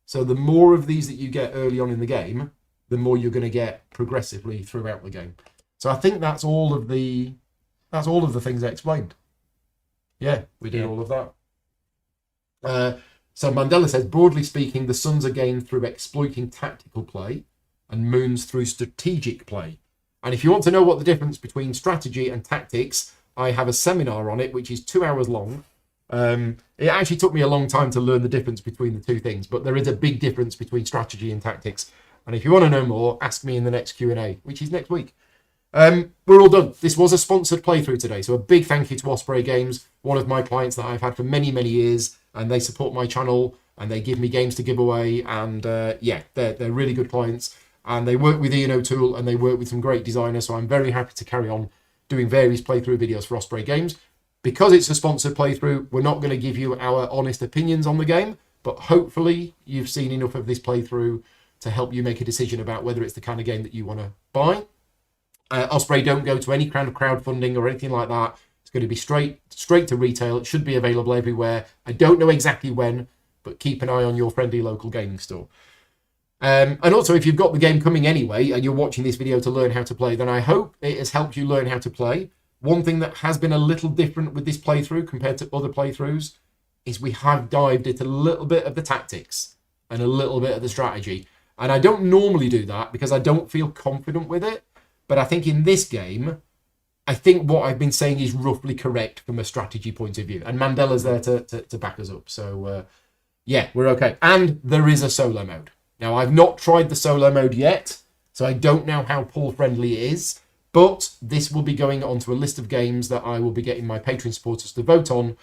So the more of these that you get early on in the game, the more you're going to get progressively throughout the game. So I think that's all of the things I explained. Yeah, we did all of that. So Mandela says, broadly speaking, the suns are gained through exploiting tactical play and moons through strategic play. And if you want to know what the difference between strategy and tactics, I have a seminar on it, which is 2 hours long. It actually took me a long time to learn the difference between the two things, but there is a big difference between strategy and tactics. And if you want to know more, ask me in the next Q&A, which is next week. We're all done. This was a sponsored playthrough today, so a big thank you to Osprey Games, one of my clients that I've had for many, many years, and they support my channel, and they give me games to give away, and they're really good clients, and they work with Ian O'Toole, and they work with some great designers, so I'm very happy to carry on doing various playthrough videos for Osprey Games. Because it's a sponsored playthrough, we're not going to give you our honest opinions on the game, but hopefully you've seen enough of this playthrough to help you make a decision about whether it's the kind of game that you want to buy. Osprey don't go to any kind of crowdfunding or anything like that. It's going to be straight to retail. It should be available everywhere. I don't know exactly when, but keep an eye on your friendly local gaming store. And also, if you've got the game coming anyway and you're watching this video to learn how to play, then I hope it has helped you learn how to play. One thing that has been a little different with this playthrough compared to other playthroughs is we have dived into a little bit of the tactics and a little bit of the strategy. And I don't normally do that because I don't feel confident with it. But I think in this game, I think what I've been saying is roughly correct from a strategy point of view. And Mandela's there to back us up. So, yeah, we're okay. And there is a solo mode. Now, I've not tried the solo mode yet, so I don't know how pull-friendly it is. But this will be going onto a list of games that I will be getting my Patreon supporters to vote on.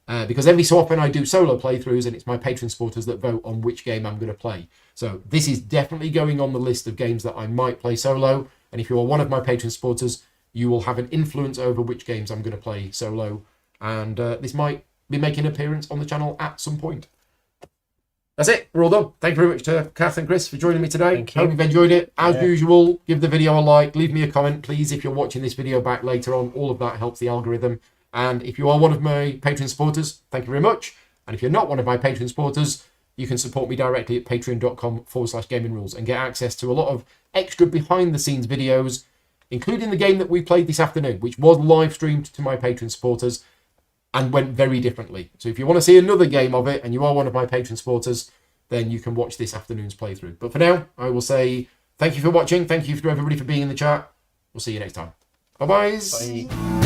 Because every so often I do solo playthroughs, and it's my Patreon supporters that vote on which game I'm going to play. So this is definitely going on the list of games that I might play solo. And if you are one of my Patreon supporters, you will have an influence over which games I'm going to play solo. And this might be making an appearance on the channel at some point. That's it. We're all done. Thank you very much to Kath and Chris for joining me today. Thank you. Hope you've enjoyed it. As usual, give the video a like. Leave me a comment, please, if you're watching this video back later on. All of that helps the algorithm. And if you are one of my Patreon supporters, thank you very much. And if you're not one of my Patreon supporters, you can support me directly at patreon.com/gaming rules and get access to a lot of extra behind the scenes videos, including the game that we played this afternoon, which was live streamed to my Patreon supporters and went very differently. So if you want to see another game of it and you are one of my Patreon supporters, then you can watch this afternoon's playthrough. But for now, I will say thank you for watching. Thank you to everybody for being in the chat. We'll see you next time. Bye-bye. Bye.